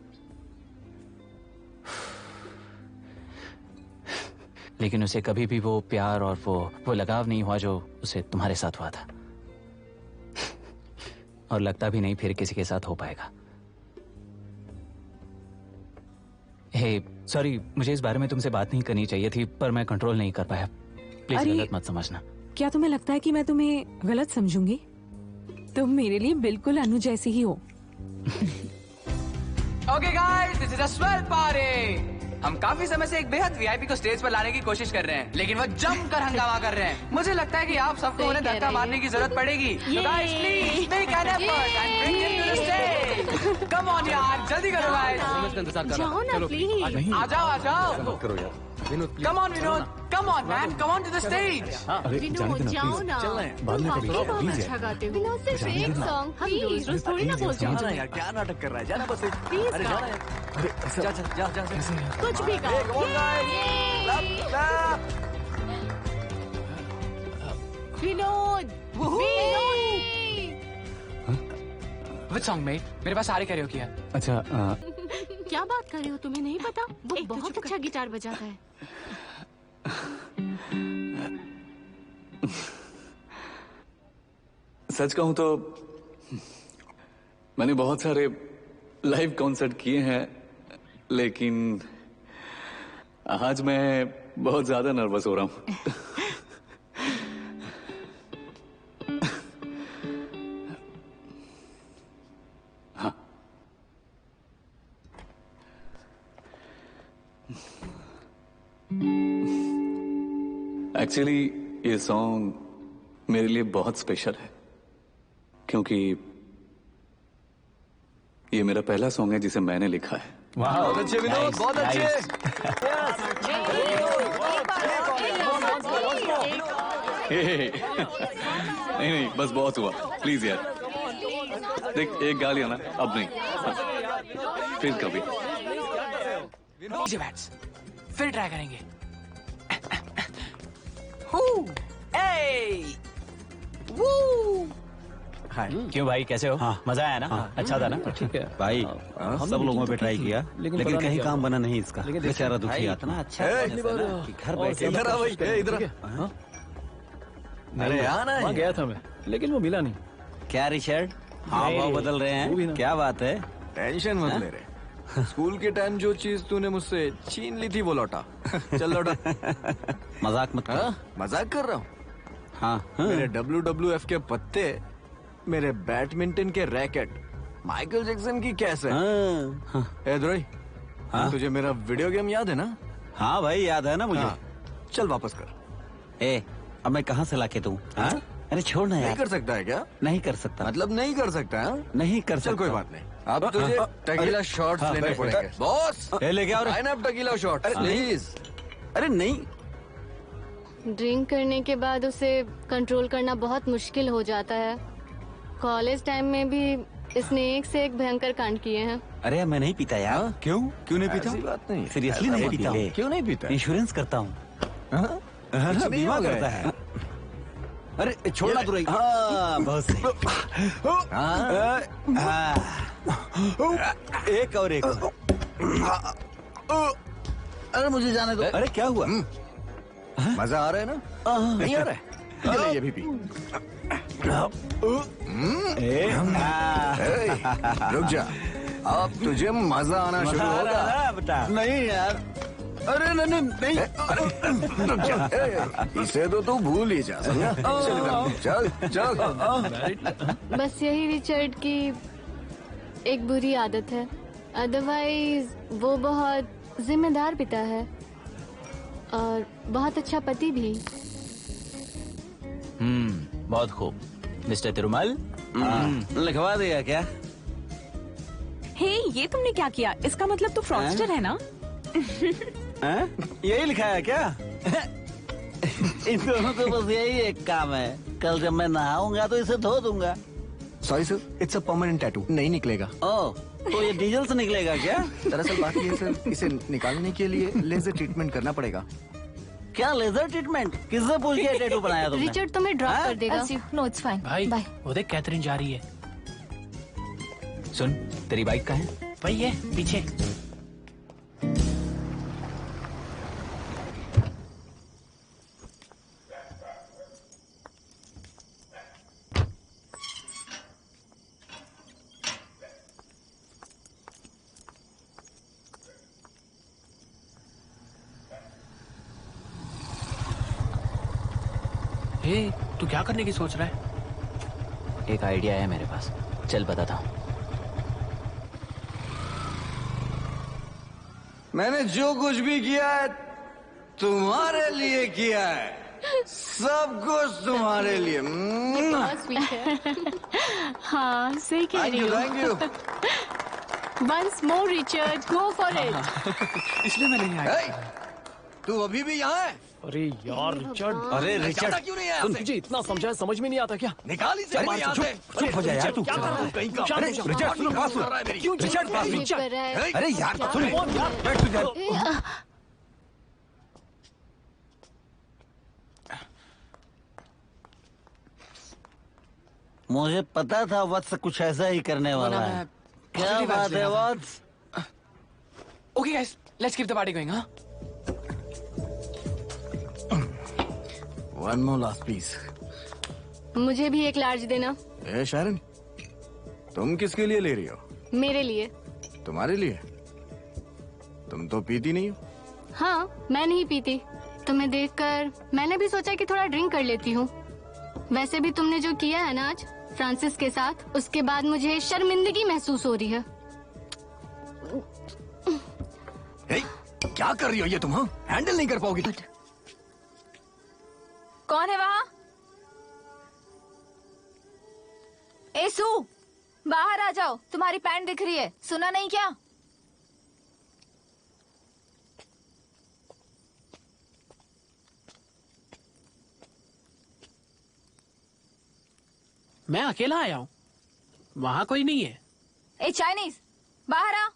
A: लेकिन उसे कभी भी वो प्यार और वो लगाव नहीं हुआ जो उसे तुम्हारे साथ हुआ था, और लगता भी नहीं फिर किसी के साथ हो पाएगा। हे सॉरी, मुझे इस बारे में तुमसे बात नहीं करनी चाहिए थी, पर मैं कंट्रोल नहीं कर पाया। प्लीज गलत मत समझना।
F: क्या तुम्हें लगता है कि मैं तुम्हें गलत समझूंगी? तुम मेरे लिए बिल्कुल अनु जैसी ही हो।
M: Okay guys, this is a swell party. हम काफी समय से एक बेहद वीआईपी को स्टेज पर लाने की कोशिश कर रहे हैं, लेकिन वो जमकर हंगामा कर रहे हैं। मुझे लगता है कि आप सबको उन्हें धक्का मारने की जरूरत पड़ेगी। So guys, please make an effort and bring him to the stage. Come on यार, जल्दी करो guys।
G: जाओ ना प्लीज।
M: आ जाओ।
J: करो यार।
M: Come on Vinod, come on man, come on to the stage।
G: Vinod जाओ ना,
J: बाद में करेंगे,
G: बहुत
J: प्लीज
G: अच्छा
J: यार।
G: गाते हो।
N: विनोद सिर्फ एक सॉन्ग
G: हम रोज रोज थोड़ी ना बोल
J: जाना
G: सकते।
J: यार, क्या नाटक कर रहा है? जाना बस।
G: प्लीज
J: अरे
G: गाओ।
J: जाना यार। अरे जा।
G: कुछ भी गाओ। Vinod,
C: Which song mate? मेरे पास सारे कैरियोकी है।
D: अच्छा,
G: क्या बात कर रहे हो? तुम्हें नहीं पता? वो बहुत अच्छा गिटार बजाता है।
D: सच कहूं तो मैंने बहुत सारे लाइव कॉन्सर्ट किए हैं, लेकिन आज मैं बहुत ज्यादा नर्वस हो रहा हूं। एक्चुअली ये सॉन्ग मेरे लिए बहुत स्पेशल है, क्योंकि ये मेरा पहला सॉन्ग है जिसे मैंने लिखा है।
J: बहुत अच्छे विनोद, बहुत अच्छे।
D: नहीं, बस बहुत हुआ, प्लीज यार। देख, एक गा लिया ना, अब नहीं। हाँ, फिर कभी।
C: फिर ट्राई करेंगे।
A: क्यों भाई, कैसे हो? मजा आया ना? अच्छा था ना?
I: ठीक है भाई, सब लोगों पे ट्राई किया, लेकिन कहीं काम बना नहीं इसका। बेचारा दुखी आत्मा।
M: अच्छा
I: घर बैठे
J: इधर आ भाई, इधर। अरे आना
B: वहाँ गया था मैं, लेकिन वो मिला नहीं।
I: क्या रिचर्ड, हाँ भाव बदल रहे हैं? क्या बात है?
J: टेंशन मत ले रहे। स्कूल के टाइम जो चीज तूने मुझसे छीन ली थी वो लौटा। चल लौटा।
I: मजाक मत कर।
J: मजाक कर रहा हूँ।
I: हाँ,
J: मेरे WWF के पत्ते, मेरे बैडमिंटन के रैकेट, माइकल जैक्सन की कैसेट। ए द्रोही, तुझे मेरा वीडियो गेम याद है ना?
I: हाँ भाई, याद है ना मुझे।
J: चल वापस कर।
I: ए, अब मैं कहाँ से लाके दूं? अरे छोड़ ना यार।
J: नहीं कर सकता है क्या?
I: नहीं कर सकता।
J: मतलब नहीं कर सकता है?
I: नहीं कर सकता।
J: चल कोई बात नहीं, अब तुझे टकीला शॉट्स लेने पड़ेंगे। बॉस,
I: लेके आओ।
J: Tequila shots please.
I: अरे नहीं,
N: ड्रिंक करने के बाद उसे कंट्रोल करना बहुत मुश्किल हो जाता है। कॉलेज टाइम में भी इसने एक से एक भयंकर कांड किए हैं।
I: अरे मैं नहीं पीता यार। क्यों नहीं पीता?
J: ऐसी बात नहीं।
I: सीरियसली नहीं पीता।
J: क्यों नहीं पीता?
I: इंश्योरेंस करता हूँ। बीमा करता है। अरे छोड़ना तो रही। हाँ, बहुत सही। एक और एक। अरे मुझे जाने दो। अरे क्या हुआ?
J: मजा आ रहा है ना? नहीं आ रहा है? ये भी पी। रुक जा, अब तुझे मजा आना शुरू होगा।
I: बेटा
J: नहीं यार, अरे नहीं नहीं, रुक जा, इसे तो तू भूल ही जा, समझा? चल चल चल।
N: बस यही रिचर्ड की एक बुरी आदत है, अदरवाइज वो बहुत जिम्मेदार पिता है और बहुत अच्छा पति भी।
A: बहुत खूब। मिस्टर तिरुमल,
I: लिखवा दिया क्या?
F: हे, ये तुमने क्या किया? इसका मतलब तू फ्रॉडस्टर है ना?
I: यही लिखा है क्या? इन दोनों को बस यही एक काम है, कल जब मैं नहाऊंगा तो इसे धो दूंगा।
J: Sorry sir, it's a permanent tattoo, नहीं निकलेगा।
I: ओह, तो ये डीजल से निकलेगा क्या?
J: दरअसल बात ये सर, इसे निकालने के लिए लेजर ट्रीटमेंट करना पड़ेगा।
I: क्या लेजर ट्रीटमेंट? किससे पूछ के टैटू बनाया तुमने?
N: रिचर्ड तुम्हें ड्रॉप कर देगा।
O: No it's fine.
C: भाई
O: बाय।
C: वो देख कैथरीन जा रही है।
A: सुन, तेरी बाइक कहाँ है?
C: भाई ये पीछे। तू क्या करने की सोच रहा है?
A: एक आइडिया है मेरे पास, चल बताता हूँ।
J: मैंने जो कुछ भी किया है तुम्हारे लिए किया है, सब कुछ तुम्हारे लिए।
N: बहुत स्वीट है। हाँ सही कह रही हो।
J: Thank you.
N: Once more Richard, go for it.
C: इसलिए मैं नहीं आया।
J: तू अभी भी यहाँ है?
B: अरे यार रिचर्ड,
J: अरे रिचर्ड क्यों नहीं आया?
B: तुझे इतना समझाया, समझ में नहीं आता क्या?
J: निकाल ही से यहाँ से।
I: चुप हो जा यार तू।
B: क्या कर रहा है? कहीं का?
J: अरे रिचर्ड सुनो, बात सुन।
B: क्यों
J: रिचर्ड बात सुन। अरे यार सुन, बैठ तू जा।
I: मुझे पता था वत्स कुछ ऐसा ही करने वाला है। क्या बात है Vats?
C: Okay guys, let's keep the party going. हाँ,
J: वन मोर लास्ट पीस।
N: मुझे भी एक लार्ज देना।
J: ए शारन, तुम किसके लिए ले रही हो?
N: मेरे लिए।
J: तुम्हारे लिए? तुम तो पीती नहीं हो।
N: हाँ, मैं नहीं पीती। तुम्हें देखकर मैंने भी सोचा कि थोड़ा ड्रिंक कर लेती हूँ। वैसे भी तुमने जो किया है ना आज फ्रांसिस के साथ, उसके बाद मुझे शर्मिंदगी महसूस हो रही है।
J: क्या कर रही हो ये तुम? हैंडल नहीं कर पाओगी।
O: कौन है वहाँ? ए सू, बाहर आ जाओ, तुम्हारी पैंट दिख रही है, सुना नहीं क्या?
C: मैं अकेला आया हूँ, वहाँ कोई नहीं है।
O: ए चाइनीज, बाहर आ।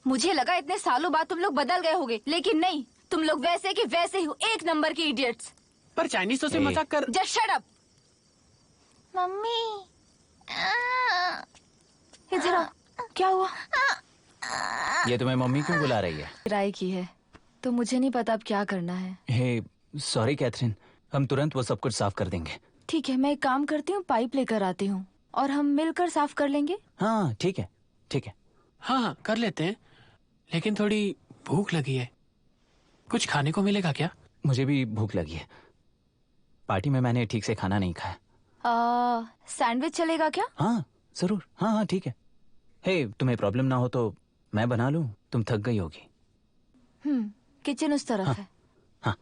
O: मुझे लगा इतने सालों बाद तुम लोग बदल गए होगे, लेकिन नहीं, तुम लोग वैसे के वैसे ही हो, एक नंबर के इडियट्स।
C: पर चाइनीज तो सिर्फ मजाक कर।
O: Just shut up. मम्मी, इधर आओ। क्या हुआ?
A: ये तुम्हें मम्मी क्यों बुला रही है?
O: राय की है, तो मुझे नहीं पता अब क्या करना है।
A: हे, सॉरी कैथरीन, हम तुरंत वो सब कुछ साफ कर देंगे।
O: ठीक है, मैं एक काम करती हूँ, पाइप लेकर आती हूँ और हम मिलकर साफ कर लेंगे।
A: हाँ ठीक है, ठीक है।
C: हाँ कर लेते हैं, लेकिन थोड़ी भूख लगी है। कुछ खाने को मिलेगा क्या?
A: मुझे भी भूख लगी है। पार्टी में मैंने ठीक से खाना नहीं खाया।
O: सैंडविच चलेगा क्या?
A: हाँ जरूर, हाँ हाँ ठीक है। हे, तुम्हें प्रॉब्लम ना हो तो मैं बना लूं? तुम थक गई होगी।
O: किचन उस तरफ है।
A: हाँ।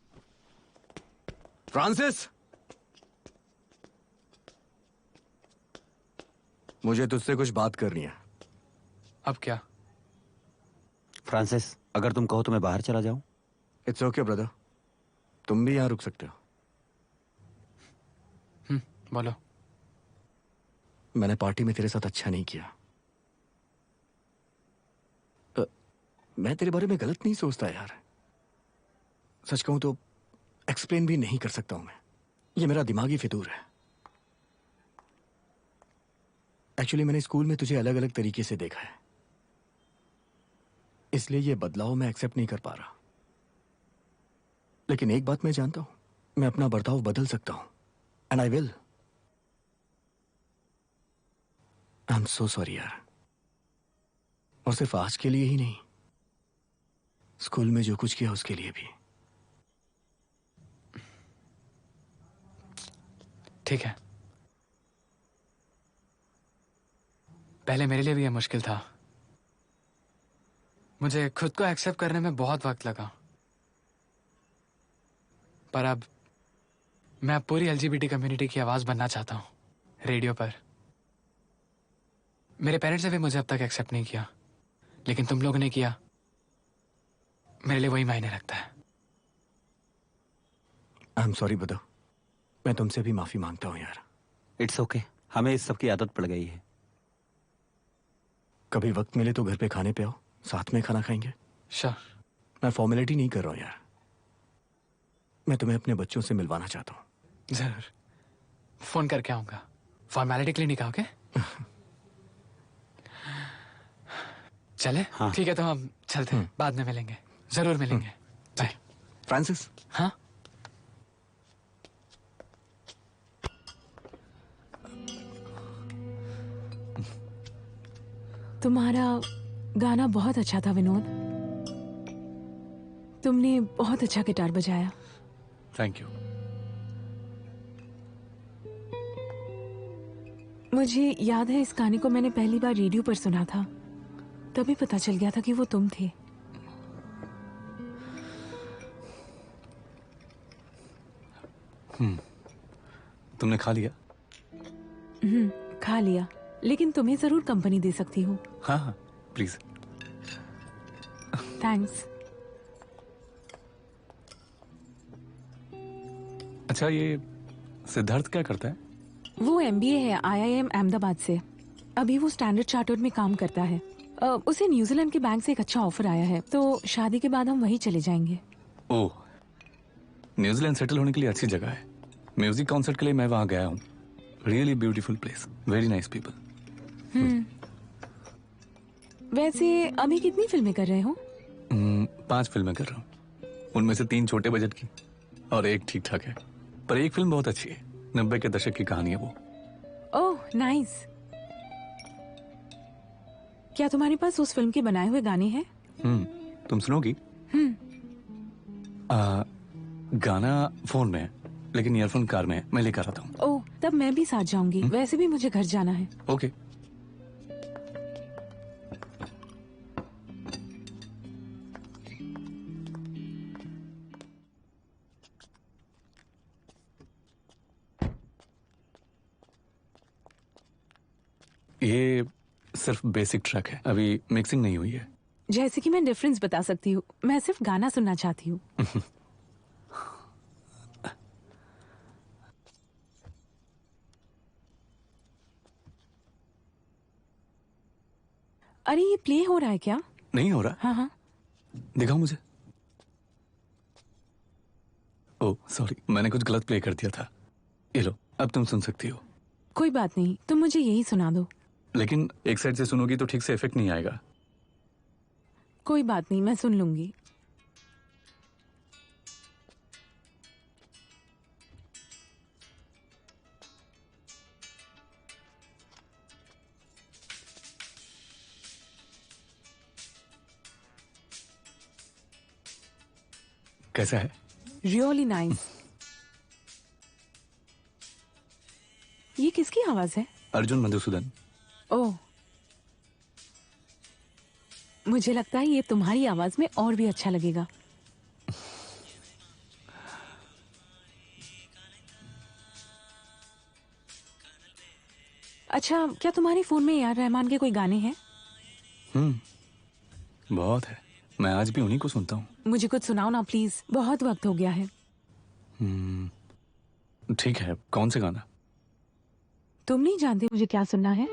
J: फ्रांसिस, मुझे तुझसे कुछ बात करनी है।
B: अब क्या?
I: फ्रांसिस, अगर तुम कहो तो मैं बाहर चला जाऊं।
J: इट्स ओके ब्रदर, तुम भी यहाँ रुक सकते हो।
B: बोलो।
J: मैंने पार्टी में तेरे साथ अच्छा नहीं किया। मैं तेरे बारे में गलत नहीं सोचता यार। सच कहूं तो एक्सप्लेन भी नहीं कर सकता हूं मैं। ये मेरा दिमागी फितूर है। एक्चुअली मैंने स्कूल में तुझे अलग अलग तरीके से देखा है, इसलिए ये बदलाव मैं एक्सेप्ट नहीं कर पा रहा। लेकिन एक बात मैं जानता हूं, मैं अपना बर्ताव बदल सकता हूं, and I will. I am so sorry यार। और सिर्फ आज के लिए ही नहीं, स्कूल में जो कुछ किया उसके लिए भी।
D: ठीक है, पहले मेरे लिए भी यह मुश्किल था। मुझे खुद को एक्सेप्ट करने में बहुत वक्त लगा, पर अब मैं पूरी एलजीबीटी कम्युनिटी की आवाज बनना चाहता हूँ रेडियो पर। मेरे पेरेंट्स ने भी मुझे अब तक एक्सेप्ट नहीं किया, लेकिन तुम लोगों ने किया। मेरे लिए वही मायने रखता है।
J: आई एम सॉरी बदो, मैं तुमसे भी माफी मांगता हूँ यार।
I: इट्स ओके, हमें इस सब की आदत पड़ गई है।
J: कभी वक्त मिले तो घर पे खाने पे आओ, साथ में खाना खाएंगे।
D: श्योर।
J: मैं फॉर्मेलिटी नहीं कर रहा हूँ यार, मैं तुम्हें अपने बच्चों से मिलवाना चाहता हूँ।
D: जरूर, फोन करके आऊंगा। फॉर्मेलिटी के लिए नहीं कहोगे? चले? हाँ। ठीक है, तो हम चलते हैं, बाद में मिलेंगे, जरूर मिलेंगे। बाय।
J: फ्रांसिस।
D: हाँ?
F: तुम्हारा गाना बहुत अच्छा था विनोद, तुमने बहुत अच्छा गिटार बजाया।
D: Thank you.
F: मुझे याद है इस गाने को मैंने पहली बार रेडियो पर सुना था, तभी पता चल गया था कि वो तुम थे।
D: तुमने खा लिया?
F: खा लिया, लेकिन तुम्हें जरूर कंपनी दे सकती हूँ।
D: हाँ हाँ प्लीज।
F: थैंक्स।
D: अच्छा, ये सिद्धार्थ क्या करता है?
F: वो MBA है IIM अहमदाबाद से। अभी वो स्टैंडर्ड चार्टर्ड में काम करता है। उसे न्यूजीलैंड के बैंक से एक अच्छा ऑफर आया है, तो शादी के बाद हम वहीं चले जाएंगे।
D: ओह, न्यूजीलैंड सेटल होने के लिए अच्छी जगह है। म्यूजिक कॉन्सर्ट के लिए मैं वहां गया हूँ। Really beautiful place, very nice people.
F: वैसे अभी कितनी फिल्में कर रहे हो?
D: 5 फिल्में कर रहा हूँ, उनमें से 3 छोटे बजट की और 1 ठीक ठाक है, पर एक फिल्म बहुत अच्छी है। 90 के दशक की कहानी है वो।
F: Oh nice. क्या तुम्हारे पास उस फिल्म के बनाए हुए गाने हैं?
D: तुम सुनोगी? गाना फोन में है, लेकिन ईयरफोन कार में है, मैं लेकर आता हूँ।
F: ओह, तब मैं भी साथ जाऊंगी। वैसे भी मुझे घर जाना है।
D: ओके। ये सिर्फ बेसिक ट्रैक है, अभी मिक्सिंग नहीं हुई है।
F: जैसे कि मैं डिफरेंस बता सकती हूँ, मैं सिर्फ गाना सुनना चाहती हूँ। अरे ये प्ले हो रहा है क्या?
D: नहीं हो रहा?
F: हाँ हाँ।
D: दिखाओ मुझे। ओह सॉरी, मैंने कुछ गलत प्ले कर दिया था। ये लो, अब तुम सुन सकती हो।
F: कोई बात नहीं, तुम मुझे यही सुना दो।
D: लेकिन एक साइड से सुनोगी तो ठीक से इफेक्ट नहीं आएगा।
F: कोई बात नहीं, मैं सुन लूंगी।
D: कैसा है?
F: Really nice. ये किसकी आवाज है?
D: अर्जुन मधुसूदन।
F: ओह, मुझे लगता है ये तुम्हारी आवाज में और भी अच्छा लगेगा। अच्छा, क्या तुम्हारे फोन में AR रहमान के कोई गाने हैं?
D: बहुत है, मैं आज भी उन्हीं को सुनता हूँ।
F: मुझे कुछ सुनाओ ना प्लीज, बहुत वक्त हो गया है।
D: ठीक है, कौन से गाना?
F: तुम नहीं जानते मुझे क्या सुनना है?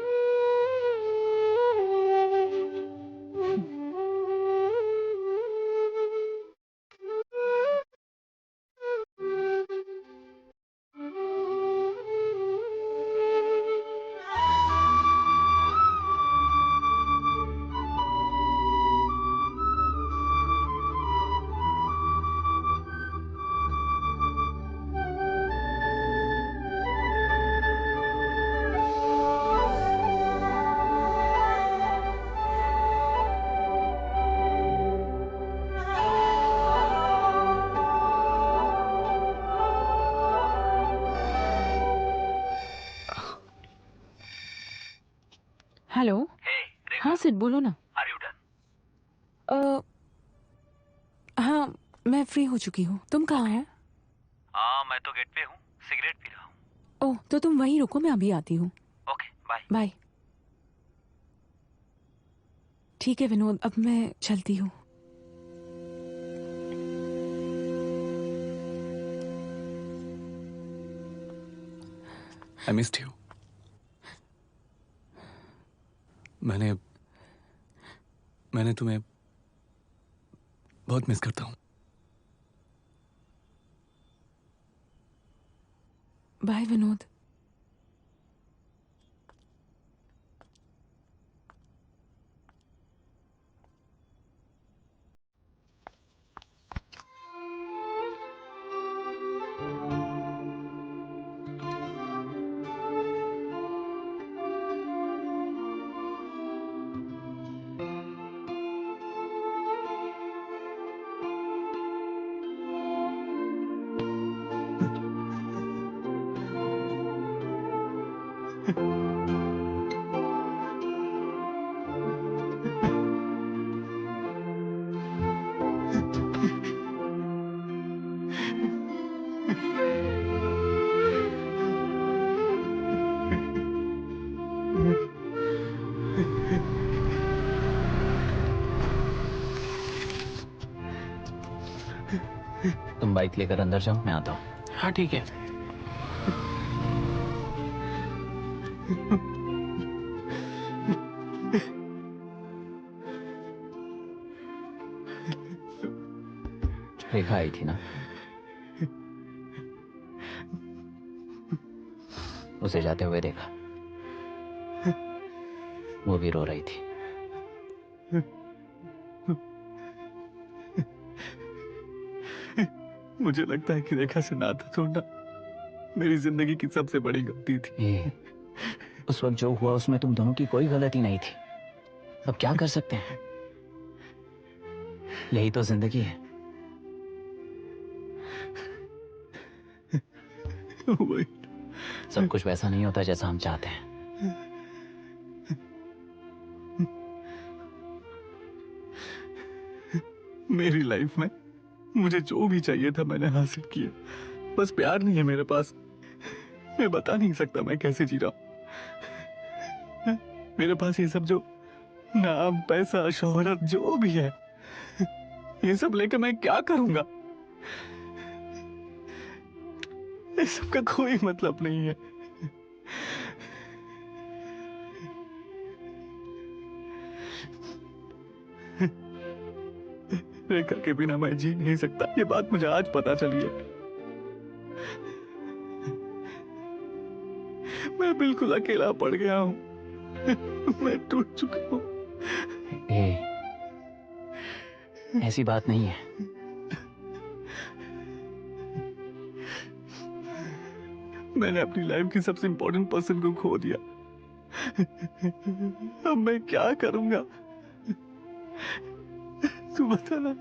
F: सिड बोलो ना। हाँ, मैं फ्री हो चुकी हूँ। तुम कहाँ हो?
A: मैं तो गेट पे हूँ, सिगरेट पी रहा हूँ।
F: ओह, तो तुम वहीं रुको, मैं अभी आती हूँ।
A: Okay, bye.
F: बाय। ठीक है विनोद, अब मैं चलती हूँ।
D: I missed you. मैंने तुम्हें बहुत मिस करता हूँ।
F: बाय विनोद।
A: तुम बाइक लेकर अंदर जाओ, मैं आता हूँ।
C: हाँ ठीक है।
A: रेखा आई थी ना, उसे जाते हुए देखा, वो भी रो रही थी।
D: मुझे लगता है कि रेखा से नाता तोड़ना मेरी जिंदगी की सबसे बड़ी गलती थी।
A: उस वक्त जो हुआ उसमें तुम दोनों की कोई गलती नहीं थी। अब क्या कर सकते हैं, यही तो जिंदगी है। सब कुछ वैसा नहीं होता जैसा हम चाहते हैं।
D: मेरी लाइफ में मुझे जो भी चाहिए था मैंने हासिल किया, बस प्यार नहीं है मेरे पास। मैं बता नहीं सकता मैं कैसे जी रहा हूं। मेरे पास ये सब जो नाम, पैसा, शोहरत जो भी है, ये सब लेकर मैं क्या करूंगा? इस सब का कोई मतलब नहीं है। रेखा के बिना मैं जी नहीं सकता, ये बात मुझे आज पता चली है। मैं बिल्कुल अकेला पड़ गया हूँ। मैं टूट चुका हूँ।
A: ऐसी बात नहीं है।
D: मैंने अपनी लाइफ की सबसे इंपॉर्टेंट पर्सन को खो दिया। अब मैं क्या करूंगा? तू बता ना।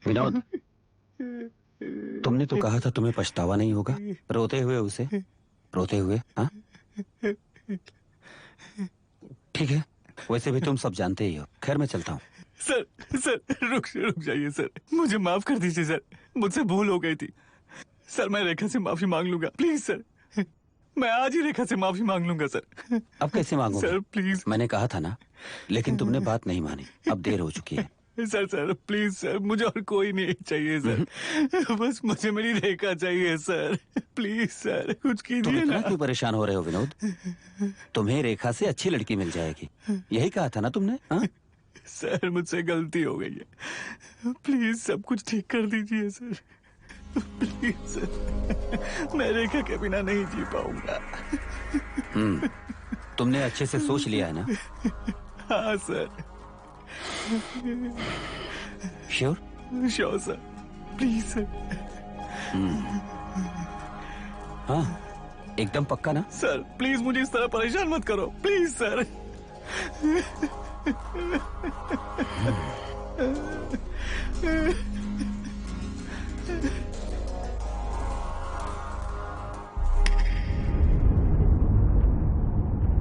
I: विनोद, तुमने तो कहा था तुम्हें पछतावा नहीं होगा। रोते हुए उसे रोते हुए? हाँ, ठीक है, वैसे भी तुम सब जानते ही हो। खैर मैं चलता हूँ।
D: सर रुक जाइए सर, मुझे माफ कर दीजिए सर, मुझसे भूल हो गई थी सर। मैं रेखा से माफी मांग लूंगा, प्लीज सर। मैं आज ही रेखा से माफी मांग लूंगा सर।
I: अब कैसे मांगोगे?
D: Sir please.
I: मैंने कहा था ना, लेकिन तुमने बात नहीं मानी। अब देर हो चुकी है।
D: सर प्लीज सर, मुझे और कोई नहीं चाहिए सर, बस मुझे मेरी रेखा चाहिए सर। प्लीज सर कुछ
I: तुम
D: कीजिए
I: इतना
D: ना।
I: क्यों परेशान हो रहे हो विनोद? तुम्हें रेखा से अच्छी लड़की मिल जाएगी, यही कहा था ना तुमने? हाँ?
D: सर मुझसे गलती हो गई है, प्लीज सब कुछ ठीक कर दीजिए सर। प्लीज सर, मैं रेखा के बिना नहीं जी पाऊंगा।
I: तुमने अच्छे से सोच लिया है ना?
D: हाँ sir.
I: Sure?
D: Sure sir, please sir.
I: हाँ, एकदम पक्का ना?
D: सर प्लीज मुझे इस तरह परेशान मत करो, प्लीज सर।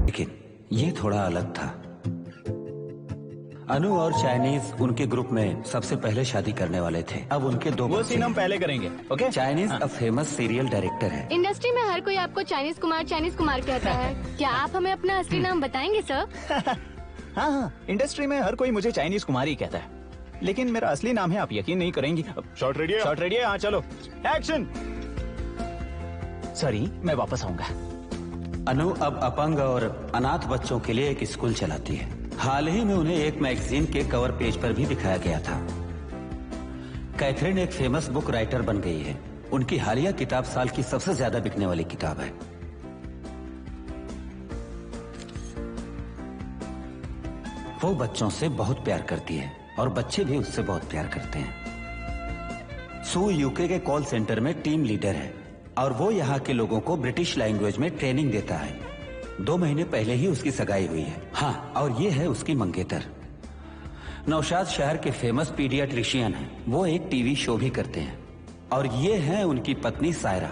I: लेकिन ये थोड़ा अलग था। अनु और चाइनीज उनके ग्रुप में सबसे पहले शादी करने वाले थे। अब उनके दो
A: वो
I: बच्चे
A: सीन हम
I: हैं।
A: पहले करेंगे, ओके?
I: चाइनीज अब फेमस सीरियल डायरेक्टर है।
N: इंडस्ट्री में हर कोई आपको चाइनीज कुमार कहता है। क्या आप हमें अपना असली नाम बताएंगे सर?
A: हाँ, इंडस्ट्री में हर कोई मुझे चाइनीज कुमार ही कहता है, लेकिन मेरा असली नाम है, आप यकीन नहीं करेंगी। शॉर्ट रेडी है? हाँ चलो, एक्शन। सॉरी, मैं वापस आऊंगा।
I: अनु अब अपंग और अनाथ बच्चों के लिए एक स्कूल चलाती है। हाल ही में उन्हें एक मैगजीन के कवर पेज पर भी दिखाया गया था। कैथरीन एक फेमस बुक राइटर बन गई है। उनकी हालिया किताब साल की सबसे ज्यादा बिकने वाली किताब है। वो बच्चों से बहुत प्यार करती है और बच्चे भी उससे बहुत प्यार करते हैं। सू यूके के कॉल सेंटर में टीम लीडर है और वो यहाँ के लोगों को ब्रिटिश लैंग्वेज में ट्रेनिंग देता है। 2 महीने पहले ही उसकी सगाई हुई है। हाँ, और ये है उसकी मंगेतर। नौशाद शहर के फेमस पीडियाट्रिशियन हैं। वो एक टीवी शो भी करते हैं। और ये है उनकी पत्नी सायरा।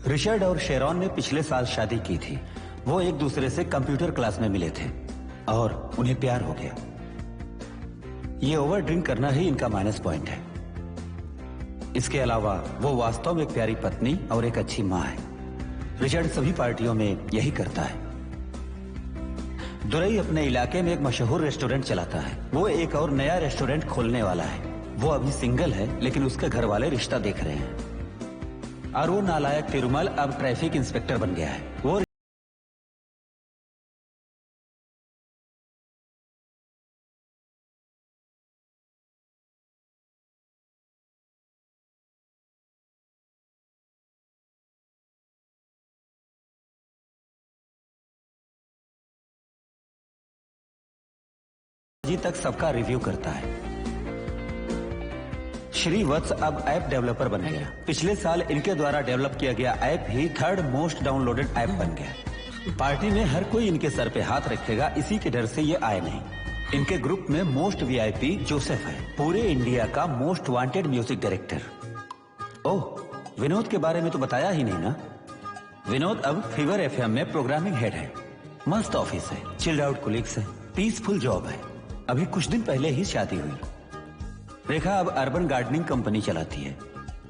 I: रिचर्ड और शेरॉन ने पिछले साल शादी की थी। वो एक दूसरे से कंप्यूटर क्लास में मिले थे और उन्हें प्यार हो गया। ये ओवर ड्रिंक करना ही इनका माइनस पॉइंट है। इसके अलावा वो वास्तव में एक प्यारी पत्नी और एक अच्छी माँ है। रिचर्ड सभी पार्टियों में यही करता है। दुरई अपने इलाके में एक मशहूर रेस्टोरेंट चलाता है। वो एक और नया रेस्टोरेंट खोलने वाला है। वो अभी सिंगल है, लेकिन उसके घर वाले रिश्ता देख रहे हैं। और वो नालायक तिरुमल अब ट्रैफिक इंस्पेक्टर बन गया है। वो जी तक सबका रिव्यू करता है। श्री वत्स अब ऐप डेवलपर बन गया। पिछले साल इनके द्वारा डेवलप किया गया ऐप ही 3rd मोस्ट डाउनलोडेड ऐप बन गया। पार्टी में हर कोई इनके सर पे हाथ रखेगा, इसी के डर से ये आए नहीं। इनके ग्रुप में मोस्ट वीआईपी जोसेफ है, पूरे इंडिया का मोस्ट वांटेड म्यूजिक डायरेक्टर। ओह, विनोद के बारे में तो बताया ही नहीं ना। विनोद अब फीवर एफएम में प्रोग्रामिंग हेड है। मस्त ऑफिस है, चिल्ड आउट कोलिग्स है, पीसफुल जॉब है। अभी कुछ दिन पहले ही शादी हुई। रेखा अब अर्बन गार्डनिंग कंपनी चलाती है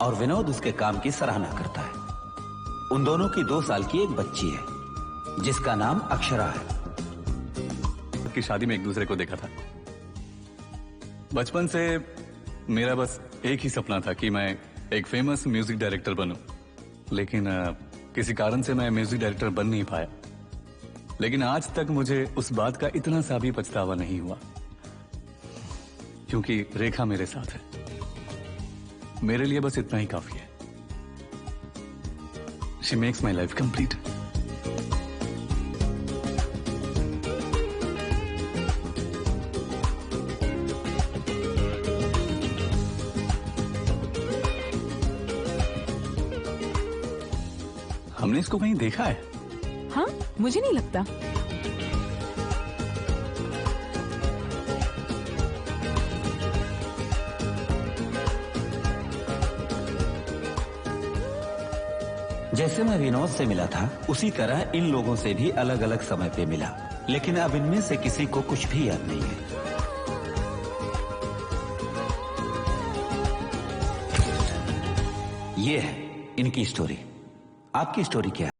I: और विनोद उसके काम की सराहना करता है। उन दोनों की 2 साल की एक बच्ची है जिसका नाम अक्षरा है।
D: की शादी में एक दूसरे को देखा था। बचपन से मेरा बस एक ही सपना था कि मैं एक फेमस म्यूजिक डायरेक्टर बनूं, लेकिन किसी कारण से मैं म्यूजिक डायरेक्टर बन नहीं पाया। लेकिन आज तक मुझे उस बात का इतना सा भी पछतावा नहीं हुआ, क्योंकि रेखा मेरे साथ है। मेरे लिए बस इतना ही काफी है। She makes my life complete. हमने इसको कहीं देखा है?
F: हाँ, मुझे नहीं लगता।
I: जैसे मैं विनोद से मिला था उसी तरह इन लोगों से भी अलग अलग समय पे मिला, लेकिन अब इनमें से किसी को कुछ भी याद नहीं है। ये है इनकी स्टोरी। आपकी स्टोरी क्या है?